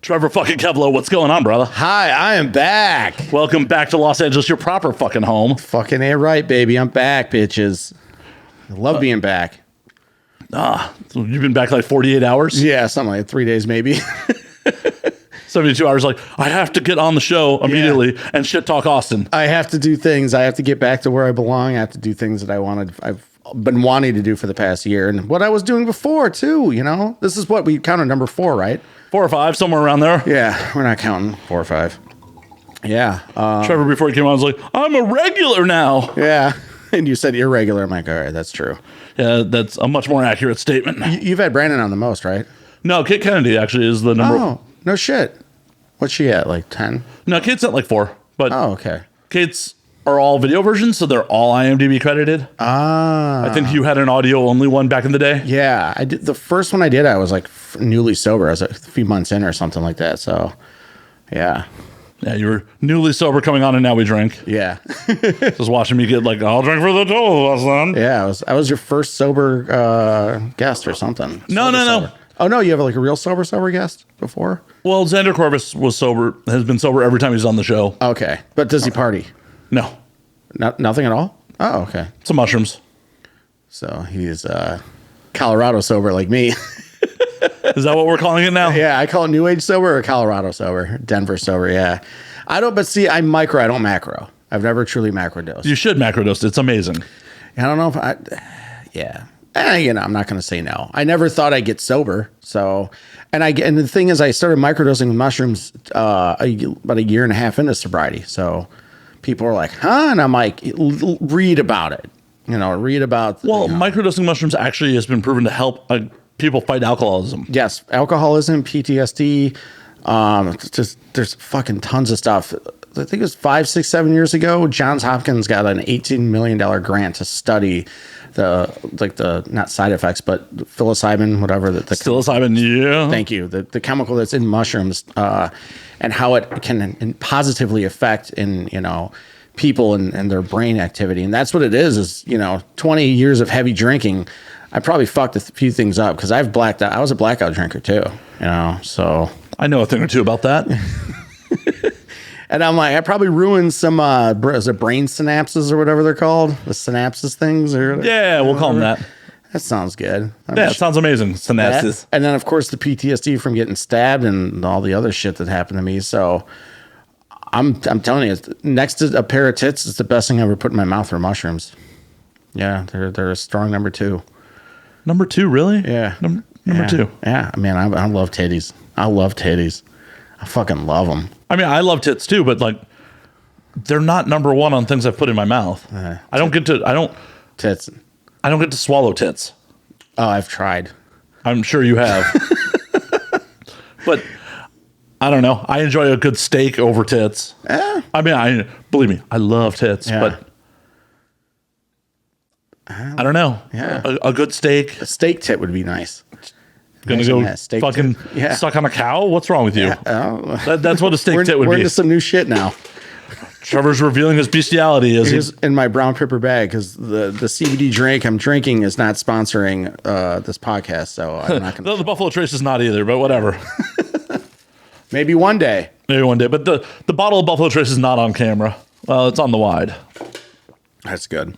Trevor fucking Keveloh, what's going on, brother? Hi, I am back. Welcome back to Los Angeles, your proper fucking home. Fucking A right, baby. I'm back, bitches. I love being back. So you've been back like 48 hours? Yeah, something like 3 days, maybe. 72 hours, like, I have to get on the show immediately and shit talk Austin. I have to do things. I have to get back to where I belong. I have to do things that I've been wanting to do for the past year. And what I was doing before, too, you know? This is what we counted number 4, right? 4 or 5, somewhere around there. Yeah, we're not counting 4 or 5. Yeah. Trevor, before he came on, was like, I'm a regular now. Yeah. And you said irregular. I'm like, all right, that's true. Yeah, that's a much more accurate statement. You've had Brandon on the most, right? No, Kate Kennedy actually is the number. Oh, no shit. What's she at, like 10? No, Kate's at like 4. But Oh, okay. Kate's are all video versions, so they're all IMDb credited. Ah. I think you had an audio only one back in the day. Yeah, I did. The first one I did, I was like newly sober. I was like a few months in or something like that. So, yeah. Yeah, you were newly sober coming on, and now we drink. Yeah. Just watching me get like, I'll drink for the two of us then. Yeah, I was your first sober guest or something. No. Sober. Oh, no, you have like a real sober guest before? Well, Xander Corvus was sober, has been sober every time he's on the show. Okay. But does he party? No. Nothing at all? Oh, okay. Some mushrooms. So he's Colorado sober like me. Is that what we're calling it now? Yeah, I call it New Age sober or Colorado sober. Denver sober, yeah. I don't macro. I've never truly macrodosed. You should macrodose. It's amazing. I don't know if I'm not going to say no. I never thought I'd get sober. So, and the thing is, I started microdosing with mushrooms about a year and a half into sobriety. So people are like, huh? And I'm like, read about it. Read about. Well, microdosing mushrooms actually has been proven to help people fight alcoholism. Yes. Alcoholism, PTSD. There's fucking tons of stuff. I think it was 5, 6, 7 years ago, Johns Hopkins got an $18 million grant to study the not side effects, but psilocybin, whatever. Psilocybin, yeah. Thank you. The chemical that's in mushrooms and how it can positively affect people and their brain activity. And that's what it is 20 years of heavy drinking. I probably fucked a few things up because I've blacked out. I was a blackout drinker too, so. I know a thing or two about that. And I'm like, I probably ruined some is it brain synapses or whatever they're called, the synapses things or yeah, we'll call them that. That sounds good. It sounds amazing. Synapses. And then of course the PTSD from getting stabbed and all the other shit that happened to me. So I'm telling you, next to a pair of tits, it's the best thing I ever put in my mouth were mushrooms. Yeah, they're a strong number 2. Number 2, really? Yeah, number 2. Yeah, man, I love titties. I love titties. I fucking love them. I mean, I love tits too, but like, they're not number 1 on things I've put in my mouth. I don't get to swallow tits. Oh, I've tried. I'm sure you have. But I don't know. I enjoy a good steak over tits. I mean, believe me, I love tits, but I don't know. Yeah. A good steak. A steak tit would be nice. Gonna go fucking suck on a cow? What's wrong with you? Yeah. That's what a steak tit would be. We're into some new shit now. Trevor's revealing his bestiality as in my brown paper bag because the CBD drink I'm drinking is not sponsoring this podcast, so I'm not gonna. The Buffalo Trace is not either, but whatever. Maybe one day. But the bottle of Buffalo Trace is not on camera. Well, it's on the wide. That's good.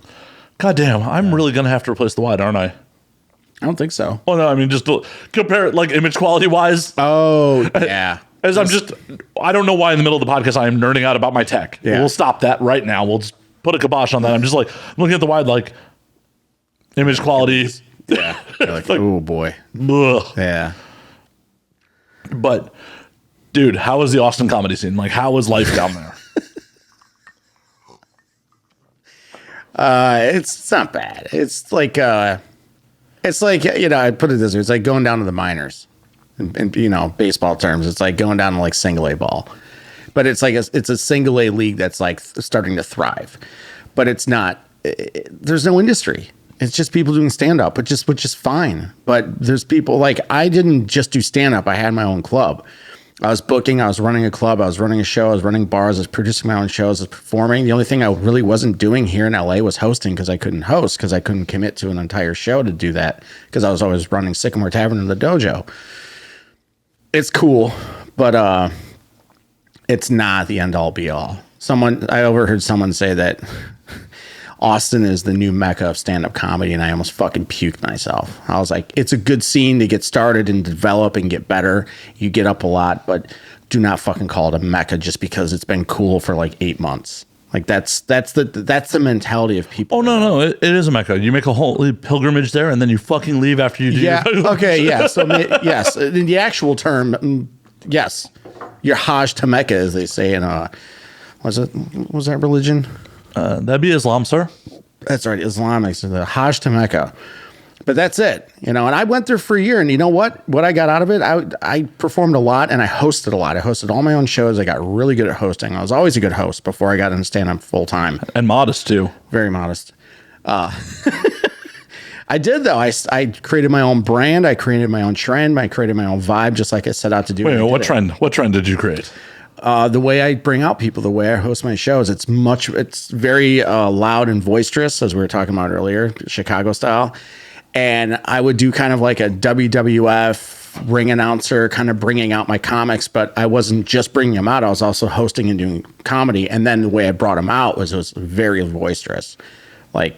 God damn, I'm really gonna have to replace the wide, aren't I? I don't think so. Well, no, I mean, just compare it like image quality wise. Oh, yeah. As I don't know why in the middle of the podcast I am nerding out about my tech. Yeah. We'll stop that right now. We'll just put a kibosh on that. I'm just like looking at the wide, like image quality. Yeah. You're like, oh boy. Ugh. Yeah. But dude, how is the Austin comedy scene? Like, how is life down there? It's not bad. It's like I put it this way. It's like going down to the minors in baseball terms. It's like going down to like single A ball, but it's like it's a single A league that's like starting to thrive, but it's not, there's no industry. It's just people doing stand up, which is fine. But there's people like, I didn't just do stand up. I had my own club. I was booking, I was running a club, I was running a show, I was running bars, I was producing my own shows, I was performing. The only thing I really wasn't doing here in LA was hosting because I couldn't host because I couldn't commit to an entire show to do that because I was always running Sycamore Tavern in the dojo. It's cool, But it's not the end all be all. I overheard someone say that Austin is the new Mecca of stand-up comedy, and I almost fucking puked myself. I was like, it's a good scene to get started and develop and get better. You get up a lot, but do not fucking call it a Mecca just because it's been cool for like 8 months. Like that's the mentality of people. Oh no, it is a Mecca. You make a whole pilgrimage there, and then you fucking leave after you do. Yeah. Okay. Yeah. So yes, in the actual term, yes, your Hajj to Mecca, as they say in was that religion? That'd be Islam, sir. That's right, Islamic. So the Hajj to Mecca. But that's it, And I went there for a year, and you know what? What I got out of it, I performed a lot, and I hosted a lot. I hosted all my own shows. I got really good at hosting. I was always a good host before I got into stand-up full time. And modest too. Very modest. I did though. I created my own brand. I created my own trend. I created my own vibe, just like I set out to do. Wait, what trend? What trend did you create? The way I bring out people, the way I host my shows, it's very loud and boisterous, as we were talking about earlier, Chicago style. And I would do kind of like a WWF ring announcer, kind of bringing out my comics, but I wasn't just bringing them out. I was also hosting and doing comedy. And then the way I brought them out was very boisterous. Like,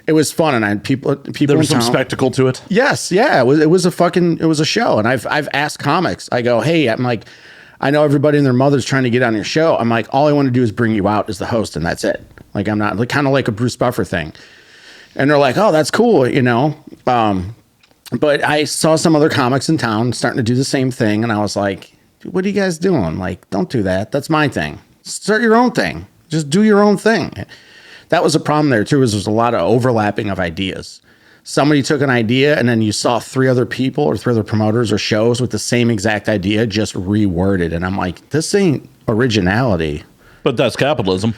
it was fun, and people. There was some spectacle to it. Yes, yeah, it was a show, and I've asked comics. I go, hey, I'm like, I know everybody and their mother's trying to get on your show. I'm like, all I want to do is bring you out as the host, and that's it. Like, I'm not kind of like a Bruce Buffer thing. And they're like, oh, that's cool, But I saw some other comics in town starting to do the same thing, and I was like, what are you guys doing? Like, don't do that. That's my thing. Start your own thing. Just do your own thing. That was a problem there too, is there's a lot of overlapping of ideas. Somebody took an idea, and then you saw 3 other people or 3 other promoters or shows with the same exact idea, just reworded. And I'm like, this ain't originality. But that's capitalism.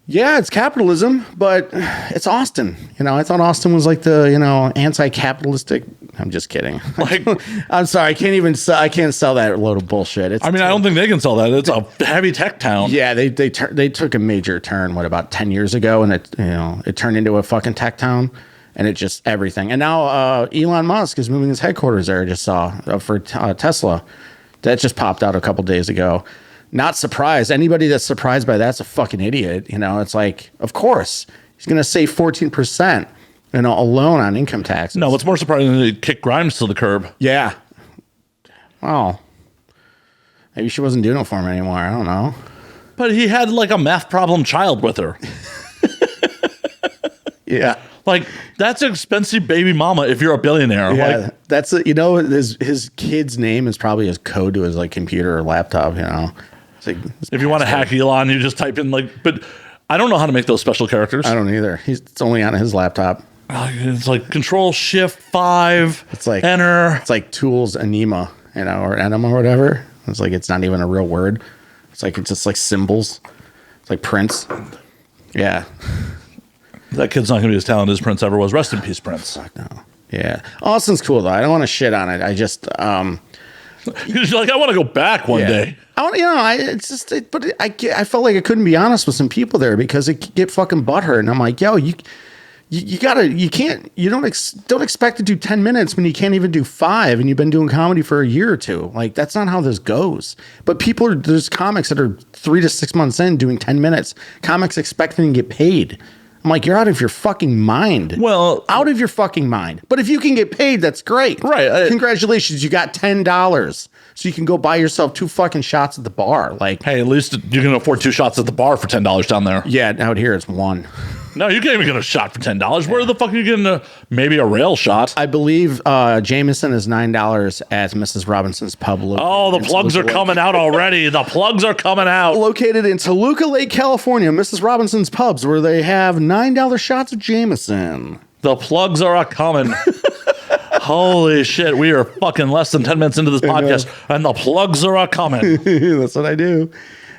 Yeah, it's capitalism, but it's Austin. I thought Austin was like the, anti-capitalistic. I'm just kidding. Like, I'm sorry. I can't sell that load of bullshit. I don't think they can sell that. It's a heavy tech town. Yeah, they took a major turn, about 10 years ago, and it turned into a fucking tech town, and it just everything. And now Elon Musk is moving his headquarters there. I just saw for Tesla. That just popped out a couple days ago. Not surprised. Anybody that's surprised by that's a fucking idiot. It's like, of course, he's going to save 14%, alone on income taxes. No, what's more surprising is he kicked Grimes to the curb. Yeah. Well, maybe she wasn't doing it for him anymore. I don't know. But he had like a math problem child with her. Yeah. Like, that's an expensive baby mama if you're a billionaire. Yeah, like, that's his kid's name is probably his code to his like computer or laptop. It's like, if you want to hack Elon, you just type in but I don't know how to make those special characters. I don't either. It's only on his laptop. It's like Control-Shift-5. It's like Enter. It's like Tools Enema, or Enema or whatever. It's like it's not even a real word. It's just like symbols. It's like Prince. Yeah. That kid's not going to be as talented as Prince ever was. Rest in peace, Prince. Fuck no. Yeah. Austin's cool, though. I don't want to shit on it. I just... He's like, I want to go back one day. I felt like I couldn't be honest with some people there because it get fucking butthurt. And I'm like, yo, you don't expect to do 10 minutes when you can't even do 5 and you've been doing comedy for a year or 2. Like, that's not how this goes. But there's comics that are 3 to 6 months in doing 10 minutes. Comics expecting to get paid. I'm like, you're out of your fucking mind. Well, out of your fucking mind. But if you can get paid, that's great. Right. Congratulations. You got $10. So you can go buy yourself 2 fucking shots at the bar. Like, hey, at least you can afford 2 shots at the bar for $10 down there. Yeah, out here it's 1. No, you can't even get a shot for $10. Where the fuck are you getting maybe a rail shot? I believe Jameson is $9 at Mrs. Robinson's Pub. Oh, the plugs are coming out already. The plugs are coming out. Located in Toluca Lake, California, Mrs. Robinson's Pubs, where they have $9 shots of Jameson. The plugs are a coming. Holy shit, we are fucking less than 10 minutes into this podcast, and the plugs are a coming. That's what I do.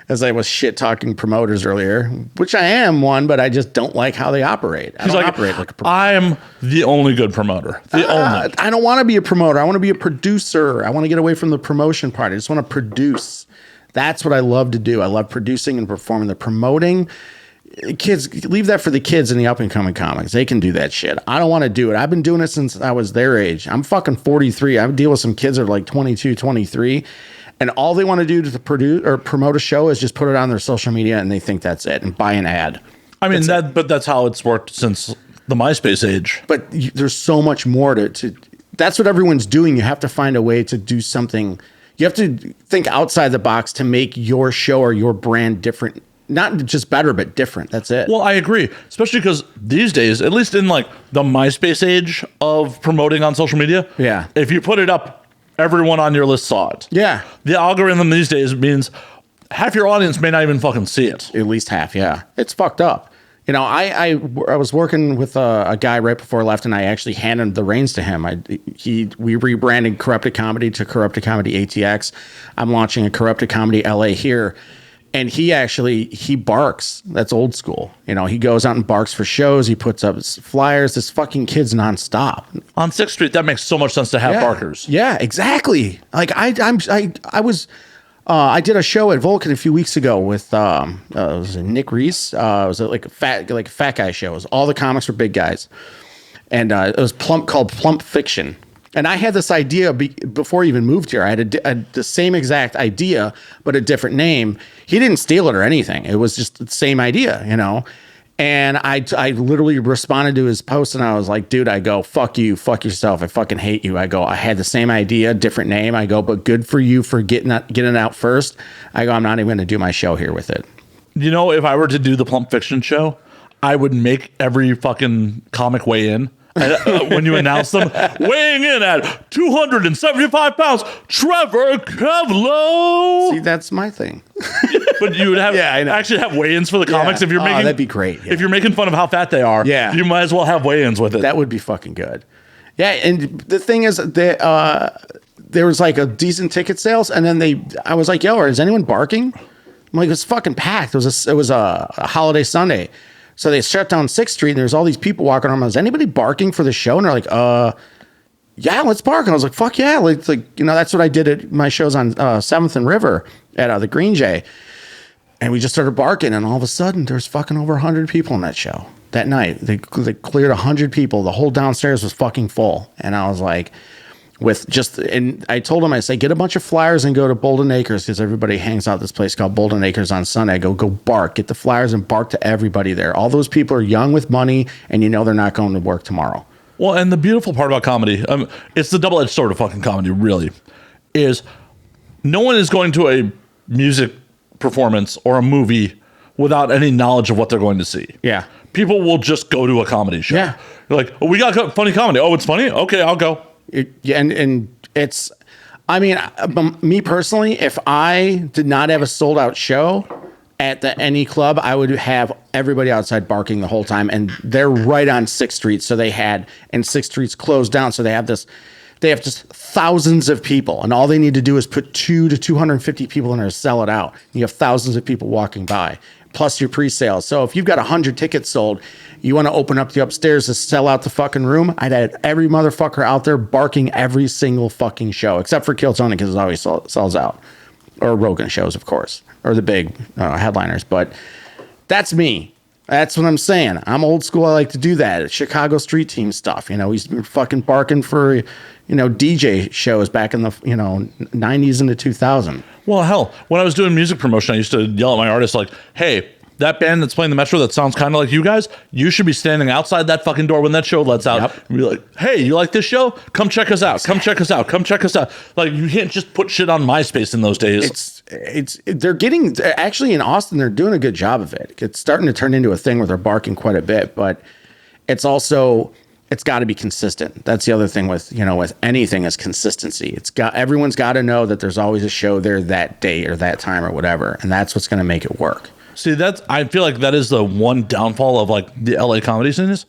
As I was shit talking promoters earlier, which I am one, but I just don't like how they operate. I don't operate like a promoter. I'm the only good promoter. The only. I don't want to be a promoter. I want to be a producer. I want to get away from the promotion part. I just want to produce. That's what I love to do. I love producing and performing. The promoting, kids, leave that for the kids and the up and coming comics. They can do that shit. I don't want to do it. I've been doing it since I was their age. I'm fucking 43. I deal with some kids that are like 22, 23. And all they want to do to produce or promote a show is just put it on their social media, and they think that's it, and buy an ad. I mean, but that's how it's worked since the MySpace age. But there's so much more to that's what everyone's doing. You have to find a way to do something. You have to think outside the box to make your show or your brand different. Not just better, but different. That's it. Well, I agree, especially because these days, at least in like the MySpace age of promoting on social media, Yeah. if you put it up, everyone on your list saw it. Yeah. The algorithm these days means half your audience may not even fucking see it. At least half, yeah. It's fucked up. You know, I was working with a guy right before I left, and I actually handed the reins to him. We rebranded Corrupted Comedy to Corrupted Comedy ATX. I'm launching a Corrupted Comedy LA here. And he barks. That's old school. You know, he goes out and barks for shows. He puts up flyers. This fucking kid's nonstop. On 6th Street, that makes so much sense to have barkers. Yeah, exactly. Like I did a show at Vulcan a few weeks ago with it was Nick Reese. It was like a fat guy show. It was all the comics were big guys, and it was called Plump Fiction. And I had this idea before I even moved here. I had the same exact idea, but a different name. He didn't steal it or anything. It was just the same idea, you know. And I literally responded to his post, and I was like, dude, I go, fuck you, fuck yourself. I fucking hate you. I go, I had the same idea, different name. I go, but good for you for getting it out first. I go, I'm not even going to do my show here with it. You know, if I were to do the Plump Fiction show, I would make every fucking comic weigh in. When you announce them, weighing in at 275 pounds, Trevor Keveloh. See, that's my thing. But you would have actually have weigh-ins for the comics if you're making. That'd be great. Yeah. If you're making fun of how fat they are, you might as well have weigh-ins with it. That would be fucking good. Yeah, and the thing is, there was like a decent ticket sales, and then I was like, "Yo, is anyone barking?" I'm like, "It's fucking packed." It was a holiday Sunday. So they shut down 6th Street, and there's all these people walking around. Is anybody barking for the show? And they're like, yeah, let's bark. And I was like, fuck yeah. Like, you know, that's what I did at my shows on 7th and River at the Green Jay. And we just started barking, and all of a sudden, there's fucking over 100 people in that show that night. They cleared 100 people. The whole downstairs was fucking full. And I was like, and I told him, I say, get a bunch of flyers and go to Bolden Acres, because everybody hangs out at this place called Bolden Acres on Sunday. I go bark, get the flyers and bark to everybody there. All those people are young with money, and you know they're not going to work tomorrow. Well, and the beautiful part about comedy, it's the double-edged sword of fucking comedy, really, is no one is going to a music performance or a movie without any knowledge of what they're going to see. Yeah. People will just go to a comedy show. Yeah. They're like, oh, we got funny comedy. Oh, it's funny? Okay, I'll go. And it's, I mean, me personally, if I did not have a sold out show at any club, I would have everybody outside barking the whole time. And they're right on 6th Street. So and 6th Street's closed down. So they have just thousands of people. And all they need to do is put 200 to 250 people in there to sell it out. You have thousands of people walking by, plus your pre-sales. So if you've got 100 tickets sold, you want to open up the upstairs to sell out the fucking room, I'd have every motherfucker out there barking every single fucking show, except for Killtony, because it always sells out. Or Rogan shows, of course, or the big headliners. But that's me. That's what I'm saying. I'm old school. I like to do that. Chicago street team stuff. You know, he's been fucking barking for, you know, DJ shows back in the, 90s into 2000. Well, hell, when I was doing music promotion, I used to yell at my artists like, hey, that band that's playing the Metro that sounds kind of like you guys, you should be standing outside that fucking door when that show lets out. Yep. And be like, hey, you like this show? Come check us out. Come check us out. Come check us out. Like, you can't just put shit on MySpace in those days. They're getting, actually in Austin, they're doing a good job of it. It's starting to turn into a thing where they're barking quite a bit, but it's also, it's got to be consistent. That's the other thing with anything is consistency. Everyone's got to know that there's always a show there that day or that time or whatever. And that's what's going to make it work. See, I feel like that is the one downfall of like the LA comedy scene is,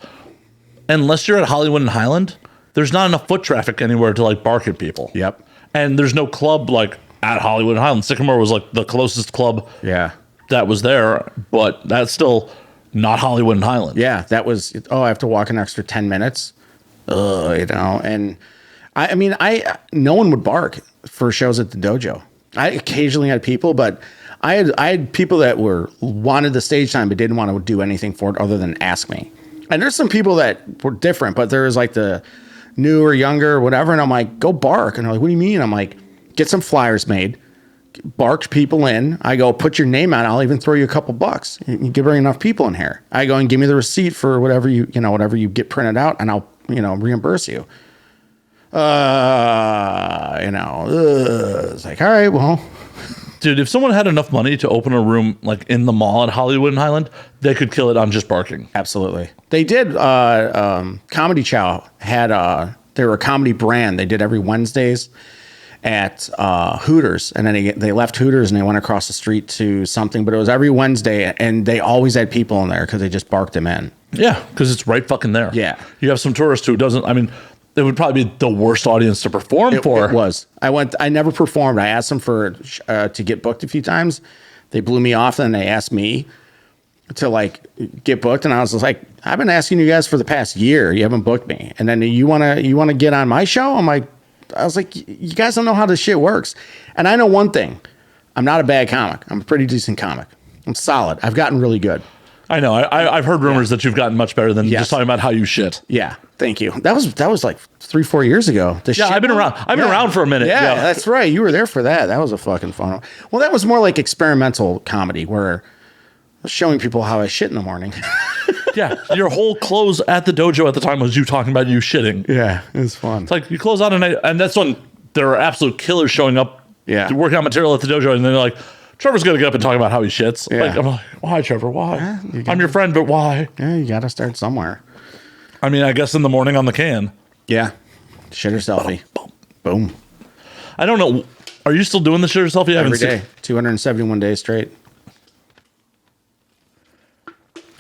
unless you're at Hollywood and Highland, there's not enough foot traffic anywhere to like bark at people. Yep. And there's no club like at Hollywood and Highland. Sycamore was like the closest club that was there, but that's still not Hollywood and Highland. Yeah, that was, I have to walk an extra 10 minutes. And I mean, no one would bark for shows at the dojo. I occasionally had people, but I had people that wanted the stage time but didn't want to do anything for it other than ask me. And there's some people that were different, but there was like the newer, younger, whatever. And I'm like, go bark. And they're like, what do you mean? I'm like, get some flyers made, barked people in. I go, put your name out. I'll even throw you a couple bucks. You can bring enough people in here. I go and give me the receipt for whatever whatever you get printed out, and I'll, reimburse you. It's like, all right, well. Dude, if someone had enough money to open a room like in the mall at Hollywood and Highland, they could kill it on just barking. Absolutely. They did, Comedy Chow had, they were a comedy brand. They did every Wednesdays at Hooters, and then they left Hooters and they went across the street to something, but it was every Wednesday, and they always had people in there because they just barked them in. Yeah, because it's right fucking there. Yeah. You have some tourist who doesn't, I mean, it would probably be the worst audience to perform for. It was. I never performed. I asked them to get booked a few times. They blew me off, and they asked me to like get booked, and I was just like, I've been asking you guys for the past year. You haven't booked me, and then you wanna get on my show? I was like, you guys don't know how this shit works. And I know one thing. I'm not a bad comic. I'm a pretty decent comic. I'm solid. I've gotten really good. I know. I've heard rumors that you've gotten much better than just talking about how you shit. Yeah. Thank you. That was like 3-4 years ago. I've been around. I've been around for a minute. Yeah, that's right. You were there for that. That was a fucking fun one. Well, that was more like experimental comedy where I was showing people how I shit in the morning. Yeah. Your whole close at the dojo at the time was you talking about you shitting. Yeah, it was fun. It's like you close out and that's when there are absolute killers showing up to work out material at the dojo, and then they're like, Trevor's going to get up and talk about how he shits. Yeah. Like, I'm like, why, Trevor? Why? Yeah, I'm your friend, but why? Yeah, you got to start somewhere. I mean, I guess in the morning on the can. Yeah. Shitter selfie. Boom. I don't know. Are you still doing the shitter selfie? Every day. 271 days straight.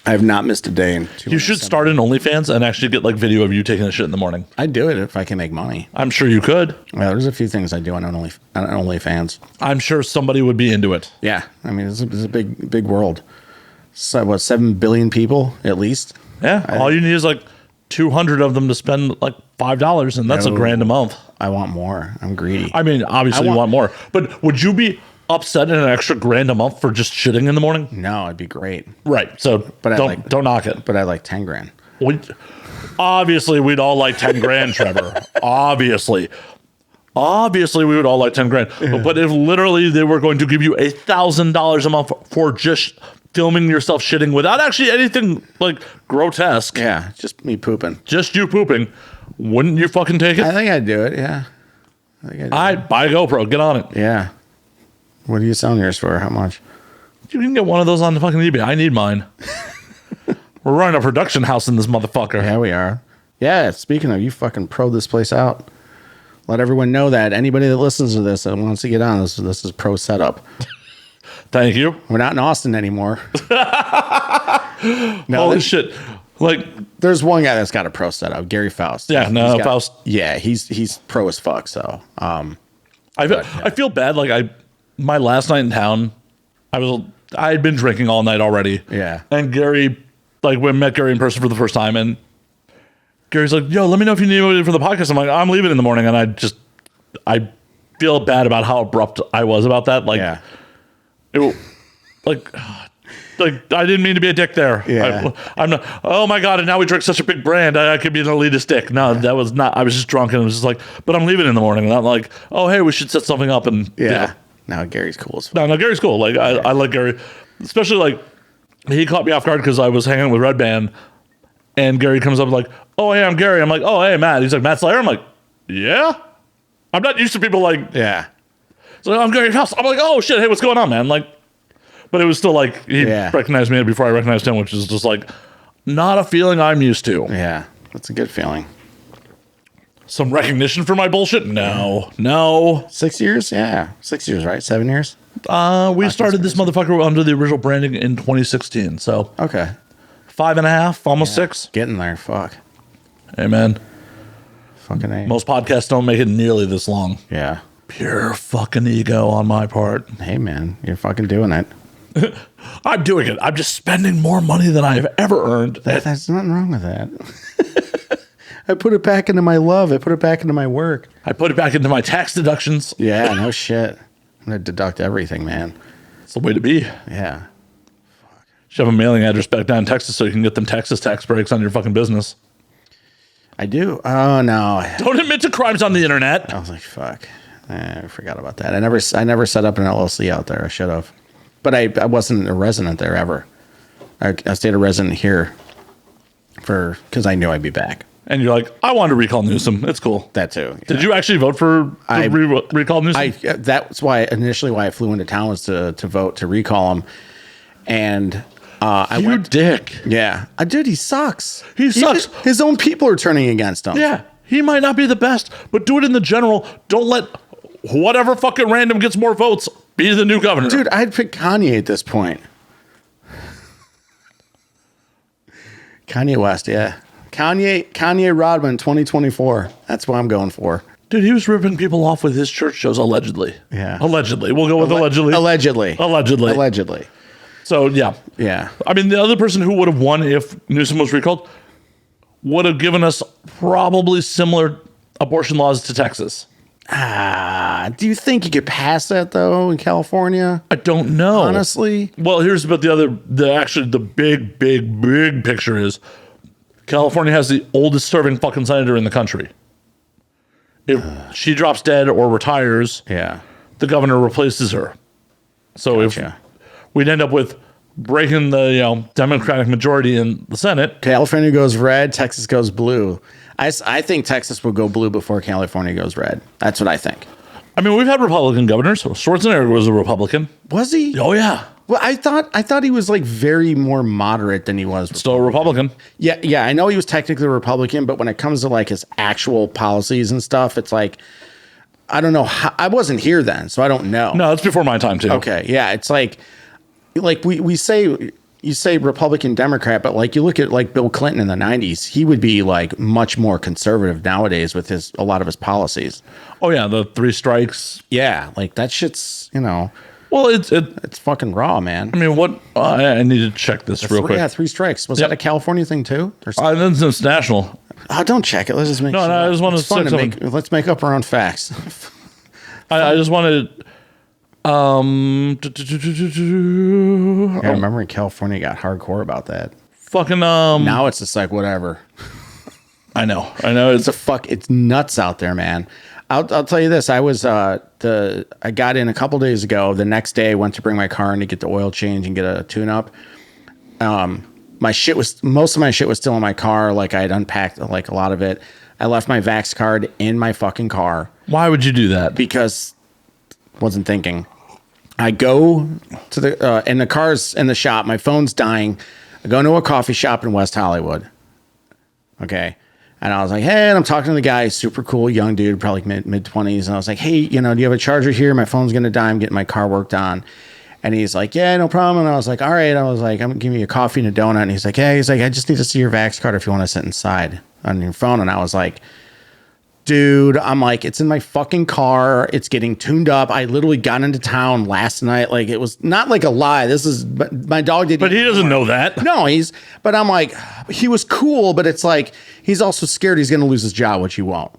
I have not missed a day in 270. You should start an OnlyFans and actually get like video of you taking a shit in the morning. I'd do it if I can make money. I'm sure you could. Well, there's a few things I do on OnlyFans. I'm sure somebody would be into it. Yeah. I mean, it's a big world. So, what, 7 billion people at least? Yeah. All you need is like 200 of them to spend like $5, and that's $1,000 a month. I want more. I'm greedy. I mean, obviously you want more, but would you be upset at an extra $1,000 a month for just shitting in the morning? No, it'd be great. Right. So don't knock it. But I like 10 grand. Obviously, we'd all like 10 grand, Trevor. Obviously, we would all like 10 grand. Yeah. But if literally they were going to give you $1,000 a month for just filming yourself shitting without actually anything like grotesque. Yeah, just me pooping. Just you pooping. Wouldn't you fucking take it? I think I'd do it, yeah. I'd buy a GoPro. Get on it. Yeah. What are you selling yours for? How much? You can get one of those on the fucking eBay. I need mine. We're running a production house in this motherfucker. Yeah, we are. Yeah, speaking of, you fucking pro this place out. Let everyone know that anybody that listens to this and wants to get on this is pro setup. Thank you. We're not in Austin anymore. Holy shit. Like, there's one guy that's got a pro setup, Gary Faust. Yeah, Faust. Yeah, he's pro as fuck. So, I feel bad. Like my last night in town, I had been drinking all night already. Yeah, and Gary, like, we met Gary in person for the first time, and Gary's like, "Yo, let me know if you need anybody for the podcast." I'm like, "I'm leaving in the morning," and I feel bad about how abrupt I was about that. Like, yeah. Like I didn't mean to be a dick there. Yeah. I'm not. Oh my god! And now we drink such a big brand. I could be an elitist dick. No, that was not. I was just drunk and it was just like. But I'm leaving in the morning. And I'm like, oh hey, we should set something up. And yeah. No, Gary's cool as fuck. No, Gary's cool. Like I like Gary, especially like he caught me off guard because I was hanging with Red Band, and Gary comes up like, oh hey, I'm Gary. I'm like, oh hey, Matt. He's like, Matt Slayer. I'm like, yeah. I'm not used to people like, yeah. So I'm Gary Faust. I'm like, oh shit, hey, what's going on, man? Like. But it was still like he recognized me before I recognized him, which is just like not a feeling I'm used to. Yeah, that's a good feeling. Some recognition for my bullshit? No. 6 years? Yeah. 6 years, right? 7 years? We started this motherfucker under the original branding in 2016. So okay. 5.5, almost 6. Getting there. Fuck. Hey, man. Fucking A. Most podcasts don't make it nearly this long. Yeah. Pure fucking ego on my part. Hey, man. You're fucking doing it. I'm doing it. I'm just spending more money than I have ever earned. There's nothing wrong with that. I put it back into my love. I put it back into my work. I put it back into my tax deductions. Yeah, no shit. I'm going to deduct everything, man. It's the way to be. Yeah. Fuck. You should have a mailing address back down in Texas so you can get them Texas tax breaks on your fucking business. I do. Oh, no. Don't admit to crimes on the internet. I was like, fuck. I forgot about that. I never set up an LLC out there. I should have, but I wasn't a resident there ever. I stayed a resident here because I knew I'd be back. And you're like, I want to recall Newsom. It's cool. That too. Yeah. Did you actually vote for recall Newsom? That's why I flew into town was to vote to recall him. And dick. Yeah. Dude, he sucks. He sucks. His own people are turning against him. Yeah. He might not be the best, but do it in the general. Don't let whatever fucking random gets more votes be the new governor. Dude, I'd pick Kanye at this point. Kanye West, yeah. Kanye Rodman 2024. That's what I'm going for. Dude, he was ripping people off with his church shows, allegedly. Yeah. Allegedly. We'll go with allegedly. Allegedly. So, yeah. Yeah. I mean, the other person who would have won if Newsom was recalled would have given us probably similar abortion laws to Texas. Do you think you could pass that, though, in California? I don't know. Honestly? Well, here's about the big picture is California has the oldest serving fucking senator in the country. If she drops dead or retires, the governor replaces her. So if we'd end up with breaking the Democratic majority in the Senate. California goes red, Texas goes blue. I think Texas will go blue before California goes red. That's what I think. I mean, we've had Republican governors. Schwarzenegger was a Republican. Was he? Oh, yeah. Well, I thought he was like very more moderate than he was. Still a Republican. Yeah. I know he was technically a Republican, but when it comes to like his actual policies and stuff, it's like, I don't know. I wasn't here then, so I don't know. No, it's before my time too. Okay. Yeah. It's like we say, you say Republican Democrat, but like you look at like Bill Clinton in the 90s, he would be like much more conservative nowadays with a lot of his policies. Oh yeah. The 3 strikes. Yeah. Like that shit's, Well, it's fucking raw, man. I mean, what? I need to check this real quick. Yeah, 3 strikes. Was that a California thing too? It's national. Oh, don't check it. Let's just make sure. No, I just want to let's make up our own facts. I just wanted. I remember in California got hardcore about that. Fucking Now it's just like whatever. I know. It's nuts out there, man. I'll tell you this. I got in a couple days ago. The next day I went to bring my car in to get the oil change and get a tune up. Most of my shit was still in my car. Like I had unpacked like a lot of it. I left my Vax card in my fucking car. Why would you do that? Because wasn't thinking. I go to the car's in the shop. My phone's dying. I go into a coffee shop in West Hollywood. Okay. And I was like, hey, and I'm talking to the guy, super cool, young dude, probably mid-20s. And I was like, hey, do you have a charger here? My phone's going to die. I'm getting my car worked on. And he's like, yeah, no problem. And I was like, all right. I was like, I'm going to give you a coffee and a donut. And he's like, I just need to see your Vax card if you want to sit inside on your phone. And I was like, dude, I'm like, it's in my fucking car. It's getting tuned up. I literally got into town last night. Like, it was not like a lie. My dog didn't. But he doesn't know that. No, but I'm like, he was cool, but it's like, he's also scared he's going to lose his job, which he won't.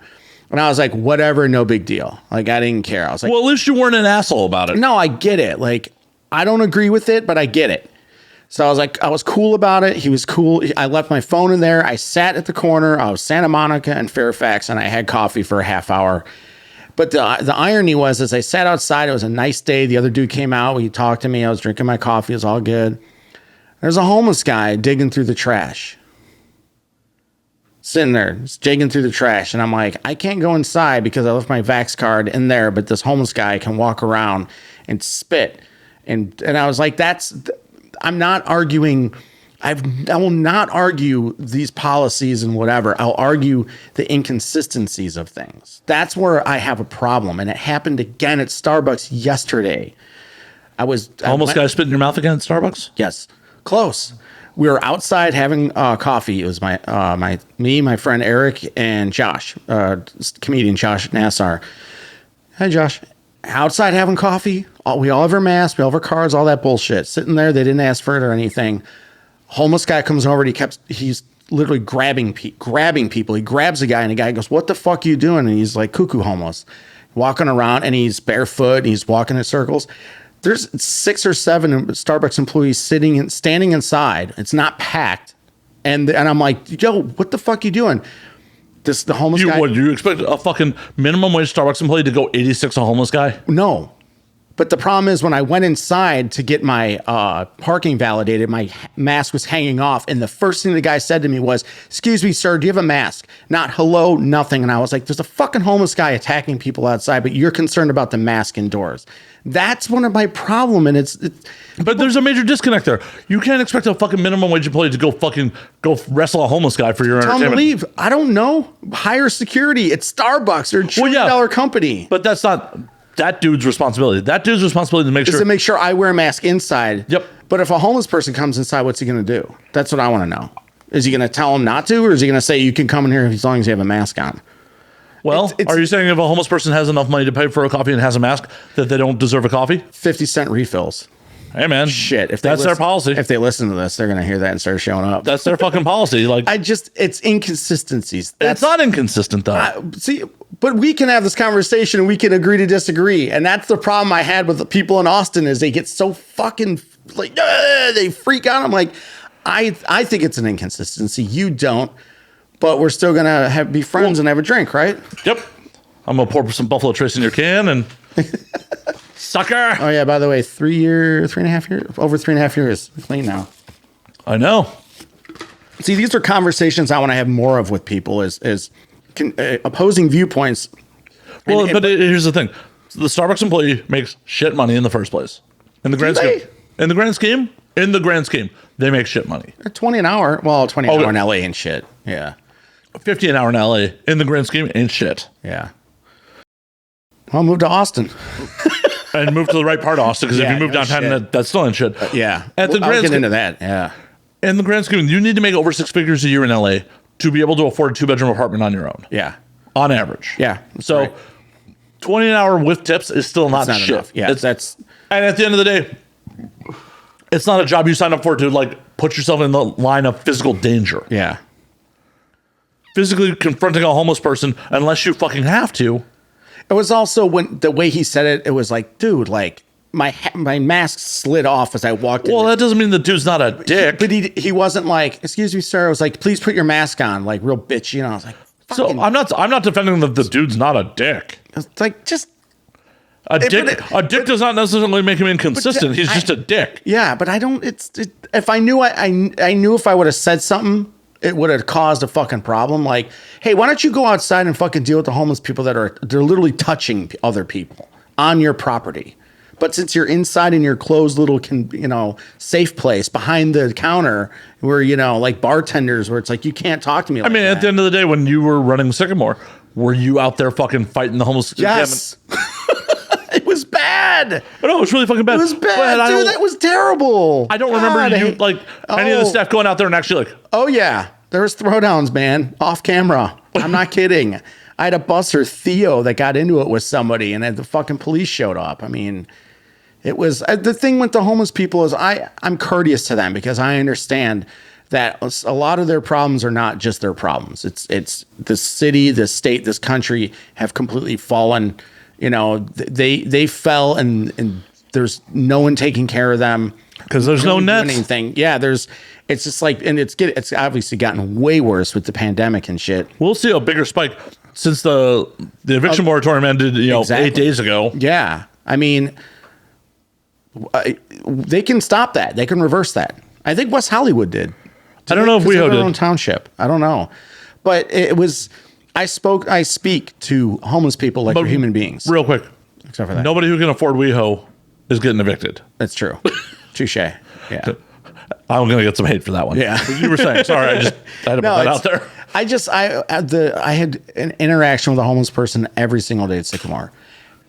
And I was like, whatever, no big deal. Like, I didn't care. I was like, well, at least you weren't an asshole about it. No, I get it. Like, I don't agree with it, but I get it. So I was like, I was cool about it. He was cool. I left my phone in there. I sat at the corner of Santa Monica and Fairfax, and I had coffee for a half hour. But the irony was, as I sat outside, it was a nice day. The other dude came out. He talked to me. I was drinking my coffee. It was all good. There's a homeless guy digging through the trash. Sitting there, just digging through the trash. And I'm like, I can't go inside because I left my Vax card in there, but this homeless guy can walk around and spit. And I was like, I'm not arguing. I will not argue these policies and whatever. I'll argue the inconsistencies of things. That's where I have a problem. And it happened again at Starbucks yesterday. Homeless guy spit in your mouth again at Starbucks? Yes. Close. We were outside having coffee. It was my friend Eric, and Josh, comedian Josh Nassar. Hi, Josh. Outside having coffee. We all have our masks. We all have our cards. All that bullshit. Sitting there. They didn't ask for it or anything. Homeless guy comes over. He's literally grabbing people. He grabs a guy, and the guy goes, "What the fuck are you doing?" And he's like cuckoo homeless, walking around, and he's barefoot. And he's walking in circles. There's 6 or 7 Starbucks employees standing inside. It's not packed. And I'm like, yo, what the fuck are you doing? The homeless guy. What, do you expect a fucking minimum wage Starbucks employee to go 86 a homeless guy? No. But the problem is when I went inside to get my parking validated, my mask was hanging off. And the first thing the guy said to me was, "Excuse me, sir, do you have a mask?" Not hello, nothing. And I was like, there's a fucking homeless guy attacking people outside, but you're concerned about the mask indoors. That's one of my problem. And but there's a major disconnect there. You can't expect a fucking minimum wage employee to go wrestle a homeless guy for your tell him entertainment. to leave. I don't know. Hire security. It's Starbucks. They're a $1 trillion company. But that's not that dude's responsibility. That dude's responsibility to make sure I wear a mask inside. Yep. But if a homeless person comes inside, what's he going to do? That's what I want to know. Is he going to tell him not to, or is he going to say you can come in here as long as you have a mask on? Well, are you saying if a homeless person has enough money to pay for a coffee and has a mask that they don't deserve a coffee? 50-cent refills. Hey man, shit. If that's their policy. If they listen to this, they're going to hear that and start showing up. That's their fucking policy. Like it's inconsistencies. It's not inconsistent though. See, but we can have this conversation and we can agree to disagree. And that's the problem I had with the people in Austin is they get so fucking like, they freak out. I'm like, I think it's an inconsistency. You don't, but we're still going to be friends and have a drink, right? Yep. I'm going to pour some Buffalo Trace in your can and sucker. Oh yeah. By the way, 3.5 years, over 3.5 years clean now. I know. See, these are conversations I want to have more of with people is opposing viewpoints. Well, but here's the thing: the Starbucks employee makes shit money in the first place. In the grand scheme, they make shit money. 20 an hour. Well, 20 an hour in LA and shit. Yeah. 50 an hour in LA in the grand scheme ain't shit. Yeah. I'll move to Austin. And move to the right part of Austin, because if you move downtown, that's still ain't shit. Yeah. At the I'll get into that. Yeah. In the grand scheme, you need to make over 6 figures a year in LA to be able to afford a 2-bedroom apartment on your own. Yeah. On average. Yeah. So right. 20 an hour with tips is still not shit. Enough. Yeah. And at the end of the day, it's not a job you sign up for to like put yourself in the line of physical danger. Yeah. Physically confronting a homeless person unless you fucking have to. It was also when the way he said it, it was like, dude, like my mask slid off as I walked in. Well, that doesn't mean the dude's not a dick. But he wasn't like, "Excuse me, sir." I was like, "Please put your mask on," like real bitchy. You know, I was like, so I'm not defending that the dude's not a dick. It's like just a dick does not necessarily make him inconsistent. He's just a dick. Yeah, but I don't. If I knew I knew if I would have said something, it would have caused a fucking problem. Like, hey, why don't you go outside and fucking deal with the homeless people they're literally touching other people on your property? But since you're inside in your closed little, safe place behind the counter where, like bartenders, where it's like, you can't talk to me like that. At the end of the day, when you were running Sycamore, were you out there fucking fighting the homeless? Yes. It was bad. No, it was really fucking bad. It was bad, dude. That was terrible. I don't remember any of the staff going out there and actually like. Oh, yeah. There was throwdowns, man. Off camera. I'm not kidding. I had a buster, Theo, that got into it with somebody, and then the fucking police showed up. I mean, it was the thing with the homeless people is I'm courteous to them because I understand that a lot of their problems are not just their problems. It's the city, the state, this country have completely fallen. They fell and there's no one taking care of them because there's no nets. Anything. Yeah, it's just like, and it's obviously gotten way worse with the pandemic and shit. We'll see a bigger spike since the eviction moratorium ended, exactly. 8 days ago. Yeah, I mean, they can stop that. They can reverse that. I think West Hollywood did. I don't know if WeHo did. Own township. I don't know, but it was. I speak to homeless people like they're human beings. Real quick, except for that, nobody who can afford WeHo is getting evicted. That's true. Touche. Yeah. I'm gonna get some hate for that one. Yeah. You were saying. Sorry, I had to put that out there. I had an interaction with a homeless person every single day at Sycamore,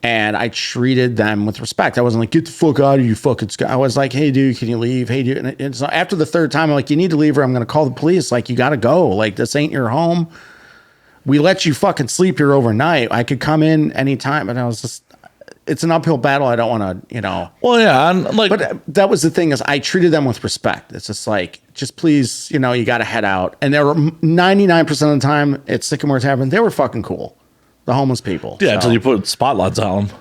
and I treated them with respect. I wasn't like, "Get the fuck out of you, fucking Scott." I was like, "Hey, dude, can you leave? Hey, dude." And so after the third time, I'm like, "You need to leave, or I'm gonna call the police. Like, you gotta go. Like, this ain't your home. We let you fucking sleep here overnight. I could come in anytime." And I was just, it's an uphill battle. I don't want to, Well, yeah, but that was the thing is I treated them with respect. It's just like, just please, you got to head out. And there were 99% of the time at Sycamore's Tavern, they were fucking cool. The homeless people. Yeah, until you put spotlights on them.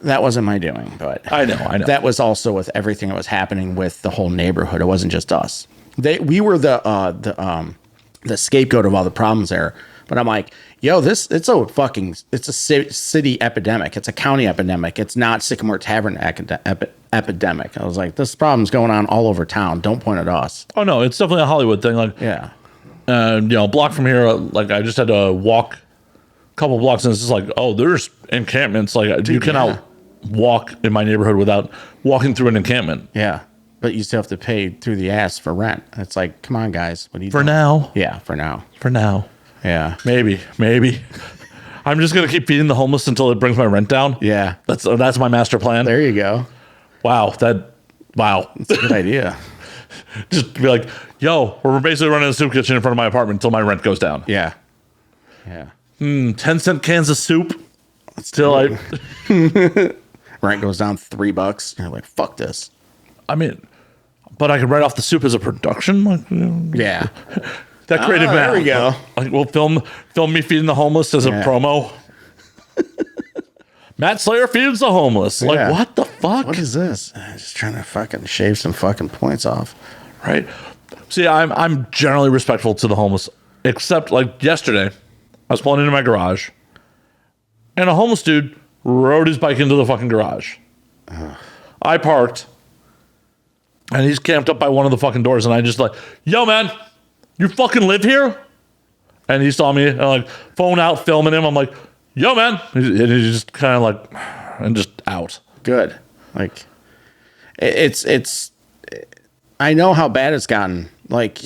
That wasn't my doing, but I know. That was also with everything that was happening with the whole neighborhood. It wasn't just us. We were the the scapegoat of all the problems there. But I'm like, yo, it's a city epidemic. It's a county epidemic. It's not Sycamore Tavern epidemic. I was like, this problem's going on all over town. Don't point at us. Oh no, it's definitely a Hollywood thing. Like, Yeah. a block from here, like I just had to walk a couple blocks, and it's just like, oh, there's encampments. Like, you cannot walk in my neighborhood without walking through an encampment. Yeah. But you still have to pay through the ass for rent. It's like, come on, guys. What are you For doing? now. Yeah, for now. For now. Yeah. Maybe. I'm just gonna keep feeding the homeless until it brings my rent down. Yeah. That's my master plan. There you go. Wow. That's a good idea. Just be like, yo, we're basically running a soup kitchen in front of my apartment until my rent goes down. Yeah. Yeah. 10-cent cans of soup. Still, Rent goes down $3. You're like, fuck this. I mean, but I could write off the soup as a production. Like, Yeah. that creative math. There we go. Like, we'll film me feeding the homeless as a promo. Matt Slayer feeds the homeless. Like, Yeah. what the fuck? What is this? Just trying to fucking shave some fucking points off. Right? See, I'm generally respectful to the homeless, except like yesterday, I was pulling into my garage, and a homeless dude rode his bike into the fucking garage. I parked, and he's camped up by one of the fucking doors, and I just like, yo, man, you fucking live here? And he saw me, and like, phone out, filming him. I'm like, yo, man. And he's just kind of like, and just out. Good. Like, it's, I know how bad it's gotten. Like,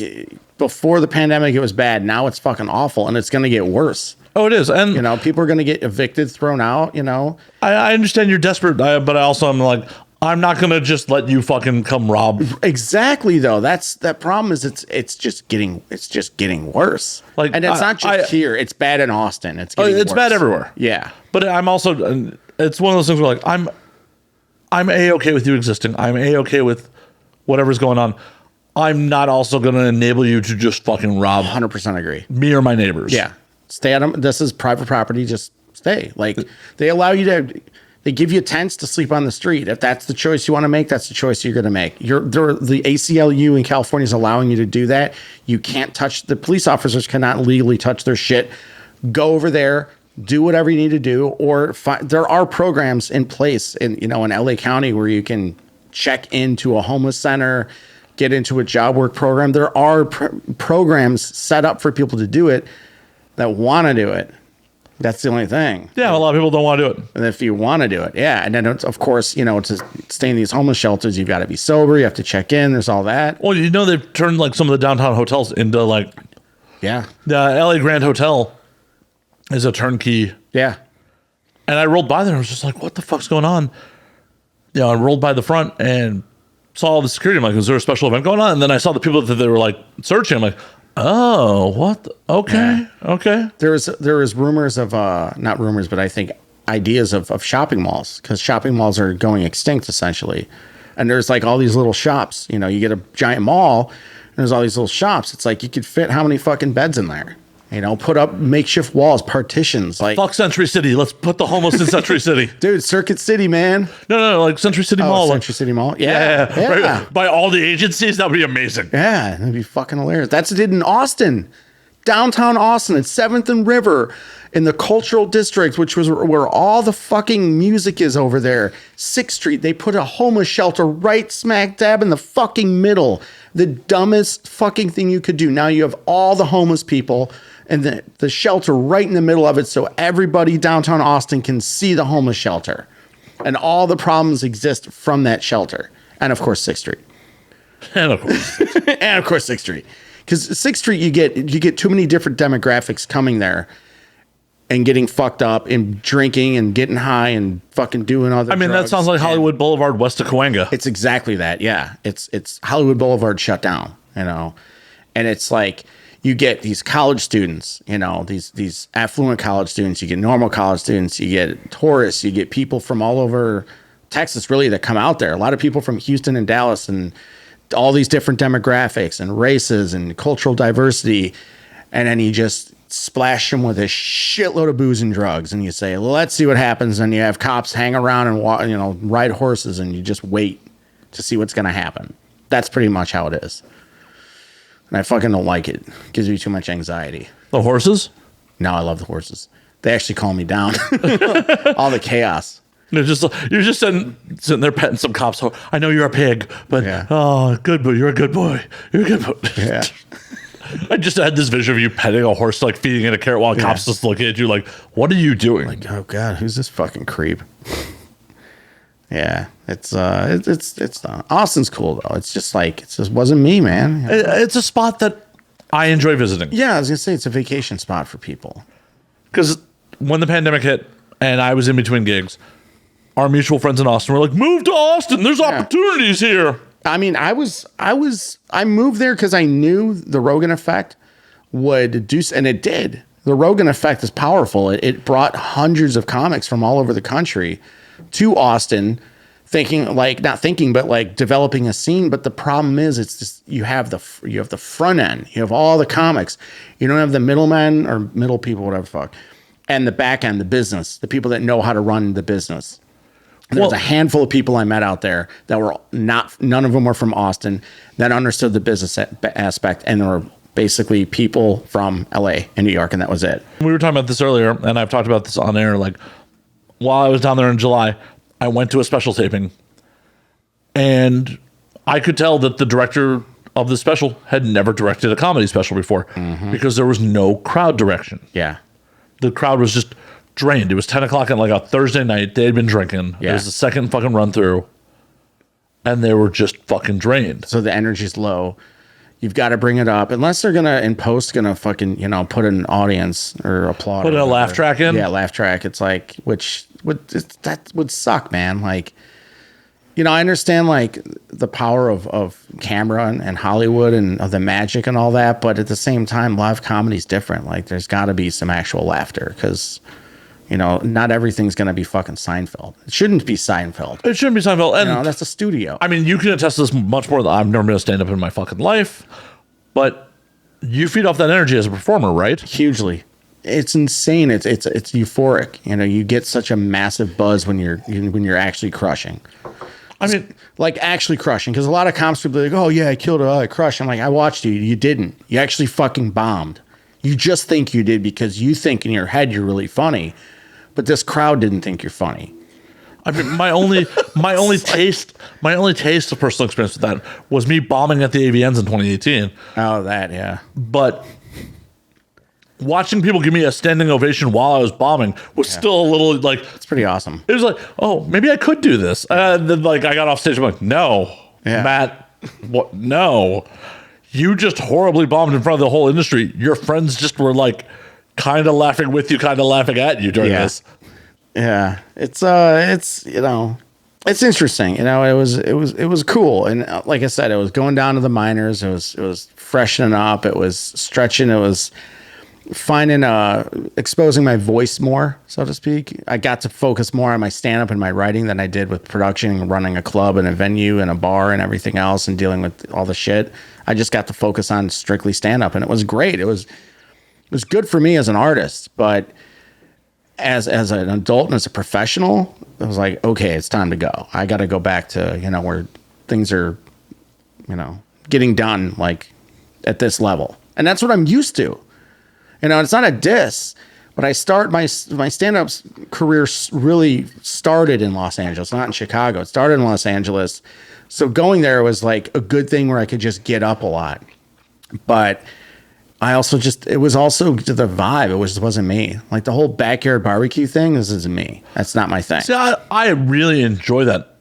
before the pandemic, it was bad. Now it's fucking awful, and it's going to get worse. Oh, it is. And, You know, people are going to get evicted, thrown out, you know? I understand you're desperate, but I also am like, I'm not going to just let you fucking come rob. Exactly, though. That problem is it's just getting worse. Like, and it's not just here. It's bad in Austin. It's getting it's worse. bad everywhere. Yeah. But I'm also, it's one of those things where like, I'm A-okay with you existing. I'm A-okay with whatever's going on. I'm not also going to enable you to just fucking rob 100% agree. me or my neighbors. Yeah. Stay at them. This is private property. Just stay. Like, they allow you to, they give you tents to sleep on the street. If that's the choice you want to make, that's the choice you're going to make. The ACLU in California is allowing you to do that. You can't touch, the police officers cannot legally touch their shit. Go over there, do whatever you need to do, or there are programs in place in LA County where you can check into a homeless center, get into a job work program. There are programs set up for people to do it that want to do it. That's the only thing. Yeah, a lot of people don't want to do it. And if you want to do it, yeah. And then, of course, to stay in these homeless shelters, you've got to be sober. You have to check in. There's all that. Well, they've turned like some of the downtown hotels into like, Yeah. the LA Grand Hotel is a turnkey. Yeah. And I rolled by there and I was just like, what the fuck's going on? I rolled by the front and saw all the security. I'm like, is there a special event going on? And then I saw the people that they were like searching. I'm like, oh, what? Okay. Yeah. Okay. There was rumors of, not rumors, but I think ideas of shopping malls, because shopping malls are going extinct essentially. And there's like all these little shops, you get a giant mall and there's all these little shops. It's like you could fit how many fucking beds in there? Put up makeshift walls, partitions. Like, fuck Century City. Let's put the homeless in Century City. Dude, Circuit City, man. No, like Century City Mall. Century City Mall. Yeah. Yeah. Right. By all the agencies, that would be amazing. Yeah, that'd be fucking hilarious. That's what it did in Austin. Downtown Austin at 7th and River in the Cultural District, which was where all the fucking music is over there. 6th Street, they put a homeless shelter right smack dab in the fucking middle. The dumbest fucking thing you could do. Now you have all the homeless people and the shelter right in the middle of it, so everybody downtown Austin can see the homeless shelter. And all the problems exist from that shelter. And of course, 6th Street. And of course. And of course, 6th Street. Because 6th Street, you get too many different demographics coming there and getting fucked up and drinking and getting high and fucking doing other drugs. That sounds like Hollywood Boulevard west of Cahuenga. It's exactly that, yeah. It's Hollywood Boulevard shut down, And it's like, you get these college students, these affluent college students, you get normal college students, you get tourists, you get people from all over Texas, really, that come out there. A lot of people from Houston and Dallas and all these different demographics and races and cultural diversity. And then you just splash them with a shitload of booze and drugs. And you say, well, let's see what happens. And you have cops hang around and ride horses, and you just wait to see what's going to happen. That's pretty much how it is. And I fucking don't like it. Gives me too much anxiety. The horses? No, I love the horses. They actually calm me down. All the chaos. You're just sitting there petting some cops. I know you're a pig, but good boy. You're a good boy. You're a good boy. Yeah. I just had this vision of you petting a horse, like feeding it a carrot while cops just looking at you like, what are you doing? Like, oh God, who's this fucking creep? Yeah, it's Austin's cool though. It's just like, it just wasn't me, man. It's a spot that I enjoy visiting. Yeah, I was gonna say it's a vacation spot for people. Because when the pandemic hit and I was in between gigs, our mutual friends in Austin were like, move to Austin. There's opportunities here. I mean, I moved there because I knew the Rogan effect would do, and it did. The Rogan effect is powerful. It brought hundreds of comics from all over the country to Austin, not thinking, but like developing a scene. But the problem is, it's just you have the front end. You have all the comics. You don't have the middlemen or middle people, whatever the fuck, and the back end, the business, the people that know how to run the business. And there's a handful of people I met out there that were none of them were from Austin, that understood the business aspect, and there were basically people from LA and New York, and that was it. We were talking about this earlier, and I've talked about this on air. Like, while I was down there in July, I went to a special taping, and I could tell that the director of the special had never directed a comedy special before because there was no crowd direction. Yeah. The crowd was just drained. It was 10 o'clock on like a Thursday night. They had been drinking. Yeah. It was the second fucking run through, and they were just fucking drained. So the energy's low. You've got to bring it up, unless they're gonna in post gonna fucking put an audience or applaud. Put a laugh track in. Yeah, laugh track. It's like that would suck, man. Like, I understand like the power of camera and Hollywood and of the magic and all that, but at the same time, live comedy's different. Like, there's got to be some actual laughter because. Not everything's going to be fucking Seinfeld. It shouldn't be Seinfeld. It shouldn't be Seinfeld. And that's a studio. I mean, you can attest to this much more than I've never been a stand-up in my fucking life, but you feed off that energy as a performer, right? Hugely. It's insane. It's euphoric. You get such a massive buzz when you're actually crushing. I mean, like actually crushing, because a lot of comics people are like, oh yeah, I killed it, I crushed. I'm like, I watched you. You didn't. You actually fucking bombed. You just think you did because you think in your head you're really funny. But this crowd didn't think you're funny. I mean, my only taste of personal experience with that was me bombing at the AVNs in 2018. Oh, that, yeah. But watching people give me a standing ovation while I was bombing was still a little like. It's pretty awesome. It was like, oh, maybe I could do this. Then like I got off stage, I'm like, no, Matt, what? No, you just horribly bombed in front of the whole industry. Your friends just were like. Kind of laughing with you, kind of laughing at you during this. Yeah, it's interesting. It was cool, and like I said, it was going down to the minors. It was freshening up. It was stretching. It was finding exposing my voice more, so to speak. I got to focus more on my stand up and my writing than I did with production and running a club and a venue and a bar and everything else and dealing with all the shit. I just got to focus on strictly stand up, and it was great. It was good for me as an artist, but as an adult and as a professional, I was like, okay, it's time to go. I got to go back to, where things are, getting done like at this level. And that's what I'm used to. It's not a diss, but I start my stand-up career really started in Los Angeles, not in Chicago. It started in Los Angeles. So going there was like a good thing where I could just get up a lot. But it was also the vibe. It wasn't me. Like the whole backyard barbecue thing, this isn't me. That's not my thing. See, I really enjoy that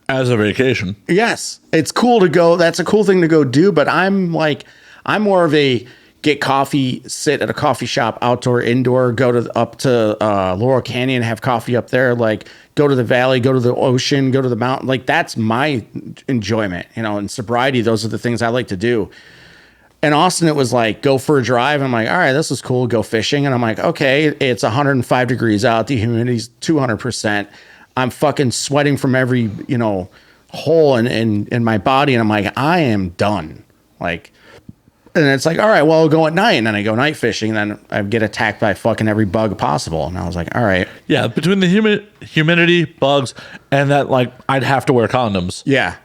as a vacation. Yes. It's cool to go. That's a cool thing to go do. But I'm more of a get coffee, sit at a coffee shop, outdoor, indoor, go up to Laurel Canyon, have coffee up there, like go to the valley, go to the ocean, go to the mountain. Like that's my enjoyment, and sobriety. Those are the things I like to do. In Austin, it was like, go for a drive. I'm like, all right, this is cool. Go fishing. And I'm like, okay, it's 105 degrees out. The humidity's 200%. I'm fucking sweating from every, hole in my body. And I'm like, I am done. Like, and it's like, all right, well, I'll go at night. And then I go night fishing. And then I get attacked by fucking every bug possible. And I was like, all right. Yeah, between the humidity, bugs, and that, like, I'd have to wear condoms. Yeah.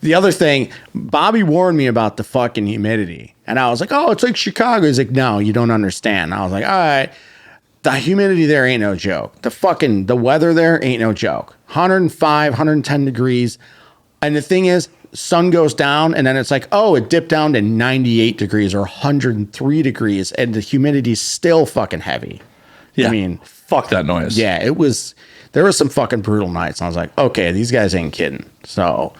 The other thing, Bobby warned me about the fucking humidity. And I was like, oh, it's like Chicago. He's like, no, you don't understand. And I was like, all right. The humidity there ain't no joke. The weather there ain't no joke. 105, 110 degrees. And the thing is, sun goes down and then it's like, oh, it dipped down to 98 degrees or 103 degrees. And the humidity's still fucking heavy. Yeah. I mean, fuck that noise. Yeah, there was some fucking brutal nights. And I was like, okay, these guys ain't kidding. So,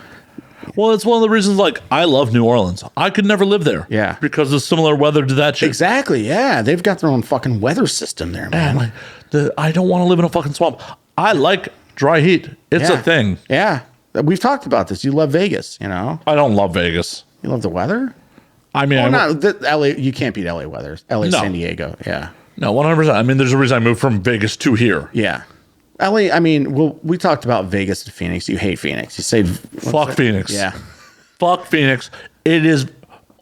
well, it's one of the reasons, like, I love New Orleans. I could never live there. Yeah. Because of similar weather to that shit. Exactly. Yeah. They've got their own fucking weather system there, man. Like, I don't want to live in a fucking swamp. I like dry heat. It's a thing. Yeah. We've talked about this. You love Vegas, you know? I don't love Vegas. You love the weather? I mean, LA, you can't beat LA weather. LA, no. San Diego. Yeah. No, 100%. I mean, there's a reason I moved from Vegas to here. Yeah. LA, I mean, we talked about Vegas and Phoenix. You hate Phoenix. You say, fuck Phoenix. Yeah. Fuck Phoenix. It is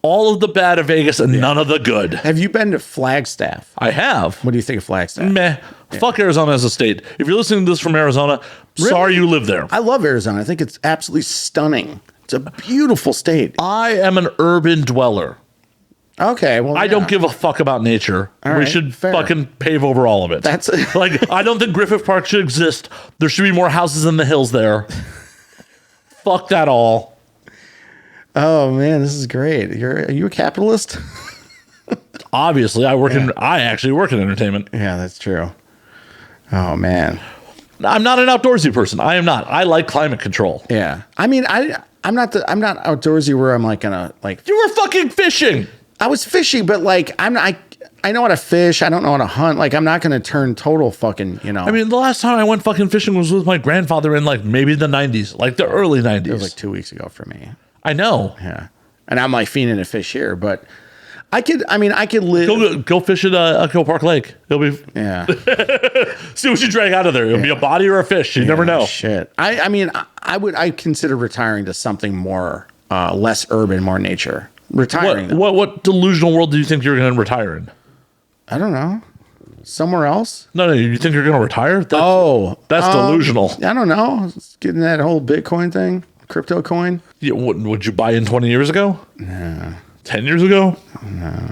all of the bad of Vegas and none of the good. Have you been to Flagstaff? I have. What do you think of Flagstaff? Meh. Yeah. Fuck Arizona as a state. If you're listening to this from Arizona, really? Sorry you live there. I love Arizona. I think it's absolutely stunning. It's a beautiful state. I am an urban dweller. Okay, well, I don't give a fuck about nature. We should fucking pave over all of it. That's like, I don't think Griffith Park should exist. There should be more houses in the hills there. Fuck that all. Oh man, this is great. Are you a capitalist? Obviously, I actually work in entertainment. Yeah, that's true. Oh man, I'm not an outdoorsy person. I am not. I like climate control. Yeah, I mean, I'm not outdoorsy where I'm like gonna like. You were fucking fishing. I was fishing, but like I know how to fish. I don't know how to hunt. Like I'm not gonna turn total fucking. You know. I mean, the last time I went fucking fishing was with my grandfather in like maybe the 90s, like the early 90s. It was like 2 weeks ago for me. I know. Yeah, and I'm like fiending to fish here, but. I could live. Go fish at Echo Park Lake. It'll be see what you drag out of there. It'll be a body or a fish. You never know. Shit. I consider retiring to something more less urban, more nature. Retiring. What delusional world do you think you're going to retire in? I don't know. Somewhere else? No. You think you're going to retire? That's delusional. I don't know. Getting that whole Bitcoin thing, crypto coin. Yeah, would you buy in 20 years ago? No. 10 years ago? No.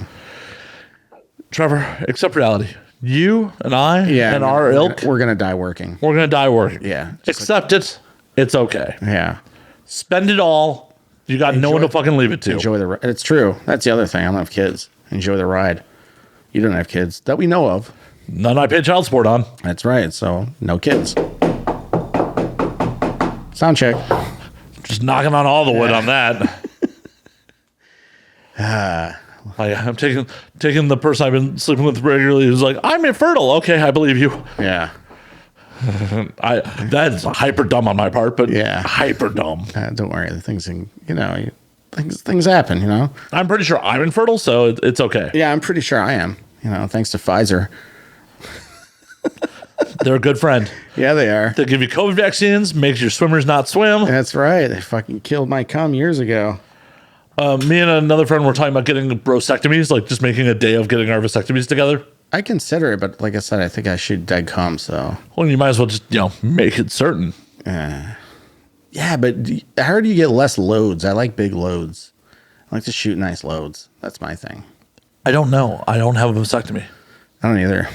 Trevor, accept reality. You and I and our ilk. We're going to die working. We're going to die working. Yeah. Accept it. It's okay. Yeah. Spend it all. You got no one to fucking leave it to. Enjoy the ride. It's true. That's the other thing. I don't have kids. Enjoy the ride. You don't have kids that we know of. None I pay child support on. That's right. So no kids. Sound check. Just knocking on all the wood on that. I'm taking the person I've been sleeping with regularly who's like, I'm infertile. Okay, I believe you. Yeah. That's hyper dumb on my part, but hyper dumb. Don't worry. The things, things happen, you know. I'm pretty sure I'm infertile, so it's okay. Yeah, I'm pretty sure I am. You know, thanks to Pfizer. They're a good friend. Yeah, they are. They give you COVID vaccines, makes your swimmers not swim. That's right. They fucking killed my cum years ago. Me and another friend were talking about getting brosectomies, like just making a day of getting our vasectomies together. I consider it, but like I said, I think I should dead cum, so. Well, you might as well just, make it certain. Yeah, but I heard you get less loads. I like big loads. I like to shoot nice loads. That's my thing. I don't know. I don't have a vasectomy. I don't either.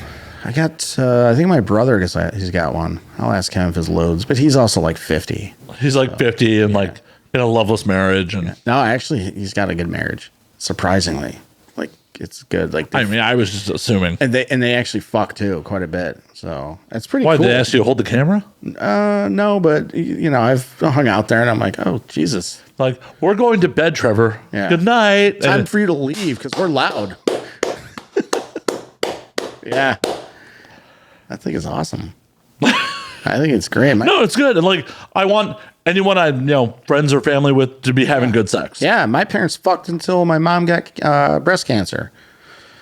I got, I think my brother, he's got one. I'll ask him if his loads, but he's also like 50. He's like 50 and like in a loveless marriage. And no, actually, he's got a good marriage. Surprisingly. Like, it's good. Like, I was just assuming. And they actually fuck too, quite a bit. So that's pretty cool. Why, did they ask you to hold the camera? No, but, I've hung out there and I'm like, oh, Jesus. Like, we're going to bed, Trevor. Yeah. Good night. Time for you to leave because we're loud. Yeah. I think it's awesome. I think it's great. No, it's good. And like, I want anyone I friends or family with to be having good sex. Yeah, my parents fucked until my mom got breast cancer.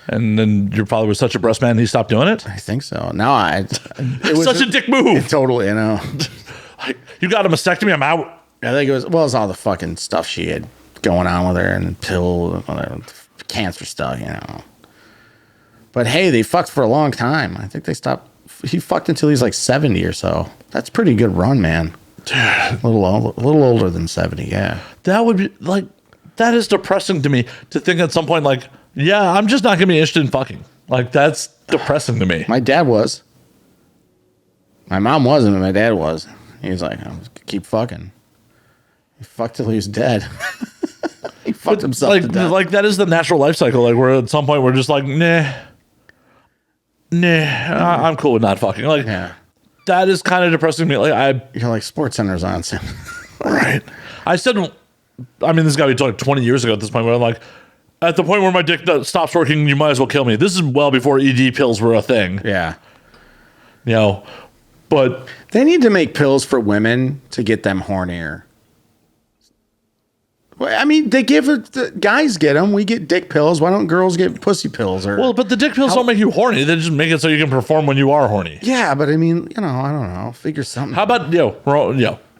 And then your father was such a breast man, he stopped doing it? I think so. No, it was such a dick move. Totally, Like, you got a mastectomy, I'm out. I think it was all the fucking stuff she had going on with her and pill, cancer stuff, But hey, they fucked for a long time. I think they stopped. He fucked until he's like 70 or so. That's a pretty good run, man. A little older than 70. Yeah. That would be like, that is depressing to me to think at some point, like, yeah, I'm just not going to be interested in fucking. Like, that's depressing to me. My dad was. My mom wasn't, but my dad was. He was like, keep fucking. He fucked till he was dead. He fucked himself like, to death. Like, that is the natural life cycle. Like, where at some point we're just like, I'm cool with not fucking. Like, yeah. that is kind of depressing to me. Like, You're like, Sports Center's on soon. right. I said, I mean, this got to be like 20 years ago at this point, where I'm like, at the point where my dick stops working, you might as well kill me. This is well before ED pills were a thing. Yeah. You know, but they need to make pills for women to get them hornier. Well, I mean, they give it, the guys get them. We get dick pills. Why don't girls get pussy pills? Well, but the dick pills don't make you horny. They just make it so you can perform when you are horny. Yeah, but I mean, I don't know. Figure something. How about,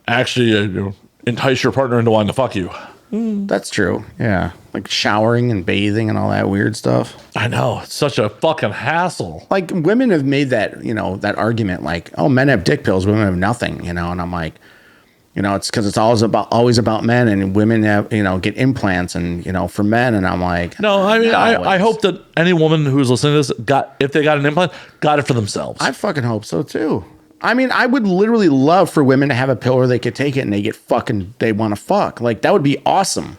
actually entice your partner into wanting to fuck you? That's true. Yeah. Like showering and bathing and all that weird stuff. I know. It's such a fucking hassle. Like women have made that, that argument like, oh, men have dick pills, women have nothing, and I'm like, it's because it's always about men, and women have, get implants and, for men. And I'm like, no, I mean, I hope that any woman who's listening to this if they got an implant, got it for themselves. I fucking hope so too. I mean, I would literally love for women to have a pill where they could take it and they want to fuck. Like, that would be awesome.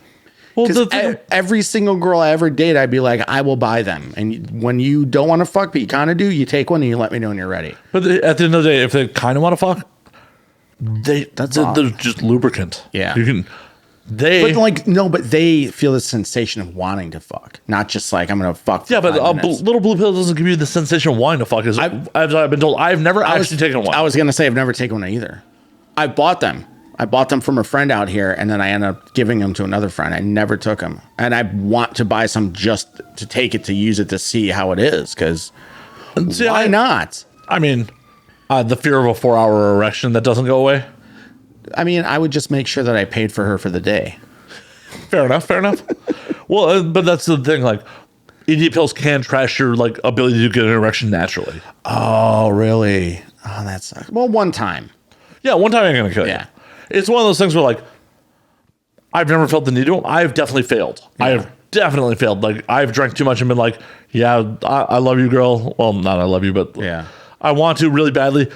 Because every single girl I ever date, I'd be like, I will buy them. And when you don't want to fuck, but you kind of do, you take one and you let me know when you're ready. But at the end of the day, if they kind of want to fuck, they're just lubricant. Yeah. But they feel the sensation of wanting to fuck, not just like, I'm going to fuck. Yeah, but little blue pill doesn't give you the sensation of wanting to fuck. As I've been told, I've never actually taken one. I was going to say, I've never taken one either. I bought them. I bought them from a friend out here, and then I ended up giving them to another friend. I never took them. And I want to buy some just to take it, to use it, to see how it is. Because why not? I mean, the fear of a 4-hour erection that doesn't go away. I mean, I would just make sure that I paid for her for the day. Fair enough. Well, but that's the thing. Like, ED pills can trash your ability to get an erection naturally. Oh, really? Oh, that sucks. Well, one time. Yeah, one time ain't gonna kill you. Yeah. It's one of those things where I've never felt the need to. I've definitely failed. Yeah. I have definitely failed. Like, I've drank too much and been like, yeah, I love you, girl. Well, not I love you, but yeah, I want to really badly.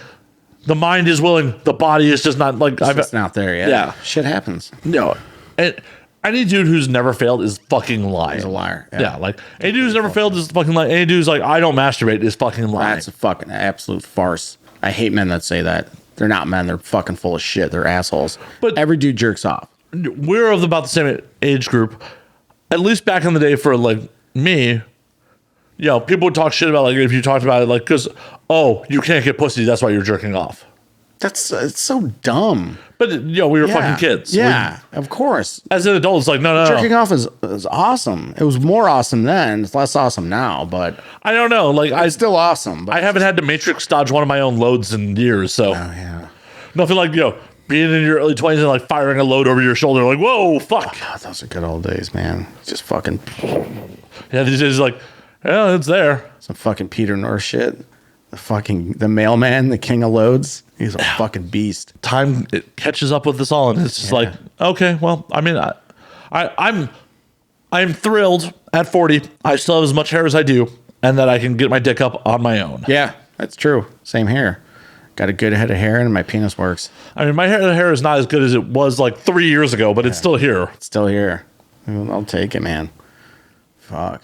The mind is willing. The body is just not it's not there yet. Yeah. Shit happens. No. And any dude who's never failed is fucking lying. He's a liar. Yeah. Any dude who's never failed is fucking lying. Any dude who's like, I don't masturbate is fucking lying. That's a fucking absolute farce. I hate men that say that. They're not men. They're fucking full of shit. They're assholes. But every dude jerks off. We're of about the same age group. At least back in the day for me, people would talk shit about if you talked about it because, you can't get pussy. That's why you're jerking off. It's so dumb. But we were fucking kids. Yeah, of course. As an adult, it's like no. Jerking off is awesome. It was more awesome then. It's less awesome now, but I don't know. It's still awesome. But I haven't had to matrix dodge one of my own loads in years, so nothing like being in your early 20s and firing a load over your shoulder, whoa, fuck. God, those are good old days, man. Just fucking. Yeah, these days it's there. Some fucking Peter North shit. The mailman, the king of loads. He's a fucking beast. Time it catches up with us all, and it's just okay. Well, I mean, I'm thrilled at 40. I still have as much hair as I do, and that I can get my dick up on my own. Yeah, that's true. Same here. Got a good head of hair, and my penis works. I mean, my hair is not as good as it was 3 years ago, but it's still here. It's still here. I'll take it, man. Fuck.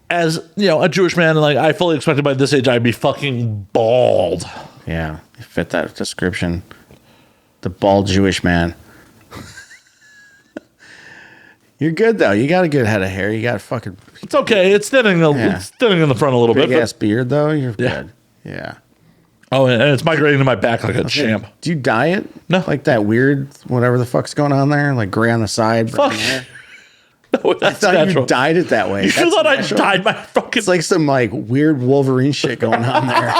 As a Jewish man, and I fully expected by this age I'd be fucking bald. Yeah, you fit that description. The bald Jewish man. You're good though. You got a good head of hair. You got fucking. It's okay. It's thinning. It's thinning in the front a little bit. Big ass beard though. You're good. Yeah. Oh, and it's migrating to my back like a champ. Do you dye it? No. Like that weird whatever the fuck's going on there, gray on the side. Fuck. No, I thought natural. You dyed it that way. You thought I dyed my fucking... It's like some weird Wolverine shit going on there.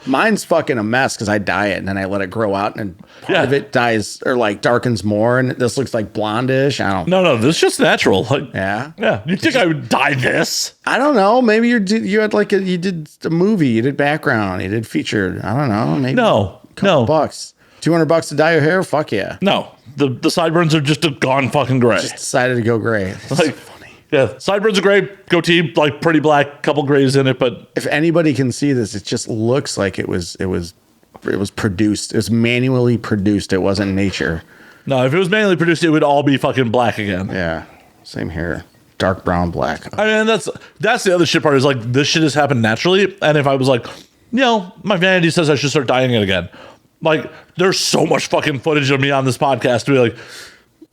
Mine's fucking a mess because I dye it and then I let it grow out and part of it dyes or darkens more and this looks like blondish. I don't know. No, this is just natural. Yeah. You think I would dye this? I don't know. Maybe you had you did a movie, you did background, you did featured. I don't know. Maybe no. $2. $200 to dye your hair? Fuck yeah. No, the sideburns are just gone fucking gray. Just decided to go gray. That's like, funny. Yeah, sideburns are gray, goatee like pretty black, couple grays in it, but If anybody can see this, it just looks like it was produced. It was manually produced. It wasn't nature. no, if it was manually produced, it would all be fucking black again. Yeah. Same here. Dark brown, black. I mean, that's the other shit part is like this shit has happened naturally, and if I was like, my vanity says I should start dyeing it again. Like, there's so much fucking footage of me on this podcast to be like,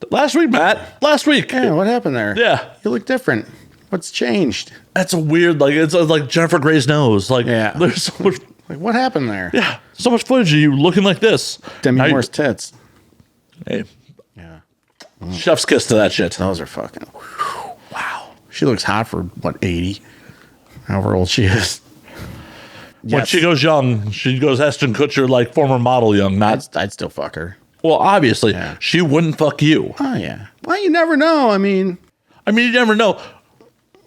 last week, Matt, last week. Yeah, what happened there? Yeah. You look different. What's changed? That's a weird, like, it's like Jennifer Grey's nose. Like, Yeah. there's so much, Like, what happened there? yeah, so much footage of you looking like this. Demi Now you- Moore's tits. Hey, Yeah. chef's kiss to that shit. Those are fucking. Wow. She looks hot for, 80? However old she is. When she goes young, she goes Ashton Kutcher, like former model young, not. I'd still fuck her. Well, obviously, Yeah. she wouldn't fuck you. Oh, yeah. Well, you never know. I mean, You never know.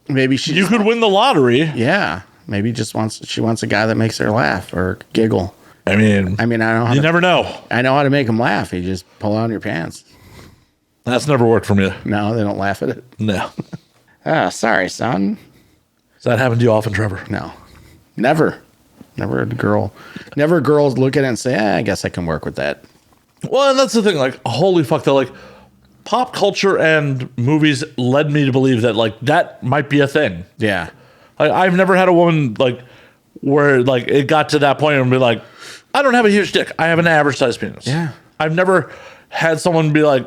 maybe she. You could win the lottery. Yeah. Maybe she wants a guy that makes her laugh or giggle. I mean, I know how you to, never know. I know how to make them laugh. You just pull on your pants. That's never worked for me. No, they don't laugh at it. No. Ah, sorry, son. Does that happen to you often, Trevor? No. Never. Never girls look at it and say, I guess I can work with that. Well, and that's the thing. Like, holy fuck, though. Like, pop culture and movies led me to believe that, like, that might be a thing. Yeah. Like, I've never had a woman, like, where, like, it got to that point and be like, I don't have a huge dick. I have an average sized penis. Yeah. I've never had someone be like,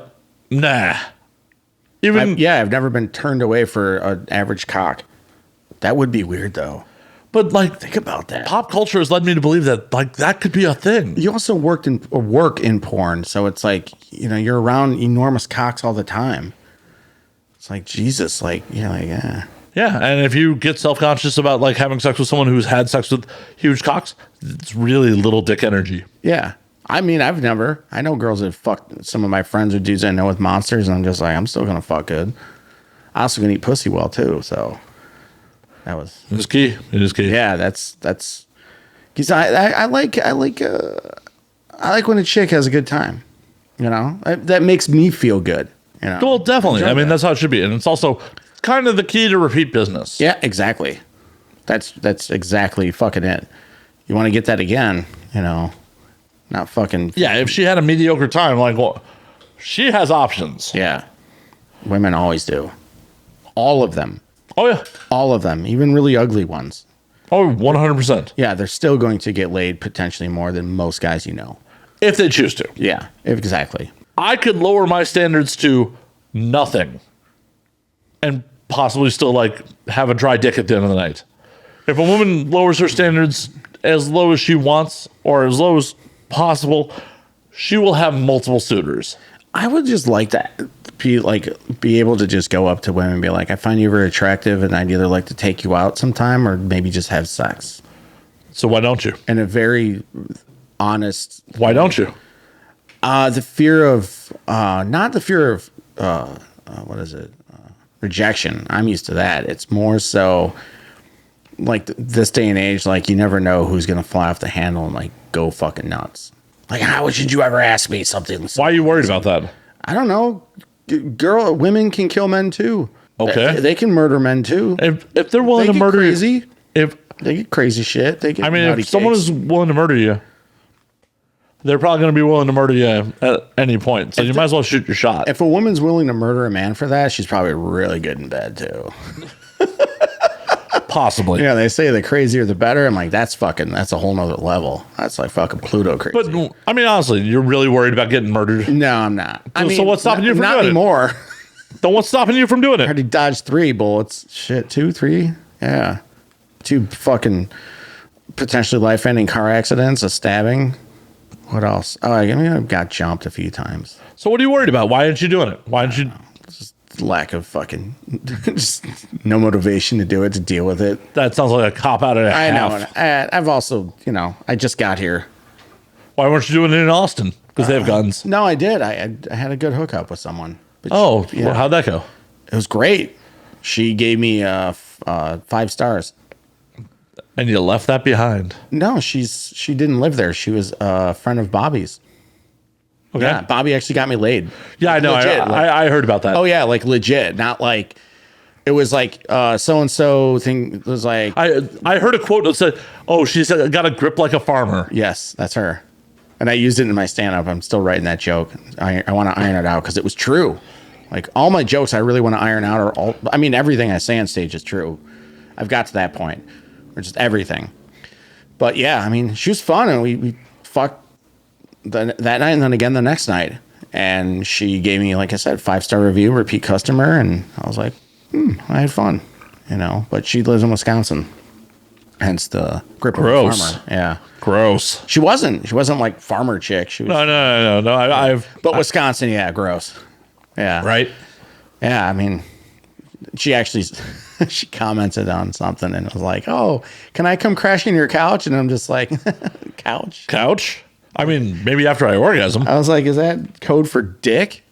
nah. Even, I've never been turned away for an average cock. That would be weird, though. but, like, Think about that. pop culture has led me to believe that, like, that could be a thing. You also work in porn, so it's like, you're around enormous cocks all the time. It's like, Jesus, yeah. Yeah, and if you get self-conscious about, like, having sex with someone who's had sex with huge cocks, it's really little dick energy. Yeah. I mean, I know girls that fucked some of my friends or dudes I know with monsters, and I'm just like, I'm still going to fuck good. I also going to eat pussy well, too, so that was... It's key. It is key. Yeah, that's... Because I like when a chick has a good time, That makes me feel good, Well, definitely. Enjoy that. That's how it should be. And it's also kind of the key to repeat business. Yeah, exactly. That's exactly fucking it. You want to get that again, not fucking... Yeah, if she had a mediocre time, like, well, she has options. Yeah. Women always do. All of them. Oh, yeah. All of them. Even really ugly ones. Oh, 100%. Yeah, they're still going to get laid potentially more than most guys you know. If they choose to. Yeah, exactly. I could lower my standards to nothing and possibly still, like, have a dry dick at the end of the night. If a woman lowers her standards as low as she wants or as low as possible, she will have multiple suitors. I would just like to be able to just go up to women and be like, I find you very attractive and I'd either like to take you out sometime or maybe just have sex. So why don't you? In a very honest... Why don't you? The fear of... not the fear of... what is it? Rejection. I'm used to that. It's more so... Like this day and age, like you never know who's gonna fly off the handle and like go fucking nuts. Like, how should you ever ask me something? Why are you worried about that? I don't know. Women can kill men too. Okay. They can murder men too. If they're willing They to get murder crazy. you, if They get crazy shit. They get nutty if someone cakes. is willing to murder you, they're probably going to be willing to murder you at any point. So you might as well shoot your shot. If a woman's willing to murder a man for that, she's probably really good in bed too. Possibly. Yeah, they say the crazier the better. I'm like, that's a whole nother level. That's like fucking Pluto crazy. But I mean, honestly, you're really worried about getting murdered. no, I'm not. So what's stopping you from not doing it? anymore. Then what's stopping you from doing I it? already dodged 3 bullets. Shit, 2, 3? Yeah. 2 fucking potentially life-ending car accidents, a stabbing. What else? Oh, I got jumped a few times. So what are you worried about? Why aren't you doing it? Why aren't you? Lack of fucking, just no motivation to do it, to deal with it. That sounds like a cop out of I half. know. And I've also, I just got here. Why weren't you doing it in Austin? Because they have guns. No, I did. I had a good hookup with someone. But Oh, yeah. well, how'd that go? It was great. She gave me 5 stars. And you left that behind. No, she didn't live there. She was a friend of Bobby's. Okay. Yeah, Bobby actually got me laid. Yeah, I know. Legit, I heard about that. Oh yeah, like legit, not like it was like so and so thing was like. I heard a quote that said, "Oh, she's got a grip like a farmer." Yes, that's her. And I used it in my stand-up. I'm still writing that joke. I want to iron it out because it was true. Like all my jokes, I really want to iron out. Everything I say on stage is true. I've got to that point, or just everything. But yeah, I mean, she was fun, and we fucked that night, and then again the next night. And she gave me, like I said, 5-star review, repeat customer, and I was like, I had fun, But she lives in Wisconsin, hence the grip of a farmer. Yeah. Gross. She wasn't like farmer chick. She was No. But Wisconsin, yeah, gross. Yeah. Right. Yeah, I mean, she actually she commented on something and was like, "Oh, can I come crashing your couch?" And I'm just like, "Couch?" I mean, maybe after I orgasm. I was like, "Is that code for dick?"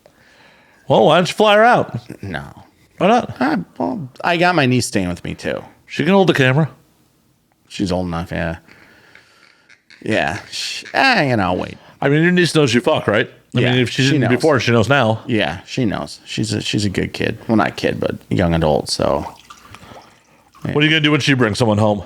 Well, why don't you fly her out? No. Why not? I got my niece staying with me too. She can hold the camera. She's old enough, yeah. Yeah. I'll wait. I mean, your niece knows you fuck, right? I mean, if she didn't before, she knows now. Yeah, she knows. She's a good kid. Well, not kid, but young adult. So, what are you gonna do when she brings someone home?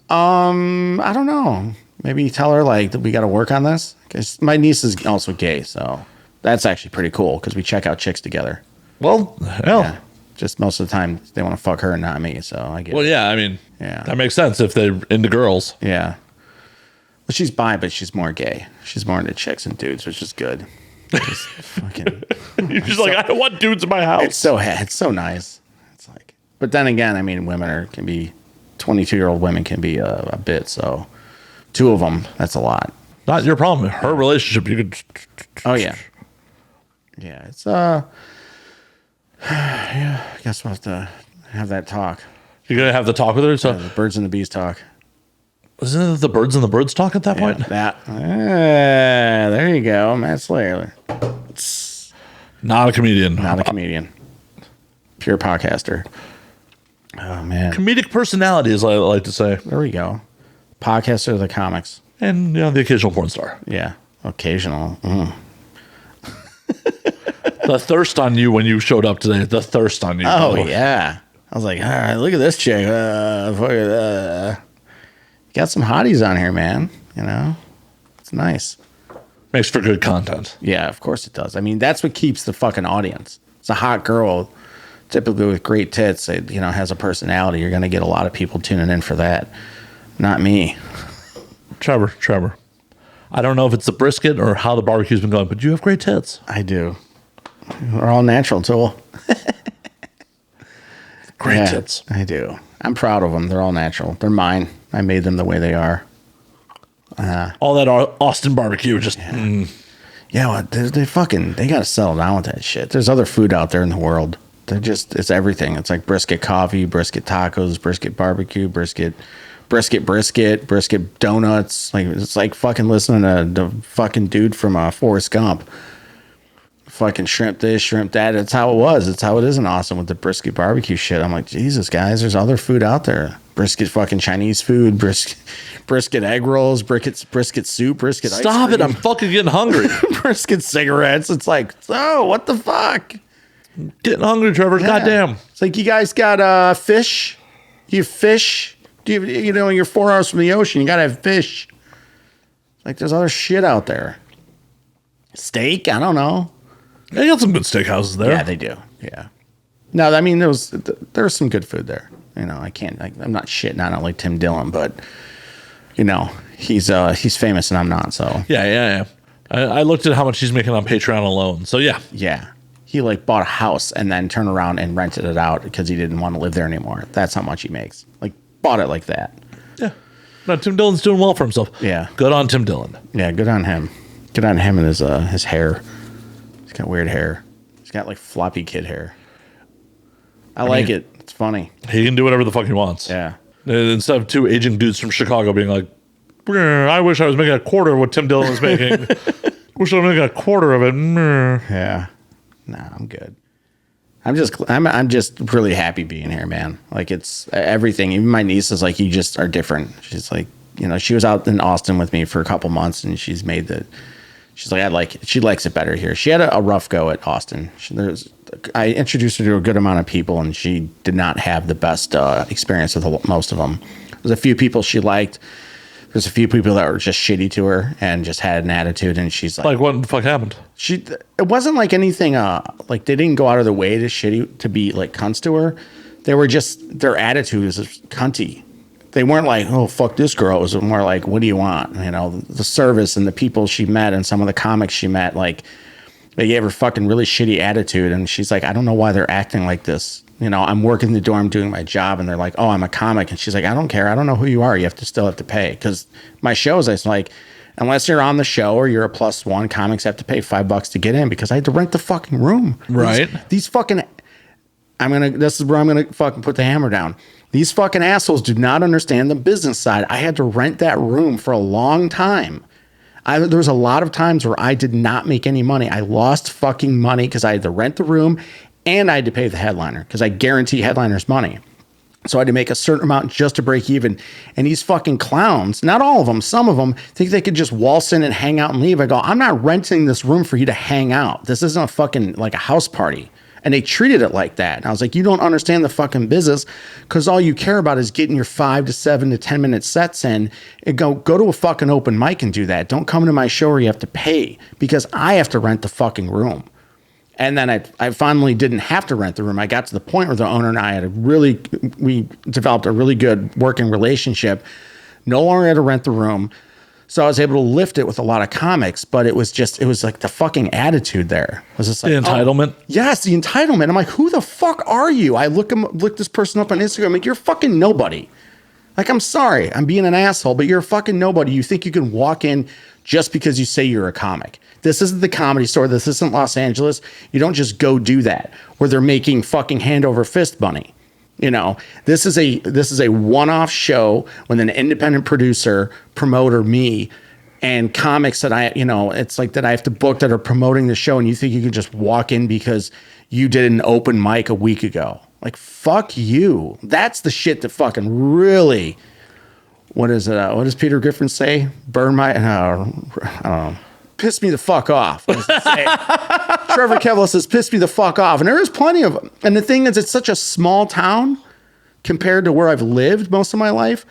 I don't know. Maybe tell her like that we got to work on this because my niece is also gay, so that's actually pretty cool because we check out chicks together. Well, hell. Yeah. Just most of the time they want to fuck her and not me, so I get. Well, yeah, I mean, yeah, that makes sense if they're into girls. Yeah. Well, she's bi, but she's more gay. She's more into chicks and dudes, which is good. Just fucking. You're just like, I don't want dudes in my house. It's so nice. It's like, but then again, I mean, can be 22-year-old women can be a bit. So, 2 of them, that's a lot. Not your problem. Her relationship, you could. Oh yeah. Yeah, it's yeah. I guess we'll have to have that talk. You're gonna have the talk with her. So the birds and the bees talk. Isn't it the birds and the birds talk at that point? There you go, Matt Slayer. Not a comedian. Not a comedian. Pure podcaster. Oh man. Comedic personality, as I like to say. There we go. Podcaster of the comics. And the occasional porn star. Yeah. Occasional. The thirst on you when you showed up today. The thirst on you. Oh yeah. I was like, all right, look at this chick. Got some hotties on here, man. It's nice. Makes for good content. Yeah, of course it does. I mean, that's what keeps the fucking audience. It's a hot girl, typically with great tits. It, has a personality. You're going to get a lot of people tuning in for that. Not me. Trevor. I don't know if it's the brisket or how the barbecue's been going, but you have great tits. I do. They're all natural, too. Great tits. I do. I'm proud of them. They're all natural. They're mine. I made them the way they are. All that Austin barbecue just. Yeah, well, they got to settle down with that shit. There's other food out there in the world. It's everything. It's like brisket coffee, brisket tacos, brisket barbecue, brisket donuts. Like it's like fucking listening to the fucking dude from Forrest Gump. Fucking shrimp this, shrimp that. It's how it was. It's how it is in Austin with the brisket barbecue shit. I'm like, Jesus, guys, there's other food out there. Brisket fucking Chinese food, brisket egg rolls, brisket soup, brisket ice Stop cream. it. I'm fucking getting hungry. Brisket cigarettes. It's like, oh, what the fuck? Getting hungry, Trevor. Yeah. Goddamn. It's like, you guys got fish? You fish? You're 4 hours from the ocean. You got to have fish. Like, there's other shit out there. Steak? I don't know. They got some good steakhouses there. Yeah, they do. Yeah. No, I mean, there was some good food there. I'm not shitting on it like Tim Dillon, but he's famous and I'm not. So yeah. I looked at how much he's making on Patreon alone. So yeah. He like bought a house and then turned around and rented it out because he didn't want to live there anymore. That's how much he makes. Like bought it like that. Yeah. No, Tim Dillon's doing well for himself. Yeah. Good on Tim Dillon. Yeah, good on him. Good on him and his hair. He's got weird hair. He's got like floppy kid hair. I like it. It's funny. He can do whatever the fuck he wants. Yeah. Instead of 2 aging dudes from Chicago being like, I wish I was making a quarter of what Tim Dillon was making. Wish I was making a quarter of it. Yeah. Nah, I'm good. I'm just really happy being here, man. Like it's everything. Even my niece is like, you just are different. She's like, she was out in Austin with me for a couple months and she's made the She's like, I like it. She likes it better here. She had a rough go at Austin. I introduced her to a good amount of people, and she did not have the best experience with most of them. There's a few people she liked. There's a few people that were just shitty to her and just had an attitude, and she's like, what the fuck happened? It wasn't like anything, like they didn't go out of their way to be like cunts to her. They were just, their attitude was cunty. They weren't like, oh, fuck this girl. It was more like, what do you want? You know, the service and the people she met and some of the comics she met, like, they gave her fucking really shitty attitude. And she's like, I don't know why they're acting like this. You know, I'm working the door, I'm doing my job. And they're like, oh, I'm a comic. And she's like, I don't care. I don't know who you are. You still have to pay. Because my shows, I was like, unless you're on the show or you're a +1, comics have to pay $5 to get in because I had to rent the fucking room. Right. These fucking, this is where I'm going to fucking put the hammer down. These fucking assholes do not understand the business side. I had to rent that room for a long time. There was a lot of times where I did not make any money. I lost fucking money because I had to rent the room and I had to pay the headliner because I guarantee headliners money. So I had to make a certain amount just to break even. And these fucking clowns, not all of them, some of them think they could just waltz in and hang out and leave. I go, I'm not renting this room for you to hang out. This isn't a fucking like a house party. And they treated it like that. And I was like, you don't understand the fucking business because all you care about is getting your 5 to 7 to 10 minute sets in and go to a fucking open mic and do that. Don't come to my show where you have to pay because I have to rent the fucking room. And then I finally didn't have to rent the room. I got to the point where the owner and I we developed a really good working relationship. No longer had to rent the room. So I was able to lift it with a lot of comics, but it was like the fucking attitude there. It was just like the entitlement. Oh, yes, the entitlement. I'm like, who the fuck are you? I look this person up on Instagram. I'm like, you're fucking nobody. Like, I'm sorry, I'm being an asshole, but you're a fucking nobody. You think you can walk in just because you say you're a comic. This isn't the Comedy Store. This isn't Los Angeles. You don't just go do that where they're making fucking hand over fist money. You know, this is a one-off show with an independent producer, promoter, me, and comics that it's like that I have to book that are promoting the show. And you think you can just walk in because you did an open mic a week ago? Like, fuck you. That's the shit that fucking really, what is it? What does Peter Griffin say? Burn my, I don't know. Piss me the fuck off. Trevor Keveloh says, piss me the fuck off. And there is plenty of them. And the thing is, it's such a small town compared to where I've lived most of my life.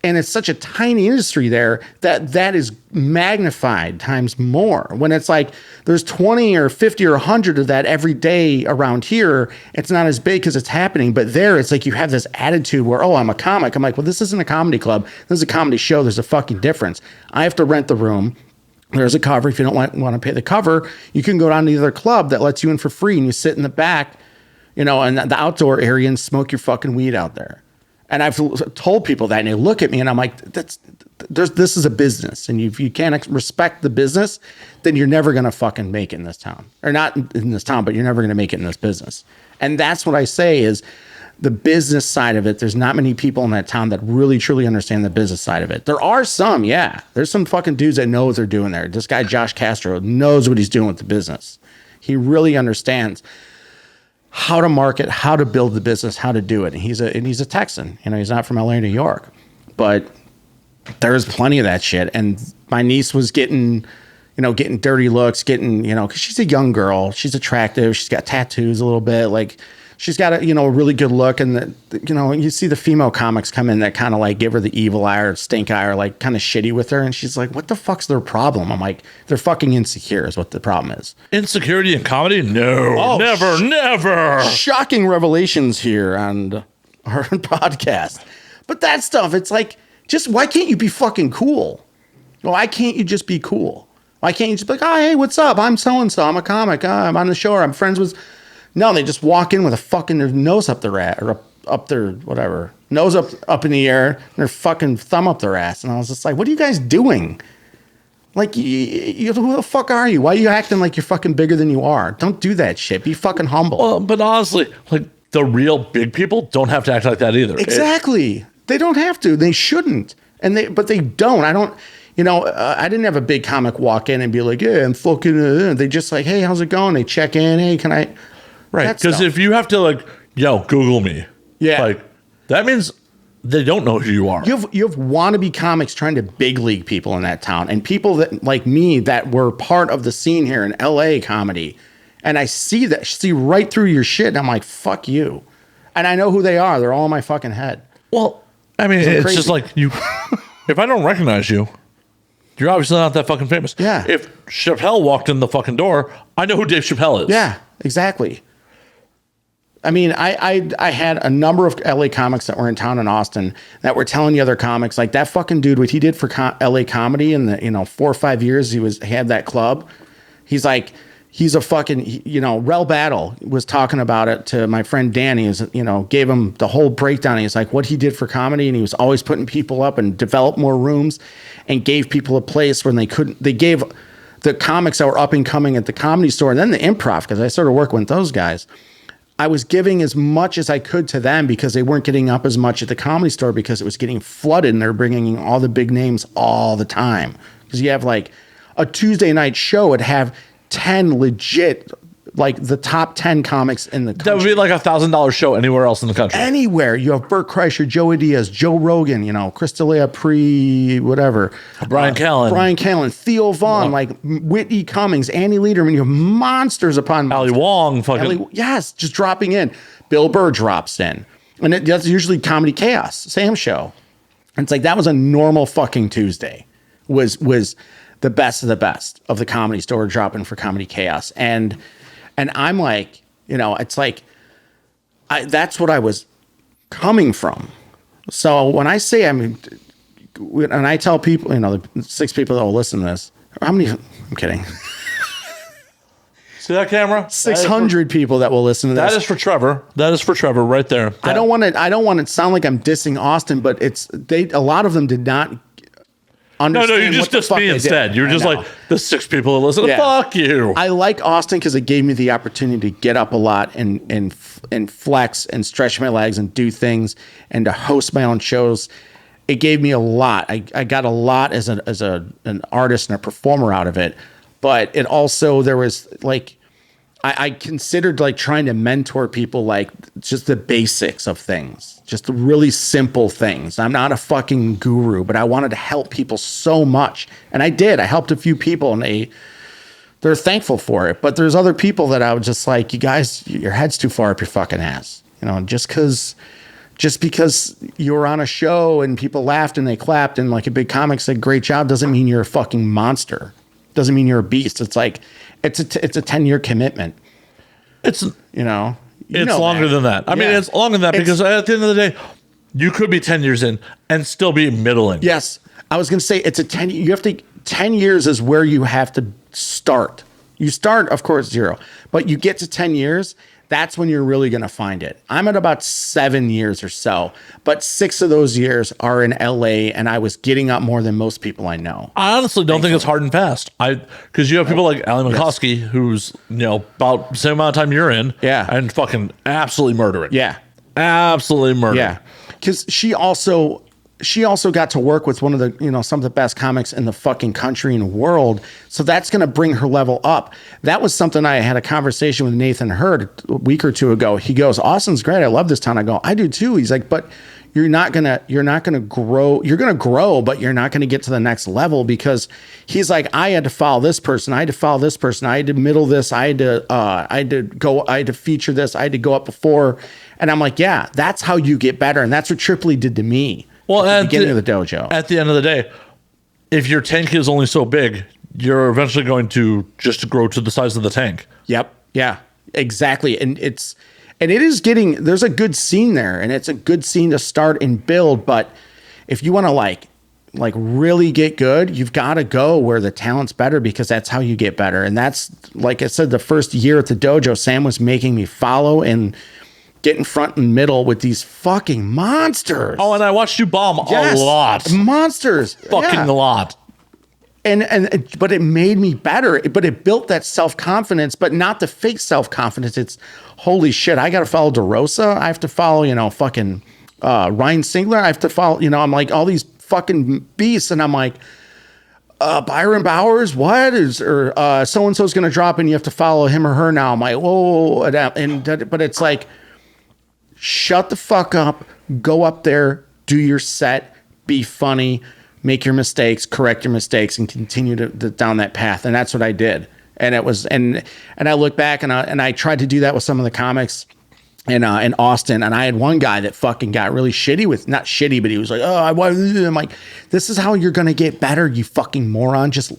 And it's such a tiny industry there that is magnified times more. When it's like there's 20 or 50 or 100 of that every day around here, it's not as big because it's happening. But there, it's like you have this attitude where, oh, I'm a comic. I'm like, well, this isn't a comedy club. This is a comedy show. There's a fucking difference. I have to rent the room. There's a cover. If you don't want to pay the cover, you can go down to the other club that lets you in for free and you sit in the back, in the outdoor area and smoke your fucking weed out there. And I've told people that and they look at me and I'm like, this is a business. And if you can't respect the business, then you're never going to fucking make it in this town. Or not in this town, but you're never going to make it in this business. And that's what I say is the business side of it. There's not many people in that town that really truly understand the business side of it. There are some, yeah. There's some fucking dudes that know what they're doing there. This guy, Josh Castro, knows what he's doing with the business. He really understands how to market, how to build the business, how to do it. And he's a Texan. He's not from LA or New York. But there's plenty of that shit. And my niece was getting dirty looks, because she's a young girl. She's attractive. She's got tattoos a little bit. Like, she's got a really good look, and you see the female comics come in that kind of like give her the evil eye or stink eye or like kind of shitty with her, and she's like, "What the fuck's their problem?" I'm like, "They're fucking insecure, is what the problem is." Insecurity in comedy? No, never. Shocking revelations here on our podcast, but that stuff, it's like, just why can't you be fucking cool? Why can't you just be cool? Why can't you just be like, "Oh, hey, what's up? I'm so and so. I'm a comic. I'm on the show. Or I'm friends with." No, they just walk in with a fucking their nose up their ass or up their whatever, nose up in the air, and their fucking thumb up their ass. And I was just like, what are you guys doing? Like, you who the fuck are you? Why are you acting like you're fucking bigger than you are? Don't do that shit. Be fucking humble. Well, but honestly, like the real big people don't have to act like that either. Exactly. They don't have to. They shouldn't. But they don't. I don't. I didn't have a big comic walk in and be like, yeah, I'm fucking. They just like, hey, how's it going? They check in. Hey, can I? Right, because if you have to Google me, yeah, like that means they don't know who you are. You have wannabe comics trying to big league people in that town, and people that like me that were part of the scene here in LA comedy. And I see right through your shit. And I'm like, fuck you. And I know who they are. They're all in my fucking head. Well, I mean, it's just like you. If I don't recognize you, you're obviously not that fucking famous. Yeah. If Chappelle walked in the fucking door, I know who Dave Chappelle is. Yeah, exactly. I mean, I had a number of LA comics that were in town in Austin that were telling the other comics, like that fucking dude, what he did for LA comedy in the 4 or 5 years he had that club. He's like, he's a fucking, Rel Battle was talking about it to my friend Danny, gave him the whole breakdown. He's like, what he did for comedy. And he was always putting people up and developed more rooms and gave people a place when they gave the comics that were up and coming at the Comedy Store and then the Improv, because I started working with those guys. I was giving as much as I could to them because they weren't getting up as much at the Comedy Store because it was getting flooded and they're bringing in all the big names all the time. Because you have like a Tuesday night show would have 10 legit, like the top 10 comics in the country. That would be like $1,000 show anywhere else in the country. Anywhere. You have Bert Kreischer, Joey Diaz, Joe Rogan, Chris D'Elia, whatever. Brian Callen, Theo Vaughn, like Whitney Cummings, Annie Lederman. You have monsters upon Ali Wong. Yes, just dropping in. Bill Burr drops in. And that's usually Comedy Chaos, Sam show. And it's like, that was a normal fucking Tuesday. Was the best of the best of the Comedy Store dropping for Comedy Chaos. And I'm like, it's like, that's what I was coming from. So when I say, and I tell people, the 6 people that will listen to this, how many, I'm kidding. See that camera? 600 people that will listen to this. That is for Trevor. That is for Trevor right there. I don't want to sound like I'm dissing Austin, but a lot of them did not understand. No, you just dissed me instead. You're just like, the 6 people that listen. Yeah. Fuck you. I like Austin because it gave me the opportunity to get up a lot and flex and stretch my legs and do things and to host my own shows. It gave me a lot. I got a lot as an artist and a performer out of it. But it also, there was like, I considered like trying to mentor people, like just the basics of things, just the really simple things. I'm not a fucking guru, but I wanted to help people so much. And I did. I helped a few people and they're thankful for it. But there's other people that I was just like, you guys, your head's too far up your fucking ass. Just because you were on a show and people laughed and they clapped and like a big comic said, great job, doesn't mean you're a fucking monster. Doesn't mean you're a beast. It's like, it's a 10-year commitment. It's it's longer than that. I mean, it's longer than that because at the end of the day, you could be 10 years in and still be middling. Yes. I was going to say it's 10 years is where you have to start. You start, of course, 0, but you get to 10 years. That's when you're really going to find it. I'm at about 7 years or so, but 6 of those years are in LA and I was getting up more than most people I know. I honestly don't think it's hard and fast. Because you have people like Ali McCoskey, who's, about the same amount of time you're in. Yeah. And fucking absolutely murdering. Yeah. Absolutely murdering. Yeah. Because she also got to work with one of the, some of the best comics in the fucking country and world. So that's going to bring her level up. That was something I had a conversation with Nathan Hurd a week or 2 ago. He goes, Austin's great. I love this town. I go, I do too. He's like, but you're not going to grow. You're going to grow, but you're not going to get to the next level because he's like, I had to follow this person. I had to follow this person. I had to middle this. I had to feature this. I had to go up before. And I'm like, yeah, that's how you get better. And that's what Tripoli did to me. Well, at the beginning of the dojo. At the end of the day, if your tank is only so big, you're eventually going to just grow to the size of the tank. Yep. Yeah, exactly. And it is there's a good scene there and it's a good scene to start and build. But if you want to like really get good, you've got to go where the talent's better because that's how you get better. And that's, like I said, the first year at the dojo, Sam was making me follow and get in front and middle with these fucking monsters. Oh, and I watched you bomb a lot. Monsters. A lot. But it made me better. But it built that self-confidence, but not the fake self-confidence. It's, holy shit, I got to follow DeRosa. I have to follow, fucking Ryan Singler. I have to follow, I'm like, all these fucking beasts. And I'm like, Byron Bowers, what is, or so-and-so's going to drop and you have to follow him or her now. I'm like, whoa. But it's like, shut the fuck up, go up there, do your set, be funny, make your mistakes, correct your mistakes, and continue to down that path. And that's what I did. And it was, and I look back and I tried to do that with some of the comics in Austin. And I had one guy that fucking got really shitty with, not shitty, but he was like, oh, I'm like, this is how you're going to get better, you fucking moron. Just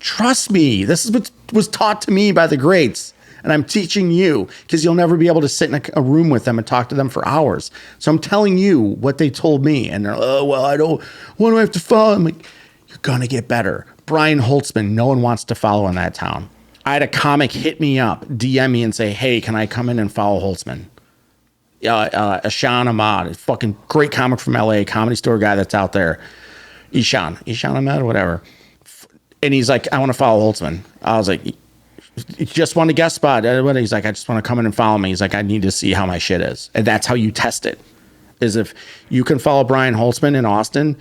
trust me. This is what was taught to me by the greats. And I'm teaching you, because you'll never be able to sit in a room with them and talk to them for hours. So I'm telling you what they told me. And they're like, oh, well, what do I have to follow? I'm like, you're going to get better. Brian Holtzman, no one wants to follow in that town. I had a comic hit me up, DM me and say, hey, can I come in and follow Holtzman? Ishan Ahmad, a fucking great comic from LA, Comedy Store guy that's out there. Ishan Ahmad or whatever. And he's like, I want to follow Holtzman. I was like, you just want a guest spot? He's like, I just want to come in and follow me. He's like, I need to see how my shit is. And that's how you test it, is if you can follow Brian Holtzman in Austin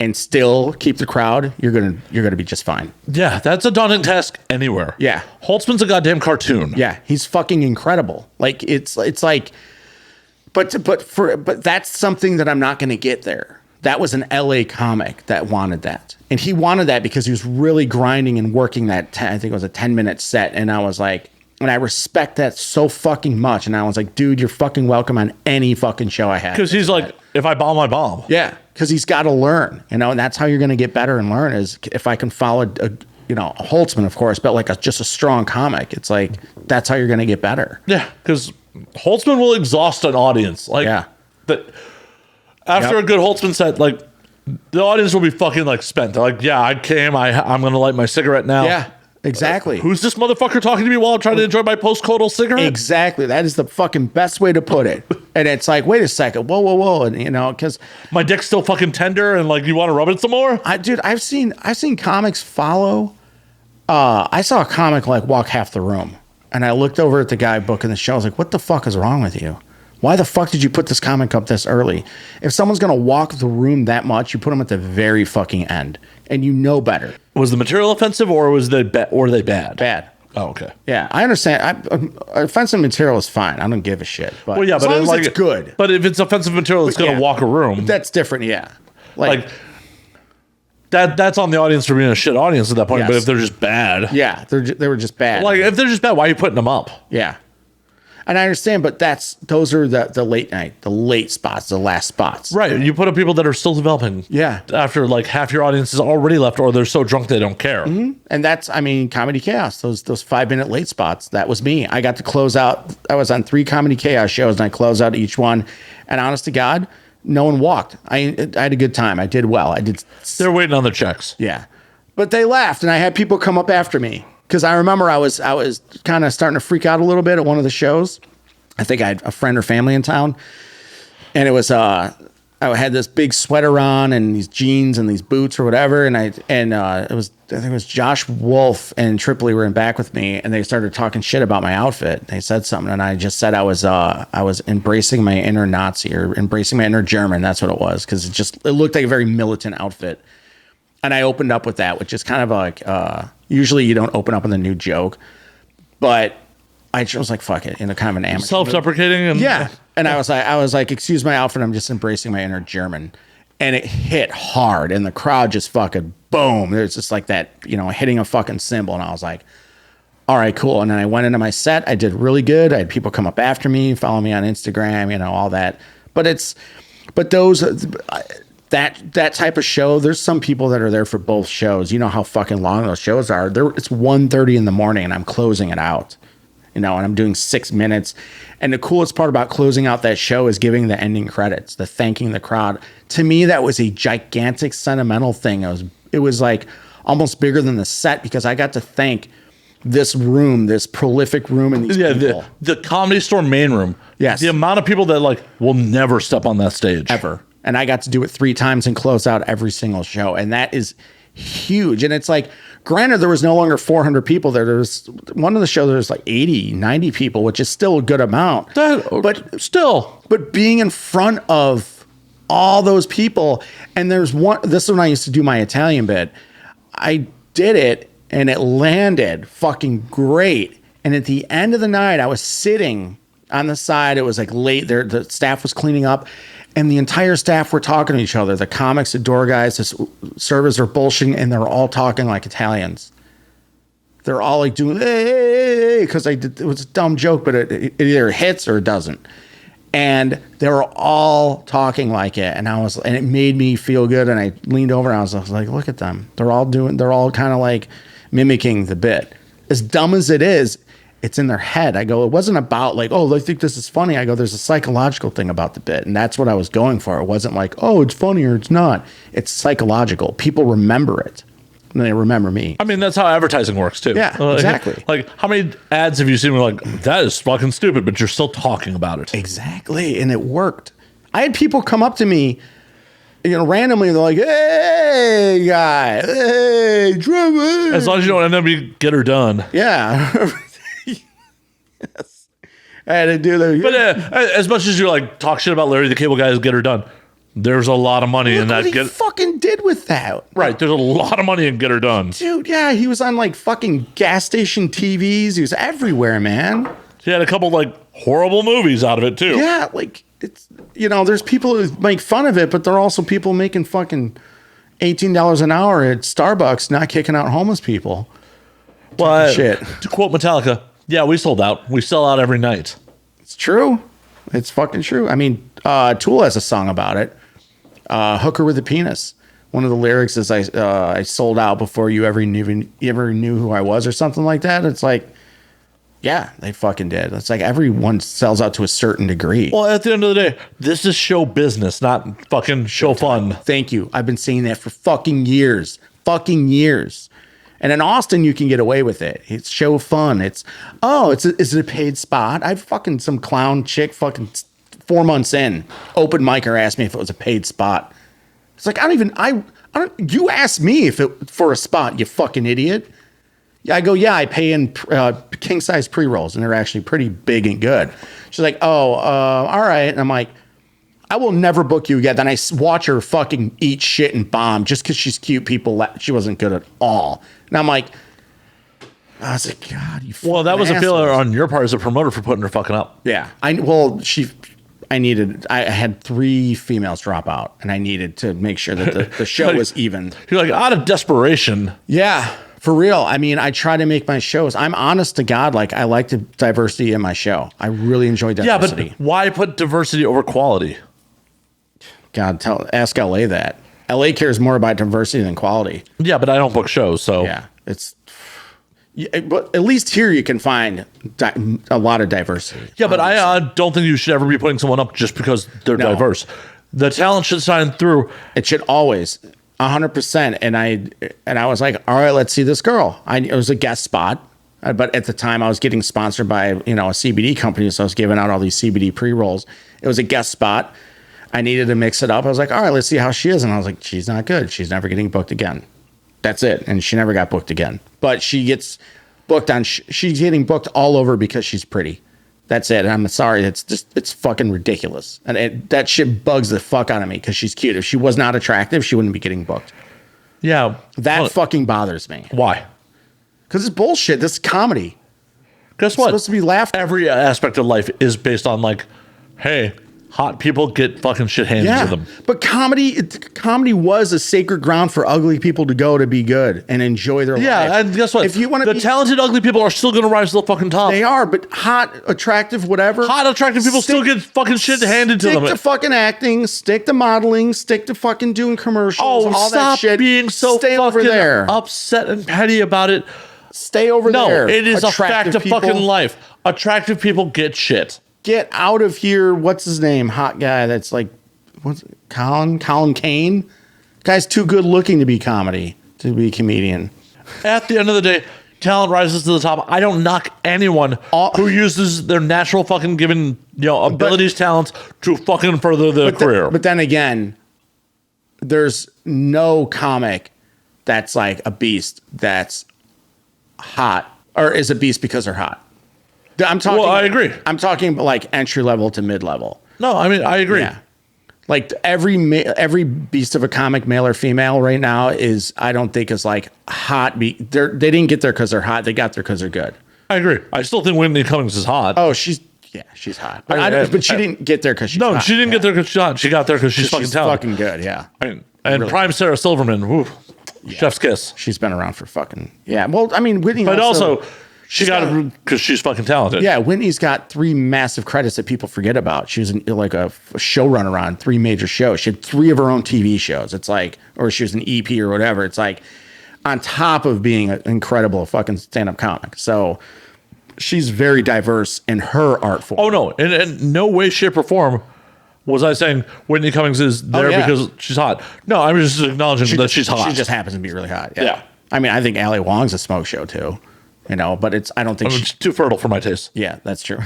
and still keep the crowd, you're gonna be just fine. Yeah, that's a daunting task anywhere. Yeah. Holtzman's a goddamn cartoon. Yeah, he's fucking incredible. Like it's like, but that's something that I'm not gonna get there. That was an LA comic that wanted that. And he wanted that because he was really grinding and working that, I think it was a 10-minute set. And I was like, and I respect that so fucking much. And I was like, dude, you're fucking welcome on any fucking show I have. Because he's like, if I bomb, I bomb. Yeah, because he's got to learn, and that's how you're going to get better and learn, is if I can follow a Holtzman, of course, but like just a strong comic. It's like, that's how you're going to get better. Yeah, because Holtzman will exhaust an audience. Like, yeah. After a good Holtzman set, like, the audience will be fucking like spent. They're like, yeah, I came. I'm going to light my cigarette now. Yeah, exactly. Who's this motherfucker talking to me while I'm trying to enjoy my post-coital cigarette? Exactly. That is the fucking best way to put it. And it's like, wait a second. Whoa. And because my dick's still fucking tender and like, you want to rub it some more? Dude, I've seen comics follow. I saw a comic like walk half the room, and I looked over at the guy booking the show. I was like, what the fuck is wrong with you? Why the fuck did you put this comic up this early? If someone's going to walk the room that much, you put them at the very fucking end, and you know better. Was the material offensive, or were they bad? Bad. Oh, okay. Yeah, I understand. Offensive material is fine. I don't give a shit. But well, yeah, as but long as like, it's good. But if it's offensive material that's going to walk a room, that's different. Yeah, like that's on the audience for being a shit audience at that point. Yes. But if they're just bad, yeah, they were just bad. Like if they're just bad, why are you putting them up? Yeah. And I understand, but those are the late night, the late spots, the last spots. Right. You put up people that are still developing. Yeah. After like half your audience is already left, or they're so drunk they don't care. Mm-hmm. And that's, Comedy Chaos, those 5-minute late spots. That was me. I got to close out. I was on 3 Comedy Chaos shows, and I closed out each one. And honest to God, no one walked. I had a good time. I did well. They're waiting on the checks. Yeah. But they laughed, and I had people come up after me. Because I remember I was kind of starting to freak out a little bit at one of the shows. I think I had a friend or family in town. And it was I had this big sweater on and these jeans and these boots or whatever. And I think it was Josh Wolf and Tripoli were in back with me, and they started talking shit about my outfit. They said something, and I just said I was embracing my inner Nazi, or embracing my inner German. That's what it was, because it looked like a very militant outfit. And I opened up with that, which is kind of like, usually you don't open up with a new joke, but I just was like, fuck it, kind of an amateur. Self-deprecating. And yeah. And I was like, excuse my outfit, I'm just embracing my inner German. And it hit hard, and the crowd just fucking boom. There's just like that, hitting a fucking cymbal. And I was like, all right, cool. And then I went into my set. I did really good. I had people come up after me, follow me on Instagram, all that. But those... That type of show, there's some people that are there for both shows. You know how fucking long those shows are. It's 1:30 in the morning, and I'm closing it out. And I'm doing 6 minutes. And the coolest part about closing out that show is giving the ending credits, the thanking the crowd. To me, that was a gigantic sentimental thing. It was like almost bigger than the set, because I got to thank this room, this prolific room, and these people. The Comedy Store main room. Yes. The amount of people that like will never step on that stage. Ever. And I got to do it 3 times and close out every single show. And that is huge. And it's like, granted, there was no longer 400 people there. There was one of the shows, there was like 80, 90 people, which is still a good amount. But being in front of all those people, and this is when I used to do my Italian bit. I did it, and it landed fucking great. And at the end of the night, I was sitting On the side, it was like late there. The staff was cleaning up, and the entire staff were talking to each other. The comics, the door guys, the servers are bullshitting, and they're all talking like Italians. They're all like doing, hey, because it was a dumb joke, but it either hits or it doesn't. And they were all talking like it. And it made me feel good. And I leaned over and I was like, look at them. They're all kind of like mimicking the bit. As dumb as it is, it's in their head. I go, it wasn't about like, oh, they think this is funny. I go, there's a psychological thing about the bit. And that's what I was going for. It wasn't like, oh, it's funny or it's not. It's psychological. People remember it. And they remember me. I mean, that's how advertising works too. Yeah, exactly. Like, how many ads have you seen where like, that is fucking stupid, but you're still talking about it? Exactly. And it worked. I had people come up to me, randomly. They're like, hey, guy. Hey, Trevor. As long as you don't end up being get her done. Yeah. Yes. I had to do that. But as much as you like talk shit about Larry the Cable Guy's get her done, there's a lot of money in that. What he fucking did with that. Right. There's a lot of money in get her done. Dude, yeah. He was on like fucking gas station TVs. He was everywhere, man. He had a couple like horrible movies out of it too. Yeah. Like it's, there's people who make fun of it, but there are also people making fucking $18 an hour at Starbucks, not kicking out homeless people. Well, shit. To quote Metallica, yeah, we sold out. We sell out every night. It's true. It's fucking true. I mean, Tool has a song about it. Hooker with a Penis. One of the lyrics is I sold out before you ever knew who I was or something like that. It's like, yeah, they fucking did. It's like everyone sells out to a certain degree. Well, at the end of the day, this is show business, not fucking show fun. Thank you. I've been saying that for fucking years. Fucking years. And in Austin, you can get away with it. It's show fun. Is it a paid spot? I fucking some clown chick fucking 4 months in, open micer asked me if it was a paid spot. It's like, you asked me for a spot, you fucking idiot. I go, yeah, I pay in king size pre-rolls and they're actually pretty big and good. She's like, all right. And I'm like, I will never book you again. Then I watch her fucking eat shit and bomb just because she's cute. She wasn't good at all. And I'm like, I was like, God, you fucking Well, that was assholes. a failure on your part as a promoter for putting her fucking up. Yeah. I had 3 females drop out and I needed to make sure that the show was even. You're like, out of desperation. Yeah, for real. I mean, I try to make my shows. I'm honest to God. Like, I like the diversity in my show. I really enjoy diversity. Yeah, but why put diversity over quality? God, ask LA that. LA cares more about diversity than quality. Yeah, but I don't book shows, so. Yeah, but at least here you can find a lot of diversity. Yeah, but I don't think you should ever be putting someone up just because they're diverse. The talent should shine through. It should always, 100%. And I was like, all right, let's see this girl. It was a guest spot, but at the time I was getting sponsored by a CBD company, so I was giving out all these CBD pre-rolls. It was a guest spot. I needed to mix it up. I was like, all right, let's see how she is. And I was like, she's not good. She's never getting booked again. That's it. And she never got booked again. But she gets booked on, she's getting booked all over because she's pretty. That's it. And I'm sorry. It's fucking ridiculous. And that shit bugs the fuck out of me because she's cute. If she was not attractive, she wouldn't be getting booked. Yeah. That fucking bothers me. Why? Because it's bullshit. This is comedy. Guess what? It's supposed to be laughed. Every aspect of life is based on like, hey, hot people get fucking shit handed to them. But comedy was a sacred ground for ugly people to go to be good and enjoy their life. Yeah, and guess what? If you want to, talented ugly people are still going to rise to the fucking top. They are, but hot, attractive, whatever. Hot, attractive people still get fucking shit handed to them. Stick to fucking acting. Stick to modeling. Stick to fucking doing commercials. Oh, all stop that shit. being so Stay fucking over there. upset and petty about it. Stay over there. No, it is Attractive a fact of people. fucking life. Attractive people get shit. Get out of here. What's his name? Hot guy that's like, what's it? Colin Kane? Guy's too good looking to be to be a comedian. At the end of the day, talent rises to the top. I don't knock anyone who uses their natural fucking given abilities, talents to fucking further their career. But then again, there's no comic that's like a beast that's hot or is a beast because they're hot. I'm talking. Well, I agree. I'm talking like entry level to mid level. No, I mean I agree. Yeah. Like every beast of a comic, male or female, right now I don't think is like hot. They didn't get there because they're hot. They got there because they're good. I agree. I still think Whitney Cummings is hot. Oh, Yeah, she's hot. But she didn't get there because she's hot. No, she didn't get there because she's hot. She got there because she's fucking talented. Fucking good, yeah. And really. Prime Sarah Silverman, woo, chef's kiss. She's been around for fucking, yeah. Well, I mean, Whitney but also she got it because she's fucking talented. Yeah, Whitney's got 3 massive credits that people forget about. She was like a showrunner on 3 major shows. She had 3 of her own TV shows. It's like, or she was an EP or whatever. It's like on top of being an incredible fucking stand-up comic. So she's very diverse in her art form. Oh, no. In no way, shape, or form was I saying Whitney Cummings is there because she's hot. No, I'm just acknowledging that she's hot. She just happens to be really hot. Yeah. I mean, I think Ali Wong's a smoke show too. But I don't think she's too fertile for my taste. Yeah, that's true.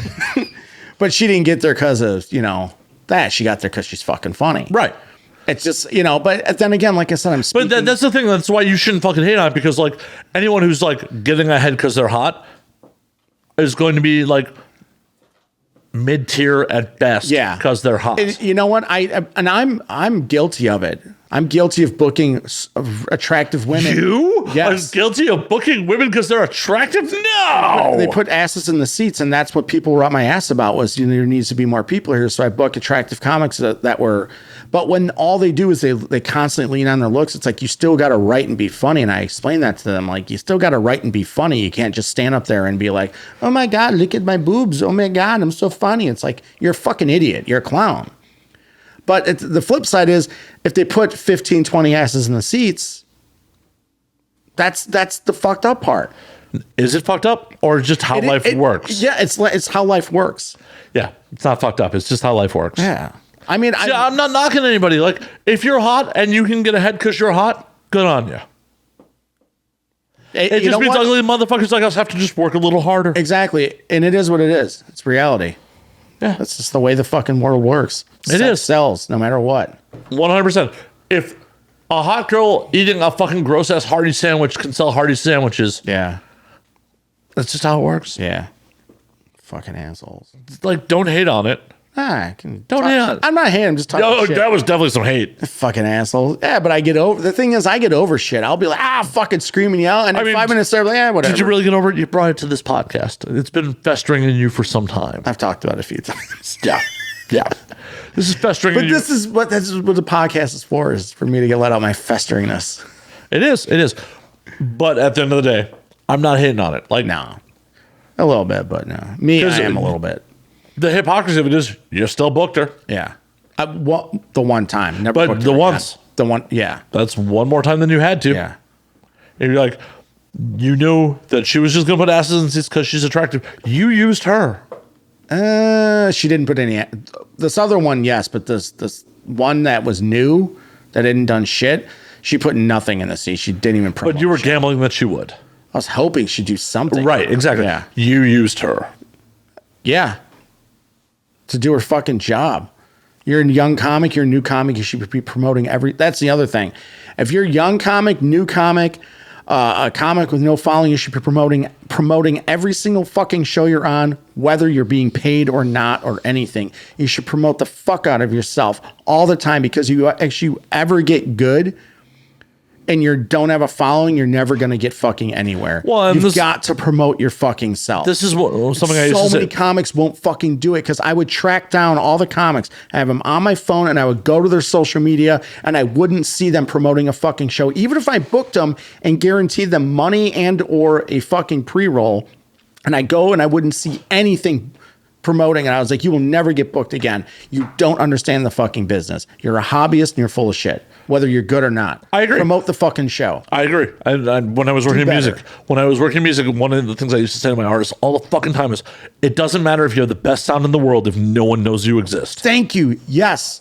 But she didn't get there because of, that. She got there because she's fucking funny. Right. It's just, but then again, like I said, I'm speaking. But that's the thing. That's why you shouldn't fucking hate on it, because like anyone who's like getting ahead because they're hot is going to be like mid-tier at best. Yeah. Because they're hot. And you know what? I'm guilty of it. I'm guilty of booking attractive women. You? Yes. I'm guilty of booking women because they're attractive? No! They put asses in the seats, and that's what people were up my ass about was, there needs to be more people here. So I book attractive comics that were... But when all they do is they constantly lean on their looks, it's like you still got to write and be funny. And I explain that to them. Like, you still got to write and be funny. You can't just stand up there and be like, oh my God, look at my boobs. Oh my God, I'm so funny. It's like, you're a fucking idiot. You're a clown. But the flip side is, if they put 15, 20 asses in the seats, that's the fucked up part. Is it fucked up, or just how life works? Yeah, it's how life works. Yeah, it's not fucked up. It's just how life works. Yeah. I mean, I'm not knocking anybody. Like, if you're hot and you can get ahead because you're hot, good on you. It just means ugly motherfuckers like us have to just work a little harder. Exactly. And it is what it is. It's reality. Yeah. That's just the way the fucking world works. Sex sells no matter what. 100%. If a hot girl eating a fucking gross ass Hardee's sandwich can sell Hardee's sandwiches. Yeah. That's just how it works. Yeah. Fucking assholes. Like, don't hate on it. Don't hate on it. I'm not hating. I'm just talking shit. That was definitely some hate. Fucking assholes. Yeah, but the thing is, I get over shit. I'll be like, fucking screaming, yell. And 5 minutes later, like, whatever. Did you really get over it? You brought it to this podcast. It's been festering in you for some time. I've talked about it a few times. Yeah. This is festering in you. But this is what the podcast is for me to let out my festeringness. It is. But at the end of the day, I'm not hating on it. Like, no. A little bit, but no. I am a little bit. The hypocrisy of it is you still booked her. Yeah. The one time. Never but the once. Again. The one, yeah. That's one more time than you had to. Yeah. And you're like, you knew that she was just going to put asses in seats because she's attractive. You used her. She didn't put any. This other one, yes, but this one that was new, that hadn't done shit, she put nothing in the seat. She didn't even promote. But you were gambling that she would. I was hoping she'd do something. Right, exactly. Yeah. You used her. Yeah. To do her fucking job. You're a young comic, you're a new comic, you should be promoting that's the other thing. If you're a young comic, new comic, a comic with no following, you should be promoting every single fucking show you're on, whether you're being paid or not or anything. You should promote the fuck out of yourself all the time, because if you ever get good and you don't have a following, you're never going to get fucking anywhere. Well, you've got to promote your fucking self. This is something I used to say. So many comics won't fucking do it, because I would track down all the comics. I have them on my phone, and I would go to their social media, and I wouldn't see them promoting a fucking show. Even if I booked them and guaranteed them money and or a fucking pre-roll, and I go and I wouldn't see anything promoting, and I was like, you will never get booked again. You don't understand the fucking business. You're a hobbyist and you're full of shit, whether you're good or not. I agree. Promote the fucking show. I agree. When I was working in music, one of the things I used to say to my artists all the fucking time is, it doesn't matter if you have the best sound in the world if no one knows you exist. Thank you. Yes.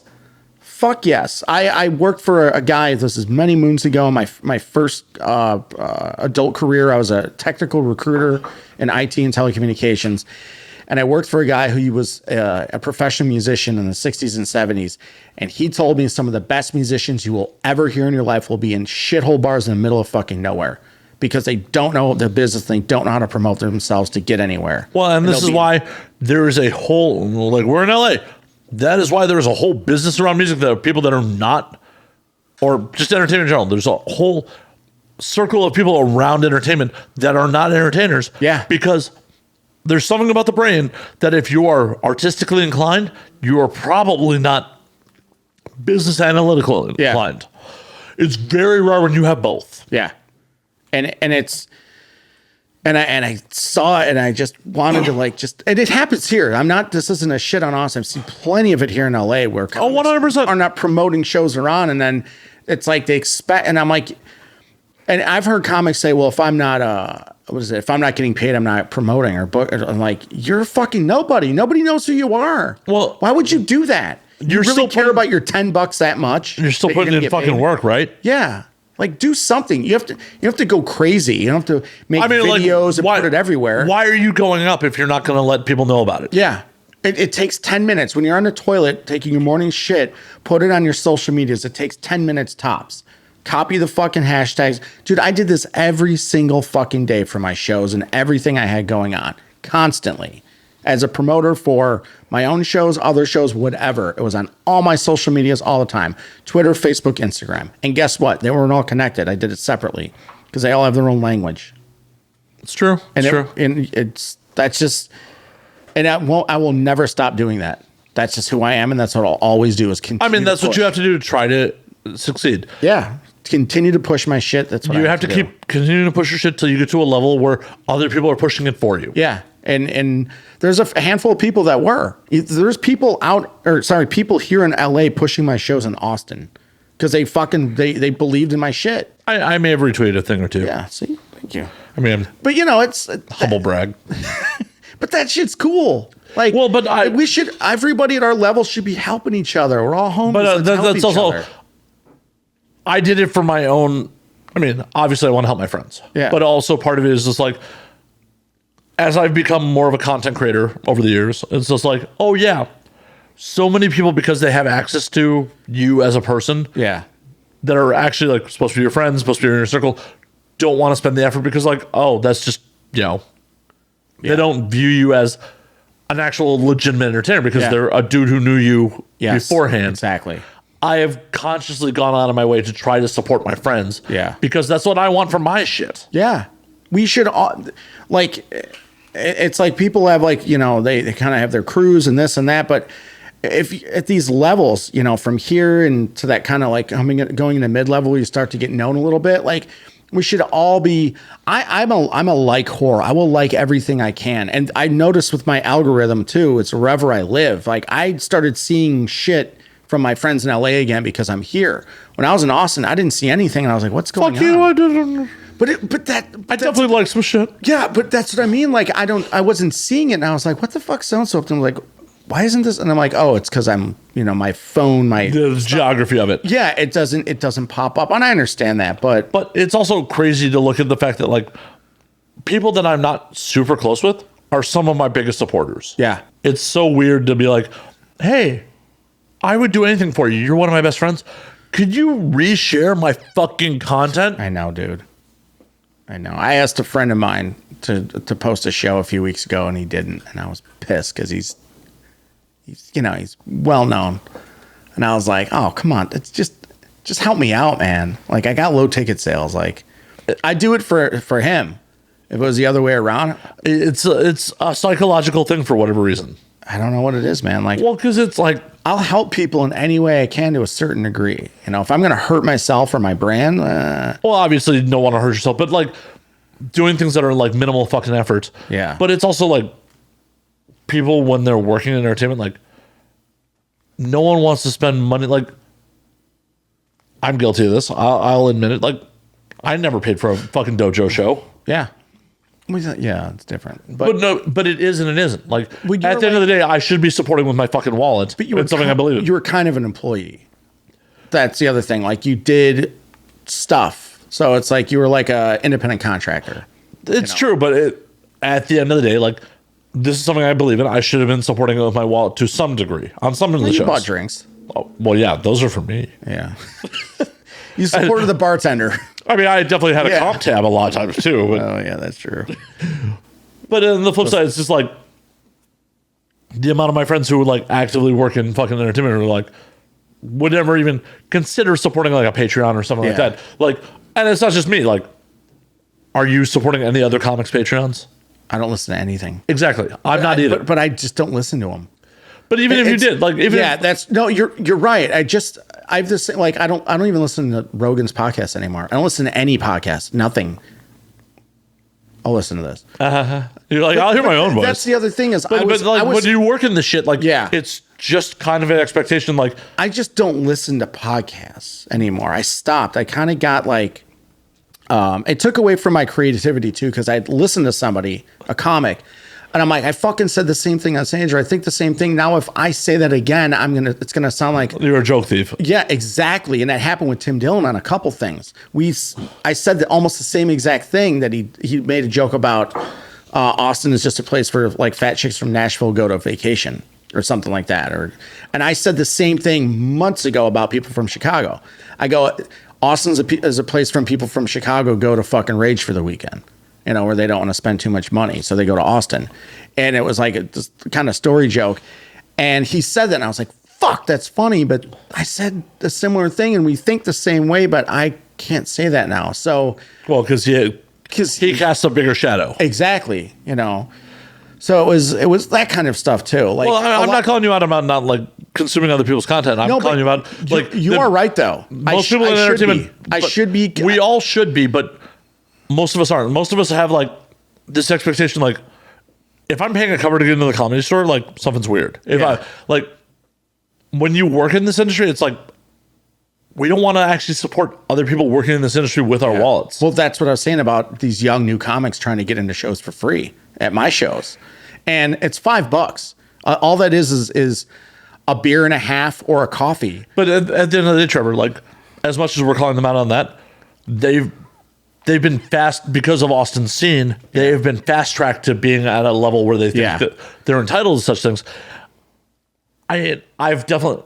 Fuck yes. I worked for a guy, this is many moons ago, my first adult career. I was a technical recruiter in IT and telecommunications. And I worked for a guy who was a professional musician in the 60s and 70s. And he told me some of the best musicians you will ever hear in your life will be in shithole bars in the middle of fucking nowhere, because they don't know the business. They don't know how to promote themselves to get anywhere. Well, and this is why there is a whole, like, we're in LA. That is why there's a whole business around music that are people that are not, or just entertainment in general. There's a whole circle of people around entertainment that are not entertainers. Yeah. Because there's something about the brain that if you are artistically inclined, you are probably not business analytical inclined. It's very rare when you have both. Yeah. And it's, and I saw it and I just wanted to and it happens here. This isn't a shit on Austin. I've seen plenty of it here in LA where 100% are not promoting shows they're on. And then it's like they expect, and I'm like, and I've heard comics say, well, if I'm not, if I'm not getting paid, I'm not promoting or book. I'm like, you're fucking nobody. Nobody knows who you are. Well, why would you do that? You really care about your $10 that much? You're still putting in fucking work, right? Yeah. Like, do something. You have to go crazy. You don't have to make videos and put it everywhere. Why are you going up if you're not going to let people know about it? Yeah. It takes 10 minutes. When you're on the toilet taking your morning shit, put it on your social medias. It takes 10 minutes tops. Copy the fucking hashtags. Dude, I did this every single fucking day for my shows and everything I had going on. Constantly. As a promoter for my own shows, other shows, whatever. It was on all my social medias all the time. Twitter, Facebook, Instagram. And guess what? They weren't all connected. I did it separately because they all have their own language. It's true. And it's true. And I will never stop doing that. That's just who I am, and that's what I'll always do is continue. I mean, that's what you have to do to try to succeed. Yeah. Continue to push my shit. That's what you have to continue to push your shit till you get to a level where other people are pushing it for you. Yeah. And there's a handful of people that were. There's people people here in LA pushing my shows in Austin because they believed in my shit. I may have retweeted a thing or two. Yeah. See, thank you. I mean, but it's humble brag. But that shit's cool. Like, well, but everybody at our level should be helping each other. We're all homies. But that's also. Other. I did it for my own. I mean, obviously, I want to help my friends. Yeah. But also, part of it is just like, as I've become more of a content creator over the years, it's just like, oh yeah, so many people, because they have access to you as a person. Yeah. That are actually like supposed to be your friends, supposed to be in your circle, don't want to spend the effort because like, oh, that's just they don't view you as an actual legitimate entertainer because they're a dude who knew you beforehand. Exactly. I have consciously gone out of my way to try to support my friends. Yeah. Because that's what I want for my shit. Yeah. We should all, like, it's like people have like, they kind of have their crews and this and that. But if at these levels, from here and to that kind of like going into mid-level, you start to get known a little bit. Like, we should all be, I'm a like whore. I will like everything I can. And I noticed with my algorithm too, it's wherever I live. Like, I started seeing shit from my friends in LA again because I'm here. When I was in Austin, I didn't see anything, and I was like, "What's going on?" I didn't. I definitely like some shit. Yeah, but that's what I mean. Like, I wasn't seeing it, and I was like, "What the fuck, so and so?" And I'm like, "Why isn't this?" And I'm like, "Oh, it's because I'm, my phone, the geography of it." Yeah, it doesn't pop up, and I understand that, but it's also crazy to look at the fact that like people that I'm not super close with are some of my biggest supporters. Yeah, it's so weird to be like, "Hey, I would do anything for you. You're one of my best friends. Could you reshare my fucking content?" I know, dude. I know. I asked a friend of mine to post a show a few weeks ago, and he didn't. And I was pissed because he's well known. And I was like, oh, come on. It's just help me out, man. Like, I got low ticket sales. Like, I do it for him. If it was the other way around, it's a psychological thing for whatever reason. I don't know what it is, man. Like, well, because it's like, I'll help people in any way I can to a certain degree. If I'm going to hurt myself or my brand, well, obviously you don't want to hurt yourself, but like doing things that are like minimal fucking effort. Yeah. But it's also like people when they're working in entertainment, like no one wants to spend money. Like, I'm guilty of this. I'll admit it. Like, I never paid for a fucking dojo show. Yeah. Yeah, it's different. But it is and it isn't. Like, at the end of the day, I should be supporting with my fucking wallet. But it's something I believe in. You were kind of an employee. That's the other thing. Like, you did stuff. So it's like you were like a independent contractor. It's true, but at the end of the day, like, this is something I believe in. I should have been supporting it with my wallet to some degree on some of the shows. You bought drinks. Oh, well, yeah, those are for me. Yeah. You supported the bartender. I mean, I definitely had a comp tab a lot of times too. But, oh yeah, that's true. But on the flip side, it's just like the amount of my friends who would like actively work in fucking entertainment who like would never even consider supporting like a Patreon or something like that. Like, and it's not just me. Like, are you supporting any other comics Patreons? I don't listen to anything. Exactly. I'm not either. But I just don't listen to them. But even if you did, like, you're right. I've this like I don't even listen to Rogan's podcast anymore. I don't listen to any podcast. Nothing. I'll listen to this. You're like, I'll hear my own voice. That's the other thing is, when you work in this shit, like, it's just kind of an expectation. Like, I just don't listen to podcasts anymore. I stopped. I kind of got like, it took away from my creativity too, because I'd listen to somebody, a comic, and I'm like, I fucking said the same thing on stage, or I think the same thing. Now, if I say that again, it's gonna sound like you're a joke thief. Yeah, exactly. And that happened with Tim Dillon on a couple things. I said almost the same exact thing that he made a joke about. Austin is just a place for like fat chicks from Nashville go to vacation or something like that. And I said the same thing months ago about people from Chicago. I go, Austin is a place from people from Chicago go to fucking rage for the weekend. Where they don't want to spend too much money. So they go to Austin. And it was like a kind of story joke. And he said that, and I was like, fuck, that's funny. But I said a similar thing, and we think the same way, but I can't say that now. So, well, because he casts a bigger shadow. Exactly. So it was that kind of stuff too. Like, well, I'm not calling you out about not like consuming other people's content. I'm calling you out like you are right though. Most people in entertainment, I should be. We all should be, but most of us aren't. Most of us have like this expectation, like if I'm paying a cover to get into the comedy store, like something's weird. If I like when you work in this industry, it's like we don't want to actually support other people working in this industry with our wallets. Well, that's what I was saying about these young new comics trying to get into shows for free at my shows, and it's $5. All that is a beer and a half or a coffee. But at the end of the day, Trevor, like as much as we're calling them out on that, they've been fast because of Austin's scene. They've been fast tracked to being at a level where they think that they're entitled to such things. I've definitely,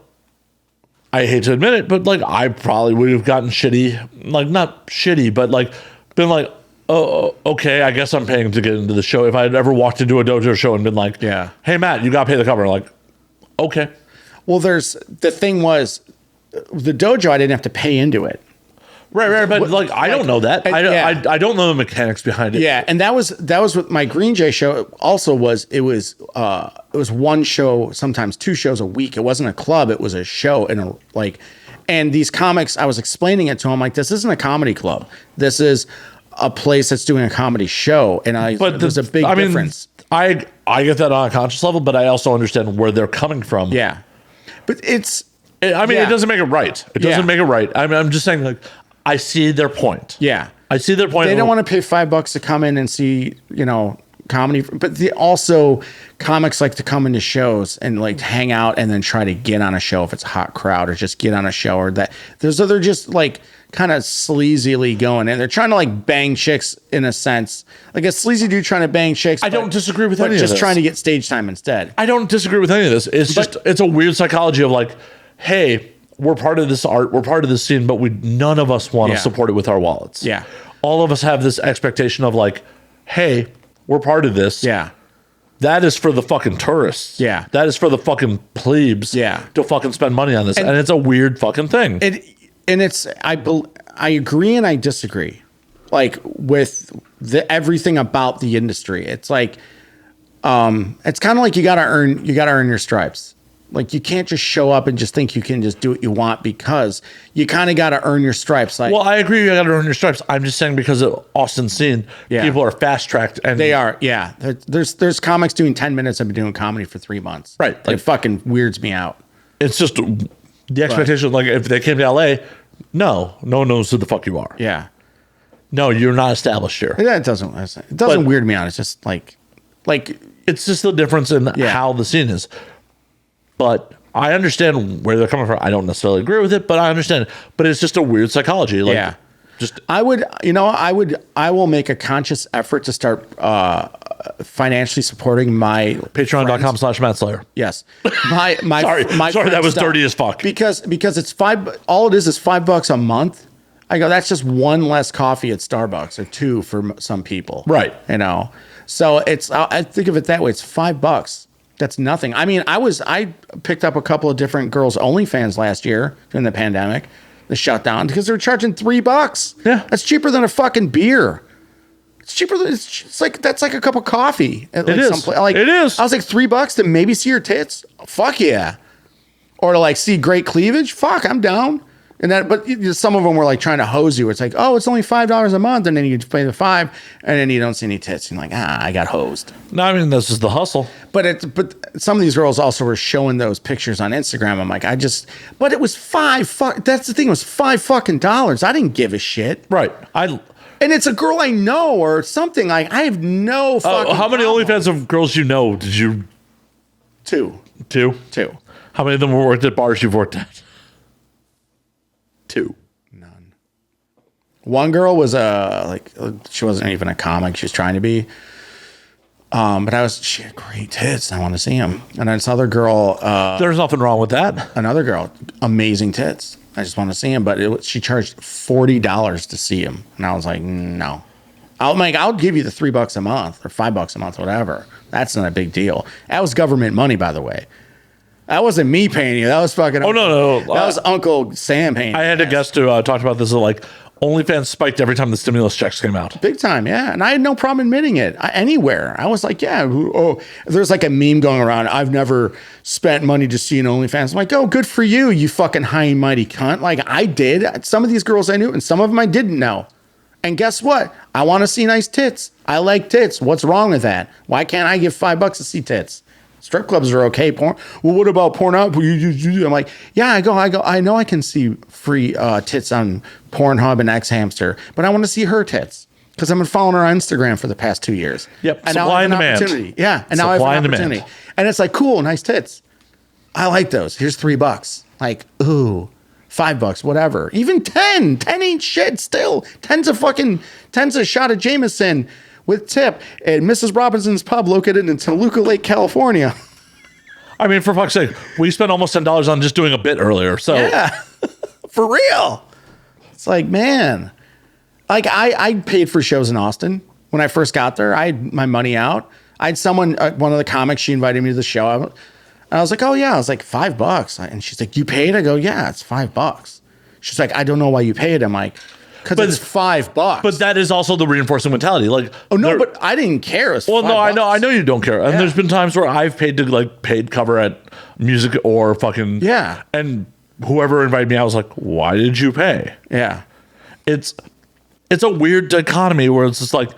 I hate to admit it, but like I probably would have gotten shitty, like not shitty, but like been like, oh, okay, I guess I'm paying to get into the show. If I had ever walked into a dojo show and been like, hey Matt, you got to pay the cover. Like, okay. Well, the thing was, the dojo, I didn't have to pay into it. Right, but like I don't know that. I don't know the mechanics behind it. Yeah, and that was what my Green Jay show also was. It was one show, sometimes two shows a week. It wasn't a club, it was a show, and these comics, I was explaining it to them like, this isn't a comedy club. This is a place that's doing a comedy show, and there's a big difference. I get that on a conscious level, but I also understand where they're coming from. Yeah, but it doesn't make it right. It doesn't make it right. I'm just saying, like, I see their point. Yeah. I see their point. They don't want to pay $5 to come in and see, comedy, but also comics like to come into shows and like hang out and then try to get on a show if it's a hot crowd, or just get on a show, or that they're just like kind of sleazily going, and they're trying to like bang chicks in a sense, like a sleazy dude trying to bang chicks. I don't disagree with any of this. Just trying to get stage time instead. I don't disagree with any of this. It's a weird psychology of like, hey, we're part of this art, we're part of this scene, but none of us want to support it with our wallets. Yeah. All of us have this expectation of like, hey, we're part of this. Yeah. That is for the fucking tourists. Yeah. That is for the fucking plebes. Yeah. To fucking spend money on this. And it's a weird fucking thing. I agree and I disagree. Like with everything about the industry. It's like, it's kind of like you gotta earn your stripes. Like you can't just show up and just think you can just do what you want, because you kind of got to earn your stripes. Like, well, I agree, you got to earn your stripes. I'm just saying because of Austin's scene, people are fast tracked, and they are. Yeah, there's comics doing 10 minutes. I've been doing comedy for 3 months. Right, like, it fucking weirds me out. It's just the expectation. Like if they came to LA, no one knows who the fuck you are. Yeah, no, you're not established here. Yeah, it doesn't weird me out. It's just like it's just the difference in how the scene is. But I understand where they're coming from. I don't necessarily agree with it, but I understand it. But it's just a weird psychology. Like, I will make a conscious effort to start financially supporting my Patreon.com/Matt Slayer. Yes. My sorry, that was dirty as fuck. Because it's all it is $5 a month. I go, that's just one less coffee at Starbucks, or two for some people. Right. So I think of it that way. It's $5. That's nothing. I mean, I picked up a couple of different girls' OnlyFans last year during the pandemic. They shut down because they were charging $3. Yeah. That's cheaper than a fucking beer. It's cheaper than it's like that's like a cup of coffee. At It is. Like It is. I was like $3 to maybe see your tits. Fuck yeah. Or to like see great cleavage. Fuck, I'm down. And that, but some of them were like trying to hose you. It's like, oh, it's only $5 a month, and then you pay the $5, and then you don't see any tits. You're like, I got hosed. No, I mean this is the hustle. But some of these girls also were showing those pictures on Instagram. I'm like, but it was that's the thing. It was $5 I didn't give a shit. Right. And it's a girl I know or something. Like I have no fucking. How many problem. OnlyFans of girls you know did you? Two. How many of them were worked at bars you've worked at? 2. None. One girl was she wasn't even a comic. She was trying to be. But she had great tits. I want to see them. And then this other girl. There's nothing wrong with that. Another girl, amazing tits. I just want to see them. But she charged $40 to see them, and I was like, no. I'll give you the $3 a month or $5 a month, whatever. That's not a big deal. That was government money, by the way. That wasn't me paying you. That was fucking. Oh, no. That was Uncle Sam paying. I had a guest who talked about this. Like OnlyFans spiked every time the stimulus checks came out. Big time, yeah. And I had no problem admitting it anywhere. I was like, yeah. Oh, there's like a meme going around. I've never spent money to see an OnlyFans. I'm like, oh, good for you, you fucking high and mighty cunt. Like I did. Some of these girls I knew, and some of them I didn't know. And guess what? I want to see nice tits. I like tits. What's wrong with that? Why can't I give $5 to see tits? Strip clubs are okay. Porn. Well, what about porn up? I'm like, yeah, I go. I know I can see free tits on Pornhub and X Hamster, but I want to see her tits because I've been following her on Instagram for the past 2 years. Yep. And Supply now I and have an demand. opportunity. Yeah. And now I have an opportunity. And it's like, cool, nice tits. I like those. Here's $3. Like, ooh, $5, whatever. Even 10. 10 ain't shit still. 10's a shot of Jameson with tip at Mrs. Robinson's Pub located in Toluca Lake, California. I mean, for fuck's sake, we spent almost $10 on just doing a bit earlier. So yeah, for real. It's like, man, like I paid for shows in Austin when I first got there. I had my money out. I had someone, one of the comics, she invited me to the show. And I was like, oh yeah. I was like, $5. And she's like, you paid? I go, yeah, it's $5. She's like, I don't know why you paid. I'm like, because it's $5. But that is also the reinforcing mentality. Like, oh no, but I didn't care. It was $5. No, I know you don't care. And there's been times where I've paid to like paid cover at music or fucking and whoever invited me, I was like, why did you pay? Yeah, it's a weird dichotomy where it's just like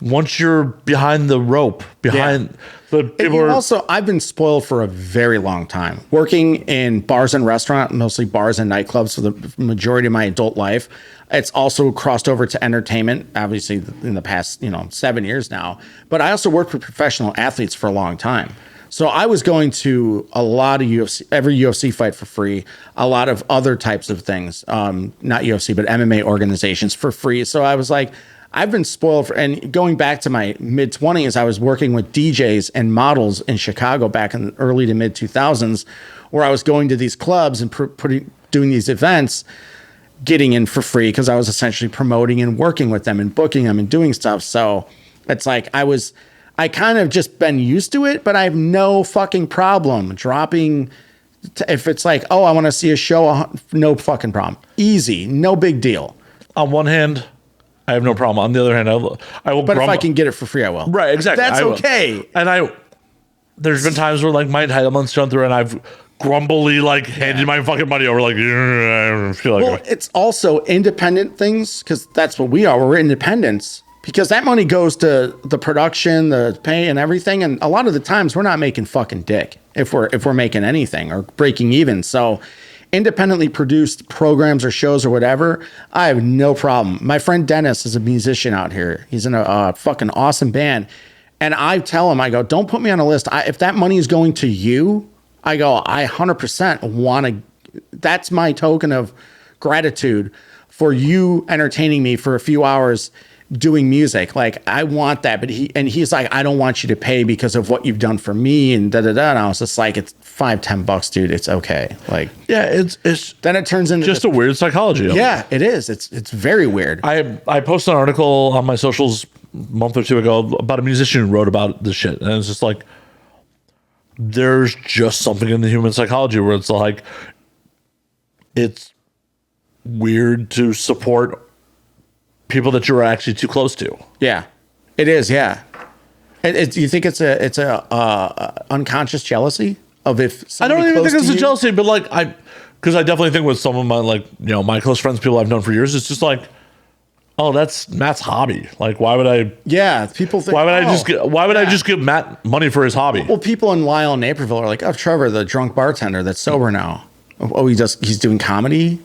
once you're behind the rope, the people also, I've been spoiled for a very long time. Working in bars and restaurants, mostly bars and nightclubs for the majority of my adult life. It's also crossed over to entertainment, obviously in the past, 7 years now. But I also worked with professional athletes for a long time. So I was going to a lot of every UFC fight for free, a lot of other types of things, not UFC, but MMA organizations for free. So I was like, I've been spoiled and going back to my mid 20s, I was working with DJs and models in Chicago back in the early to mid 2000s, where I was going to these clubs and doing these events, getting in for free because I was essentially promoting and working with them and booking them and doing stuff. So it's like I kind of just been used to it, but I have no fucking problem dropping. If it's like, oh, I want to see a show, no fucking problem. Easy, no big deal. On one hand, I have no problem. On the other hand, I will. But if I can get it for free, I will. Right, exactly. That's okay. And there's been times where like my entitlements run through, and I've grumbly like handed my fucking money over, like I feel like. Well, it's also independent things because that's what we are. We're independents because that money goes to the production, the pay, and everything. And a lot of the times, we're not making fucking dick if we're making anything or breaking even. So. Independently produced programs or shows or whatever, I have no problem. My friend Dennis is a musician out here. He's in a fucking awesome band. And I tell him, I go, don't put me on a list. If that money is going to you, I go, I 100% want to. That's my token of gratitude for you entertaining me for a few hours doing music. Like, I want that. But he's like, I don't want you to pay because of what you've done for me and da-da-da. And I was just like, it's $5-10, dude. It's okay. Like, yeah, it's then it turns into just a weird psychology. Yeah, it is. It's very weird. I posted an article on my socials a month or two ago about a musician who wrote about this shit. And it's just like, there's just something in the human psychology where it's like, it's weird to support people that you were actually too close to. Yeah, it is. Yeah. Do you think it's a unconscious jealousy of if I don't even think it's a you, jealousy, but like because I definitely think with some of my like my close friends, people I've known for years, it's just like, oh, that's Matt's hobby. Like, why would I? Yeah, people think. Why would I just give Matt money for his hobby? Well, people in Lyle and Naperville are like, oh, Trevor, the drunk bartender that's sober now. Oh, he's doing comedy,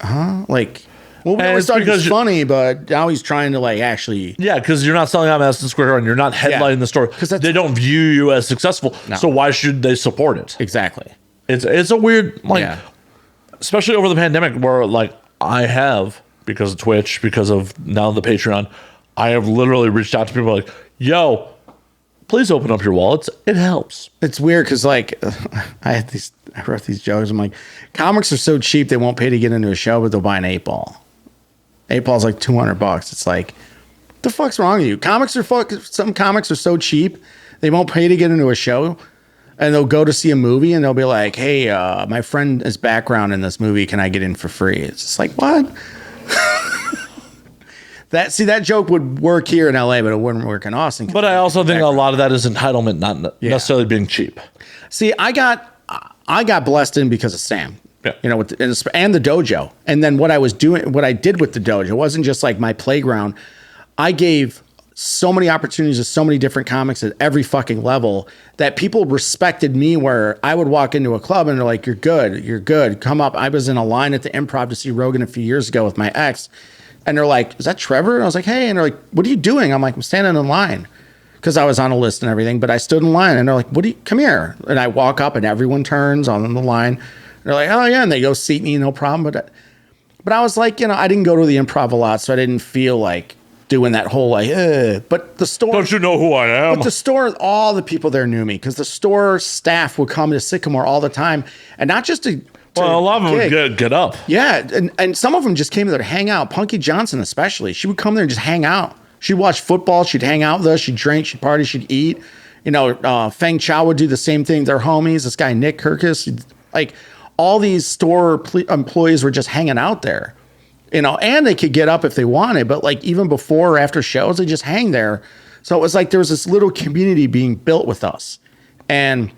huh? Like, well, we always thought he was funny, but now he's trying to like actually. Yeah, because you're not selling out Madison Square Garden, you're not headlining the store because they don't view you as successful. No. So why should they support it? Exactly. It's a weird especially over the pandemic where like I have, because of Twitch, because of now the Patreon, I have literally reached out to people like, yo, please open up your wallets. It helps. It's weird because like I wrote these jokes. I'm like, comics are so cheap they won't pay to get into a show, but they'll buy an 8-ball. 8-ball's like $200. It's like, what the fuck's wrong with you? Some comics are so cheap they won't pay to get into a show, and they'll go to see a movie and they'll be like, hey, my friend is background in this movie. Can I get in for free? It's just like, what? That joke would work here in LA, but it wouldn't work in Austin. But I also think a lot of that is entitlement, not necessarily being cheap. See, I got blessed in because of Sam. Yeah. And the dojo. And then what I did with the dojo wasn't just like my playground. I gave so many opportunities to so many different comics at every fucking level that people respected me, where I would walk into a club and they're like, you're good. Come up. I was in a line at the Improv to see Rogan a few years ago with my ex. And they're like, is that Trevor? And I was like, hey. And they're like, what are you doing? I'm like, I'm standing in line. Because I was on a list and everything, but I stood in line and they're like, come here. And I walk up and everyone turns on the line. They're like, oh yeah. And they go seat me, no problem. But I was like, I didn't go to the Improv a lot, so I didn't feel like doing that whole like, but the store. Don't you know who I am? But the store, all the people there knew me because the store staff would come to Sycamore all the time. And not just to well, a lot of them would get up. Yeah. And some of them just came there to hang out. Punky Johnson, especially. She would come there and just hang out. She'd watch football. She'd hang out with us. She'd drink. She'd party. She'd eat. Feng Chow would do the same thing. They're homies. This guy, Nick Kirkus, like all these store employees were just hanging out there, and they could get up if they wanted. But like even before or after shows, they just hang there. So it was like there was this little community being built with us. And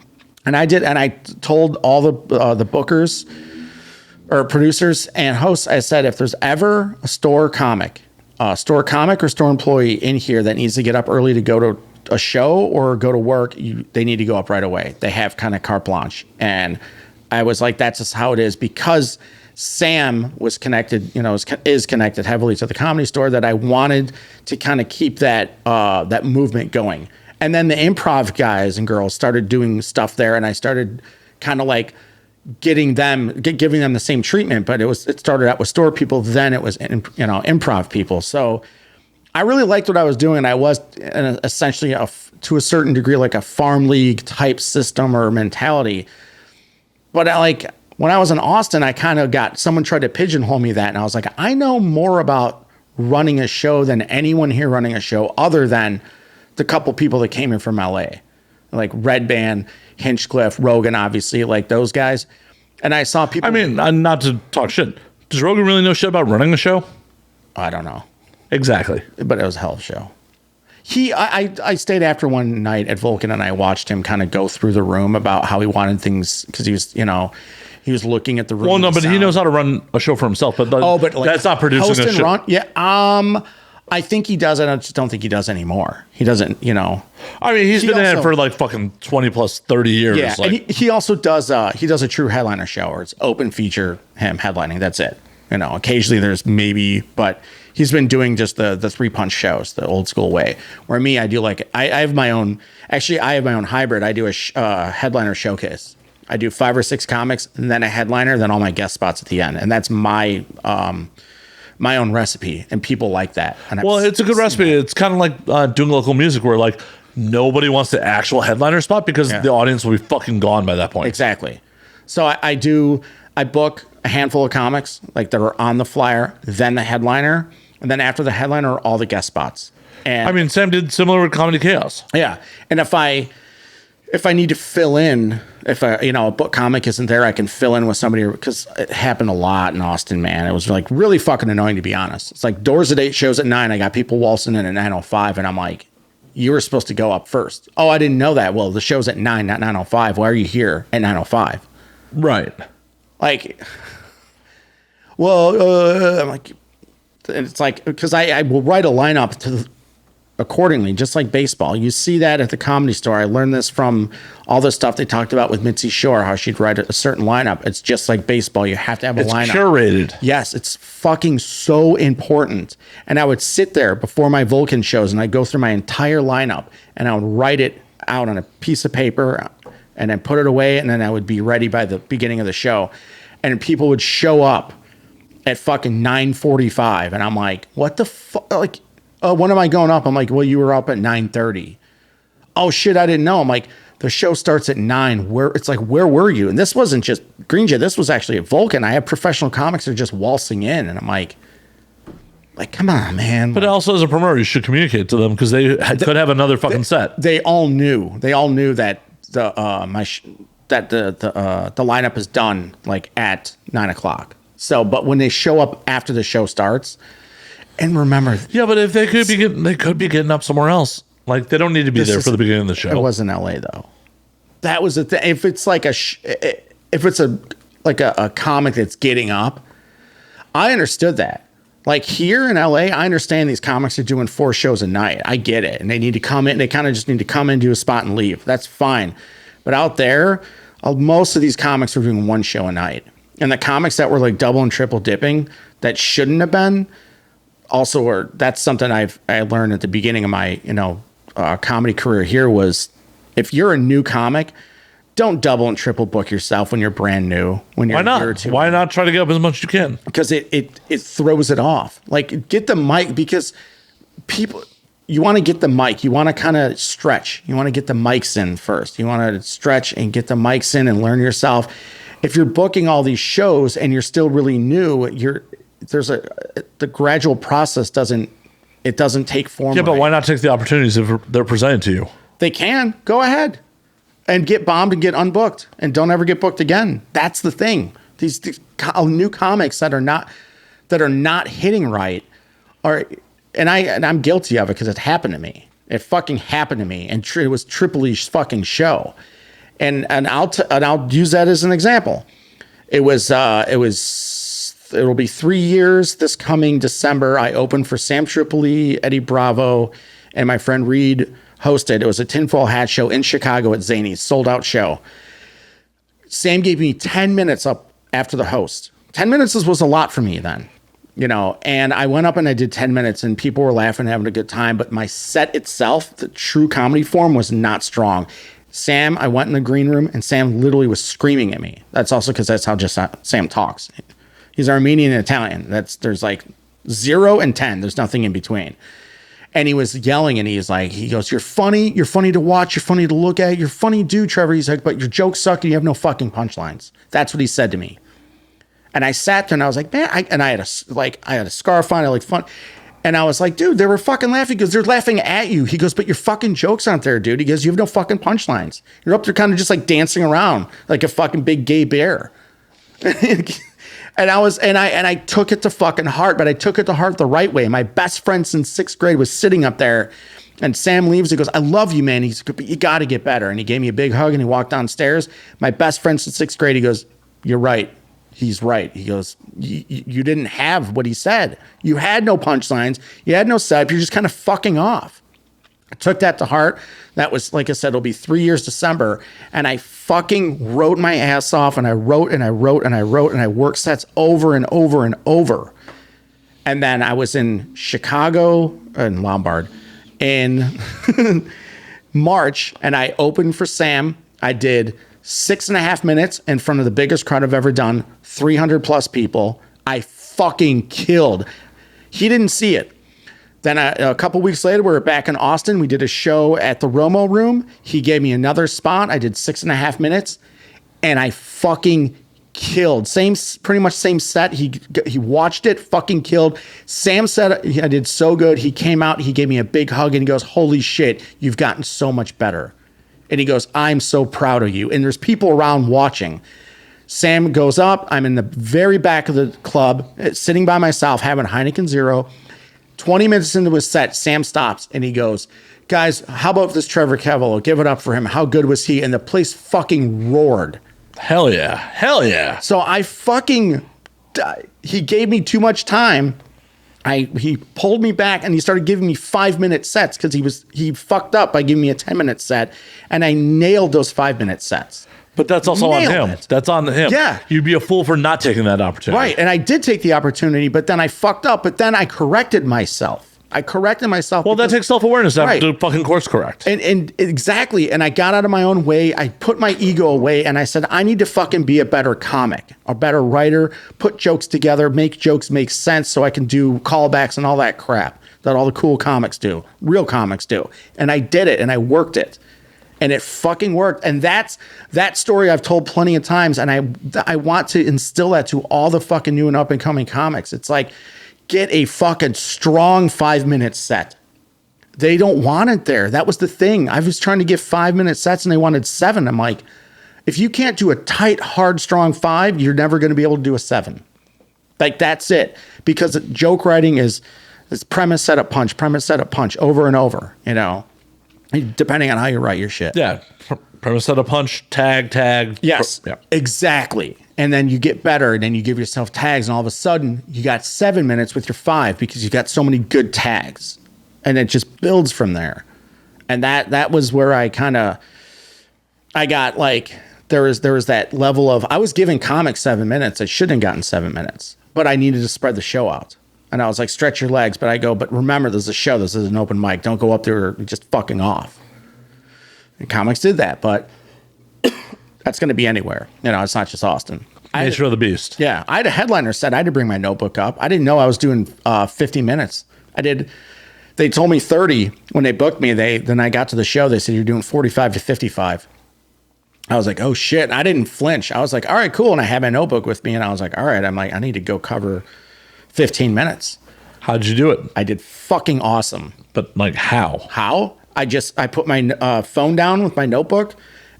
I told all the bookers or producers and hosts, I said, if there's ever a store comic or store employee in here that needs to get up early to go to a show or go to work, they need to go up right away. They have kind of carte blanche. And I was like, that's just how it is, because Sam was connected, is connected heavily to the Comedy Store, that I wanted to kind of keep that movement going. And then the improv guys and girls started doing stuff there, and I started kind of like giving them the same treatment, but it started out with store people, then it was improv people. So I really liked what I was doing. I was essentially to a certain degree like a farm league type system or mentality. But when I was in Austin, I kind of someone tried to pigeonhole me that, and I was like, I know more about running a show than anyone here running a show, other than the couple people that came here from LA, like Red Band, Hinchcliffe, Rogan, obviously, like those guys. And I saw people. I mean, not to talk shit. Does Rogan really know shit about running a show? I don't know. Exactly. But it was a hell of a show. I stayed after one night at Vulcan, and I watched him kind of go through the room about how he wanted things, because he was looking at the room. Well, no, but he knows how to run a show for himself. But that's not producing a show. Run, yeah. I think he does it. I just don't think he does anymore. He doesn't, I mean, he's been in it for like fucking 20 plus 30 years. Yeah, like. And he also does a true headliner show, where it's open feature, him headlining. That's it. Occasionally there's maybe, but he's been doing just the 3-punch shows, the old school way. Where me, I do like, I have my own hybrid. I do a headliner showcase. I do 5 or 6 comics, and then a headliner, then all my guest spots at the end. And that's my own recipe, and people like that. And it's a good recipe. It's kind of like doing local music, where like nobody wants the actual headliner spot because the audience will be fucking gone by that point. Exactly. So I book a handful of comics like that are on the flyer, then the headliner, and then after the headliner are all the guest spots. And I mean, Sam did similar with Comedy Chaos. Yeah. And if if I need to fill in, if a book comic isn't there, I can fill in with somebody, because it happened a lot in Austin, man. It was like really fucking annoying, to be honest. It's like doors at 8, shows at 9. I got people waltzing in at 9:05, and I'm like, you were supposed to go up first. Oh, I didn't know that. Well, the show's at 9, not 9:05. Why are you here at 9:05? Right. Like, well, I'm like, and it's like, because I will write a lineup accordingly, just like baseball. You see that at the Comedy Store. I learned this from all the stuff they talked about with Mitzi Shore, how she'd write a certain lineup. It's just like baseball. You have to have a lineup. It's curated. Yes, it's fucking so important. And I would sit there before my Vulcan shows, and I'd go through my entire lineup, and I would write it out on a piece of paper, and then put it away, and then I would be ready by the beginning of the show. And people would show up at fucking 9:45, and I'm like, what the fuck? Like, when am I going up? I'm like, well, you were up at 9:30. Oh shit, I didn't know. I'm like, the show starts at 9. Where were you? And this wasn't just Green Jay. This was actually at Vulcan. I have professional comics that are just waltzing in, and I'm like, come on, man. But also, as a promoter, you should communicate to them, because they could have another fucking set. They all knew. They all knew that the lineup is done like at 9:00. So, but when they show up after the show starts, and remember, yeah, but if they could be getting up somewhere else. Like, they don't need to be there for the beginning of the show. It was in LA though. That was the thing. If it's like a comic that's getting up, I understood that. Like here in LA, I understand these comics are doing 4 shows a night. I get it, and they need to come in. They kind of just need to come in, do a spot, and leave. That's fine. But out there, most of these comics were doing 1 show a night, and the comics that were like double and triple dipping that shouldn't have been. Also, that's something I learned at the beginning of my comedy career here was, if you're a new comic, don't double and triple book yourself when you're brand new. When you're Why not? Why not try to get up as much as you can? Because it throws it off. Like, get the mic, because you want to get the mic. You want to kind of stretch. You want to get the mics in first. You want to stretch and get the mics in and learn yourself. If you're booking all these shows and you're still really new, the gradual process doesn't take form. Yeah, but why not take the opportunities if they're presented to you? They can. Go ahead and get bombed and get unbooked and don't ever get booked again. That's the thing. These new comics that are not hitting right and I'm guilty of it, because it happened to me. It fucking happened to me, and it was Triple E's fucking show. And I'll use that as an example. It'll be 3 years this coming December. I opened for Sam Tripoli, Eddie Bravo, and my friend Reed hosted. It was a tinfoil hat show in Chicago at Zany's, sold out show. Sam gave me 10 minutes up after the host. 10 minutes was a lot for me then, and I went up and I did 10 minutes, and people were laughing, having a good time. But my set itself, the true comedy form, was not strong. I went in the green room, and Sam literally was screaming at me. That's also because that's how Sam talks. He's Armenian and Italian. There's like 0 and 10. There's nothing in between. And he was yelling, and he goes, you're funny to watch, you're funny to look at, you're funny dude, Trevor. He's like, but your jokes suck and you have no fucking punchlines. That's what he said to me. And I sat there and I was like, man, I had a scarf on, I like fun. And I was like, dude, they were fucking laughing. He goes, they're laughing at you. He goes, but your fucking jokes aren't there, dude. He goes, you have no fucking punchlines. You're up there kind of just like dancing around like a fucking big gay bear. And I took it to fucking heart, but I took it to heart the right way. My best friend since 6th grade was sitting up there, and Sam leaves. He goes, I love you, man. He's, but you got to get better. And he gave me a big hug, and he walked downstairs. My best friend since 6th grade, he goes, you're right. He's right. He goes, you didn't have what he said. You had no punchlines. You had no setup. You're just kind of fucking off. I took that to heart. That was, like I said, it'll be 3 years December. And I fucking wrote my ass off, and I wrote and I wrote and I wrote, and I worked sets over and over and over. And then I was in Chicago and Lombard in March, and I opened for Sam. I did 6.5 minutes in front of the biggest crowd I've ever done, 300 plus people. I fucking killed. He didn't see it. Then a couple weeks later, we were back in Austin. We did a show at the Romo Room. He gave me another spot. I did 6.5 minutes, and I fucking killed. Pretty much same set. He watched it, fucking killed. Sam said I did so good. He came out, he gave me a big hug, and he goes, holy shit, you've gotten so much better. And he goes, I'm so proud of you. And there's people around watching. Sam goes up. I'm in the very back of the club, sitting by myself, having Heineken Zero. 20 minutes into his set, Sam stops and he goes, guys, how about this Trevor Keveloh? Give it up for him. How good was he? And the place fucking roared. Hell yeah. Hell yeah. So he gave me too much time. He pulled me back and he started giving me 5-minute sets because he fucked up by giving me a 10-minute set, and I nailed those 5-minute sets. But that's also on him. That's on him. Yeah. You'd be a fool for not taking that opportunity. Right. And I did take the opportunity, but then I fucked up. But then I corrected myself. Well, that takes self-awareness to have to fucking course correct. And exactly. And I got out of my own way. I put my ego away and I said, I need to fucking be a better comic, a better writer, put jokes together, make jokes make sense so I can do callbacks and all that crap that all the cool comics do, real comics do. And I did it and I worked it. And it fucking worked. And that story I've told plenty of times. And I want to instill that to all the fucking new and up and coming comics. It's like, get a fucking strong 5-minute set. They don't want it there. That was the thing. I was trying to get 5-minute sets and they wanted 7. I'm like, if you can't do a tight, hard, strong 5, you're never going to be able to do a 7. Like, that's it. Because joke writing is premise, setup, punch over and over, depending on how you write your shit. Yeah. Premise, setup, punch, tag. Yes, exactly. And then you get better, and then you give yourself tags, and all of a sudden you got 7 minutes with your 5 because you got so many good tags, and it just builds from there. And that was where I got like there was that level of, I was giving comics 7 minutes. I shouldn't have gotten 7 minutes, but I needed to spread the show out. And I was like, stretch your legs, but remember, this is a show. This is an open mic. Don't go up there just fucking off. And comics did that, but that's going to be anywhere. It's not just Austin. Nature of the beast. Yeah. I had a headliner set. I had to bring my notebook up. I didn't know I was doing 50 minutes. They told me 30 when they booked me. Then I got to the show. They said, you're doing 45 to 55. I was like, oh shit. I didn't flinch. I was like, all right, cool. And I had my notebook with me and I was like, all right, I need to go cover 15 minutes. How'd you do it? I did fucking awesome. But like how? How? I put my phone down with my notebook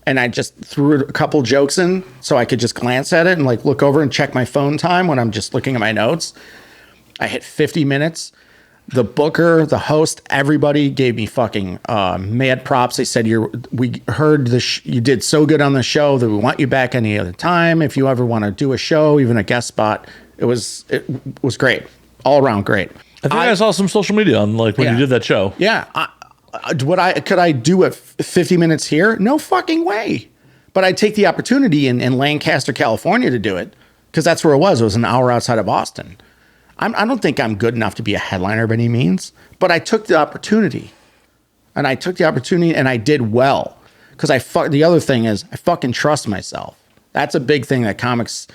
and I just threw a couple jokes in so I could just glance at it and like look over and check my phone time when I'm just looking at my notes. I hit 50 minutes. The booker, the host, everybody gave me fucking mad props. They said, we heard you did so good on the show that we want you back any other time. If you ever want to do a show, even a guest spot, it was great. All around great. I think I saw some social media on like when you did that show. Yeah. Could I do it 50 minutes here? No fucking way. But I'd take the opportunity in Lancaster, California to do it because that's where it was. It was an hour outside of Austin. I don't think I'm good enough to be a headliner by any means, but I took the opportunity. And I did well because the other thing is I fucking trust myself. That's a big thing that comics,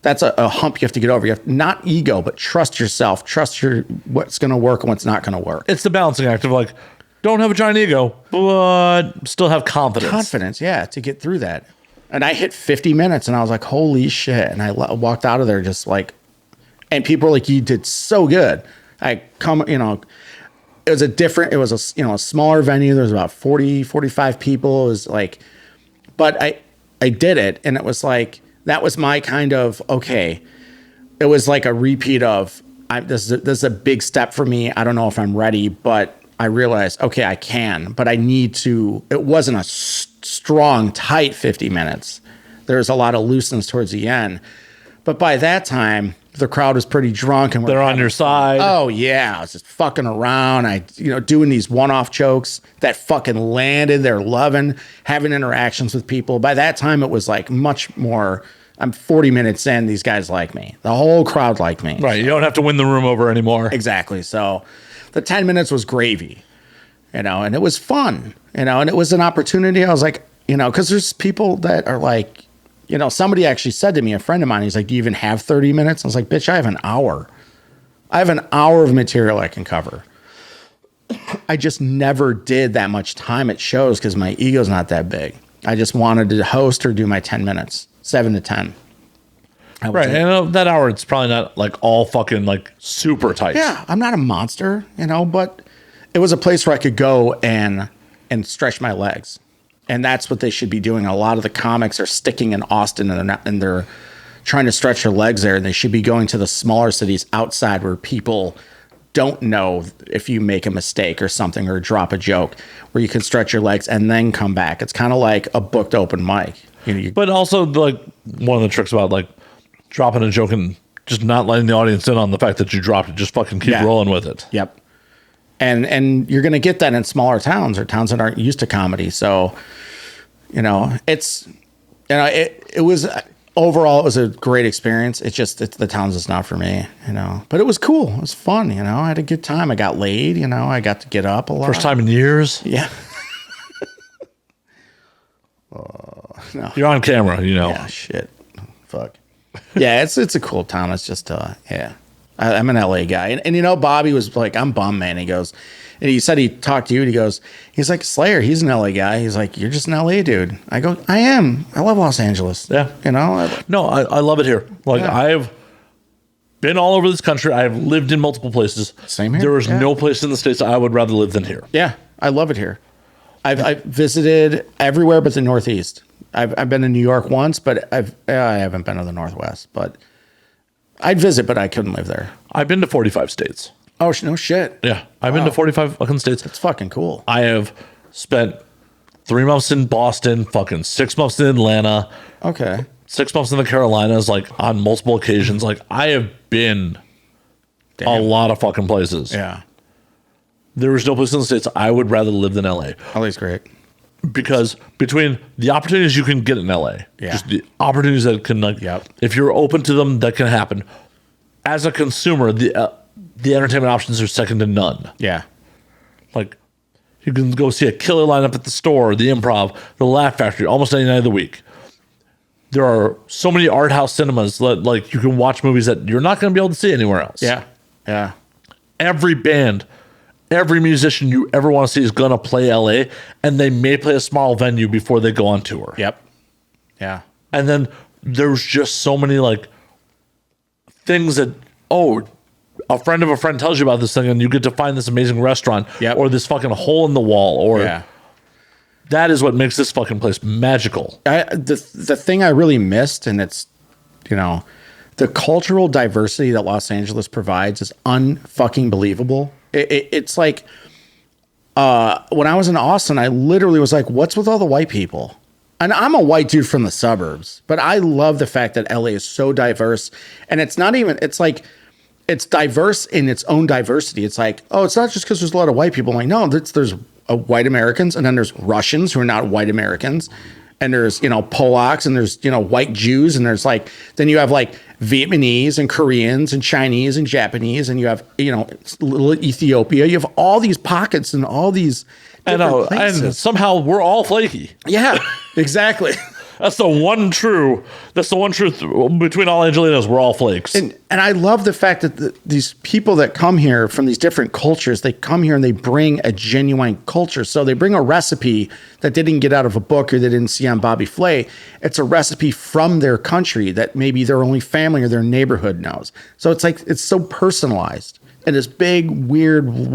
that's a hump you have to get over. You have not ego, but trust yourself. Trust what's going to work and what's not going to work. It's the balancing act of like, don't have a giant ego, but still have confidence. Confidence, yeah, to get through that. And I hit 50 minutes and I was like, holy shit. And I walked out of there just like, and people were like, you did so good. It was a smaller venue. There was about 40, 45 people. It was like, but I did it. And it was like, that was my kind of, okay. It was like a repeat of, this is a big step for me. I don't know if I'm ready, but I realized, okay, I can, but I need to, it wasn't a strong, tight 50 minutes. There was a lot of looseness towards the end. But by that time, the crowd was pretty drunk and they're on your side. Oh yeah. I was just fucking around. Doing these one-off jokes that fucking landed. They're loving having interactions with people. By that time, it was like much more, I'm 40 minutes in. These guys like me. The whole crowd liked me. Right. You don't have to win the room over anymore. Exactly. So the 10 minutes was gravy, and it was fun, and it was an opportunity. I was like, cause there's people that are like, somebody actually said to me, a friend of mine, he's like, do you even have 30 minutes? I was like, bitch, I have an hour. I have an hour of material I can cover. I just never did that much time at shows because my ego's not that big. I just wanted to host or do my 10 minutes, 7 to 10. Right. And that hour, it's probably not like all fucking like super tight. Yeah. I'm not a monster, but it was a place where I could go and stretch my legs. And that's what they should be doing. A lot of the comics are sticking in Austin and they're trying to stretch their legs there. And they should be going to the smaller cities outside where people don't know if you make a mistake or something or drop a joke, where you can stretch your legs and then come back. It's kind of like a booked open mic. But also, like, one of the tricks about, like, dropping a joke and just not letting the audience in on the fact that you dropped it. Just fucking keep rolling with it. Yep. And you're going to get that in smaller towns or towns that aren't used to comedy. So, it was overall, it was a great experience. The towns is not for me, but it was cool. It was fun. I had a good time. I got laid, I got to get up a lot. First time in years. Yeah. No. You're on camera, Yeah, shit. Fuck. Yeah, it's a cool town. It's just, I'm an LA guy. And Bobby was like, I'm bummed, man. He goes, and he said he talked to you, and he's like, Slayer, he's an LA guy. He's like, you're just an LA dude. I go, I am. I love Los Angeles. Yeah. No, I love it here. Like, I've been all over this country. I've lived in multiple places. Same here. There is no place in the States I would rather live than here. Yeah, I love it here. I've visited everywhere but the Northeast. I've been to New York once, but I haven't been to the Northwest. But I'd visit, but I couldn't live there. I've been to 45 states. Oh, no shit. Yeah, I've been to 45 fucking states. That's fucking cool. I have spent 3 months in Boston, fucking 6 months in Atlanta. Okay. 6 months in the Carolinas, like, on multiple occasions. Like, I have been a lot of fucking places. Yeah. There is no place in the States I would rather live than LA. LA's great. Because between the opportunities you can get in LA, just the opportunities that can, like, if you're open to them, that can happen. As a consumer, the entertainment options are second to none. Yeah. Like, you can go see a killer lineup at the store, the Improv, the Laugh Factory, almost any night of the week. There are so many art house cinemas that, like, you can watch movies that you're not going to be able to see anywhere else. Yeah. Yeah. Every band, every musician you ever want to see is going to play LA, and they may play a small venue before they go on tour. Yep. Yeah. And then there's just so many, like, things that, a friend of a friend tells you about this thing, and you get to find this amazing restaurant or this fucking hole in the wall, or that is what makes this fucking place magical. The thing I really missed, and it's, the cultural diversity that Los Angeles provides is unfucking believable. It's like, when I was in Austin, I literally was like, what's with all the white people? And I'm a white dude from the suburbs, but I love the fact that LA is so diverse. And it's not even, it's like, it's diverse in its own diversity. It's like, it's not just because there's a lot of white people. I'm like, no, there's white Americans, and then there's Russians who are not white Americans. And there's, Polacks, and there's, white Jews. And there's like, then you have like Vietnamese and Koreans and Chinese and Japanese. And you have, little Ethiopia. You have all these pockets and all these different places. And somehow we're all flaky. Yeah, exactly. That's the one truth between all Angelinos. We're all flakes. And I love the fact that these people that come here from these different cultures, they come here and they bring a genuine culture. So they bring a recipe that they didn't get out of a book or they didn't see on Bobby Flay. It's a recipe from their country that maybe their only family or their neighborhood knows. So it's like, it's so personalized. In this big, weird, not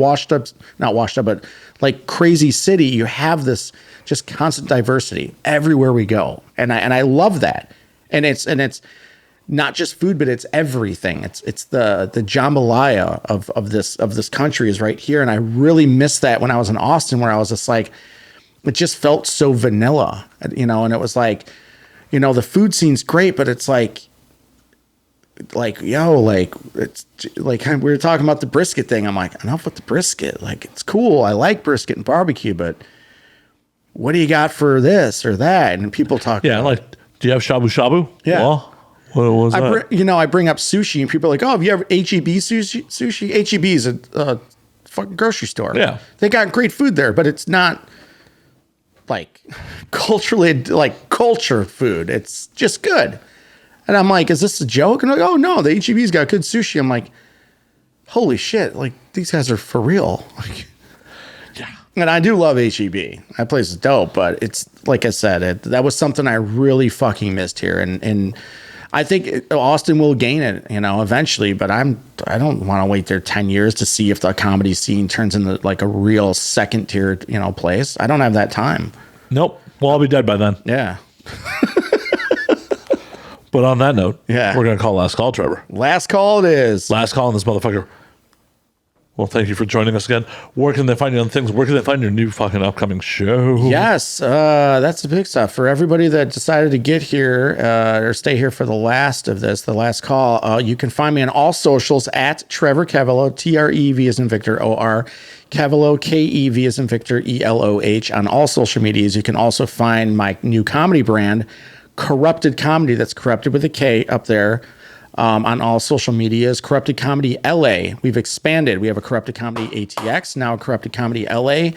washed up, but like crazy city, you have this just constant diversity everywhere we go. And I love that. And it's not just food, but it's everything. It's the jambalaya of this country is right here. And I really missed that when I was in Austin, where I was just like, it just felt so vanilla, and it was like, the food scene's great, but it's like, it's like we were talking about the brisket thing. I'm like, enough with the brisket. Like, it's cool. I like brisket and barbecue, but what do you got for this or that? And people talk. Yeah. Like, do you have shabu shabu? Yeah. Well, what was that? I bring up sushi, and people are like, have you ever HEB sushi? HEB is a fucking grocery store. Yeah. They got great food there, but it's not like culturally, like culture food. It's just good. And I'm like, is this a joke? And I'm like, oh no, the HEB's got good sushi. I'm like, holy shit, like these guys are for real. Like, yeah. And I do love HEB. That place is dope, but it's like I said, that was something I really fucking missed here. And I think Austin will gain it, eventually, but I don't want to wait there 10 years to see if the comedy scene turns into like a real second tier, place. I don't have that time. Nope. Well, I'll be dead by then. Yeah. But on that note, Yeah. we're going to call last call, Trevor. Last call it is. Last call on this motherfucker. Well, thank you for joining us again. Where can they find you on things? Where can they find your new fucking upcoming show? Yes, that's the big stuff. For everybody that decided to get here or stay here for the last of this, the last call, you can find me on all socials at Trevor Keveloh, Trev as in Victor, O-R, Keveloh, Kev as in Victor, Eloh, on all social medias. You can also find my new comedy brand, Corrupted Comedy, that's corrupted with a K up there. On all social medias, Corrupted Comedy LA. We've expanded. We have a Corrupted Comedy ATX, now a Corrupted Comedy LA.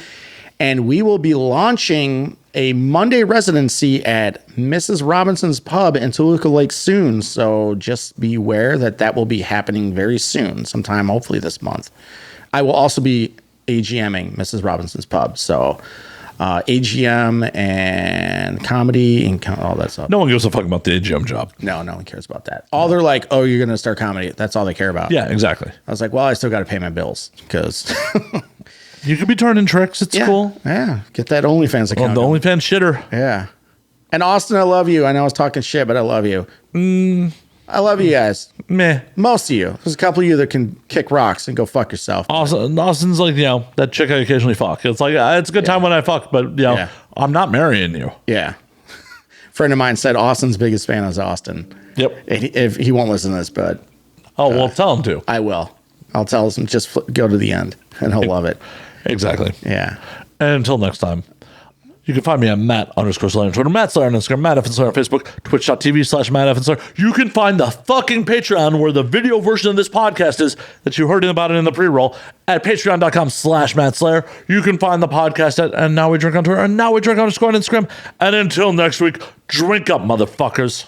And we will be launching a Monday residency at Mrs. Robinson's Pub in Toluca Lake soon. So just beware that will be happening very soon, sometime hopefully this month. I will also be AGMing Mrs. Robinson's Pub. So AGM and comedy and all that stuff. No one gives a fuck about the AGM job. No one cares about that. All they're like, oh, you're going to start comedy. That's all they care about. Yeah, exactly. I was like, well, I still got to pay my bills because You could be turning tricks. It's cool. Yeah. Get that OnlyFans account. The OnlyFans shitter. Yeah. And Austin, I love you. I know I was talking shit, but I love you. I love you guys. Meh. Most of you. There's a couple of you that can kick rocks and go fuck yourself. Austin's like, that chick I occasionally fuck. It's like, it's a good time when I fuck, but, I'm not marrying you. Yeah. Friend of mine said Austin's biggest fan is Austin. Yep. If he won't listen to this, but well, tell him to. I will. I'll tell him just go to the end and he'll love it. Exactly. Yeah. And until next time, you can find me at Matt_Slayer on Twitter, Matt Slayer on Instagram, Matt F. Slayer on Facebook, twitch.tv/Matt F. Slayer. You can find the fucking Patreon where the video version of this podcast is that you heard about it in the pre-roll at patreon.com/Matt Slayer. You can find the podcast at And Now We Drink on Twitter and Now We Drink on Instagram. And until next week, drink up, motherfuckers.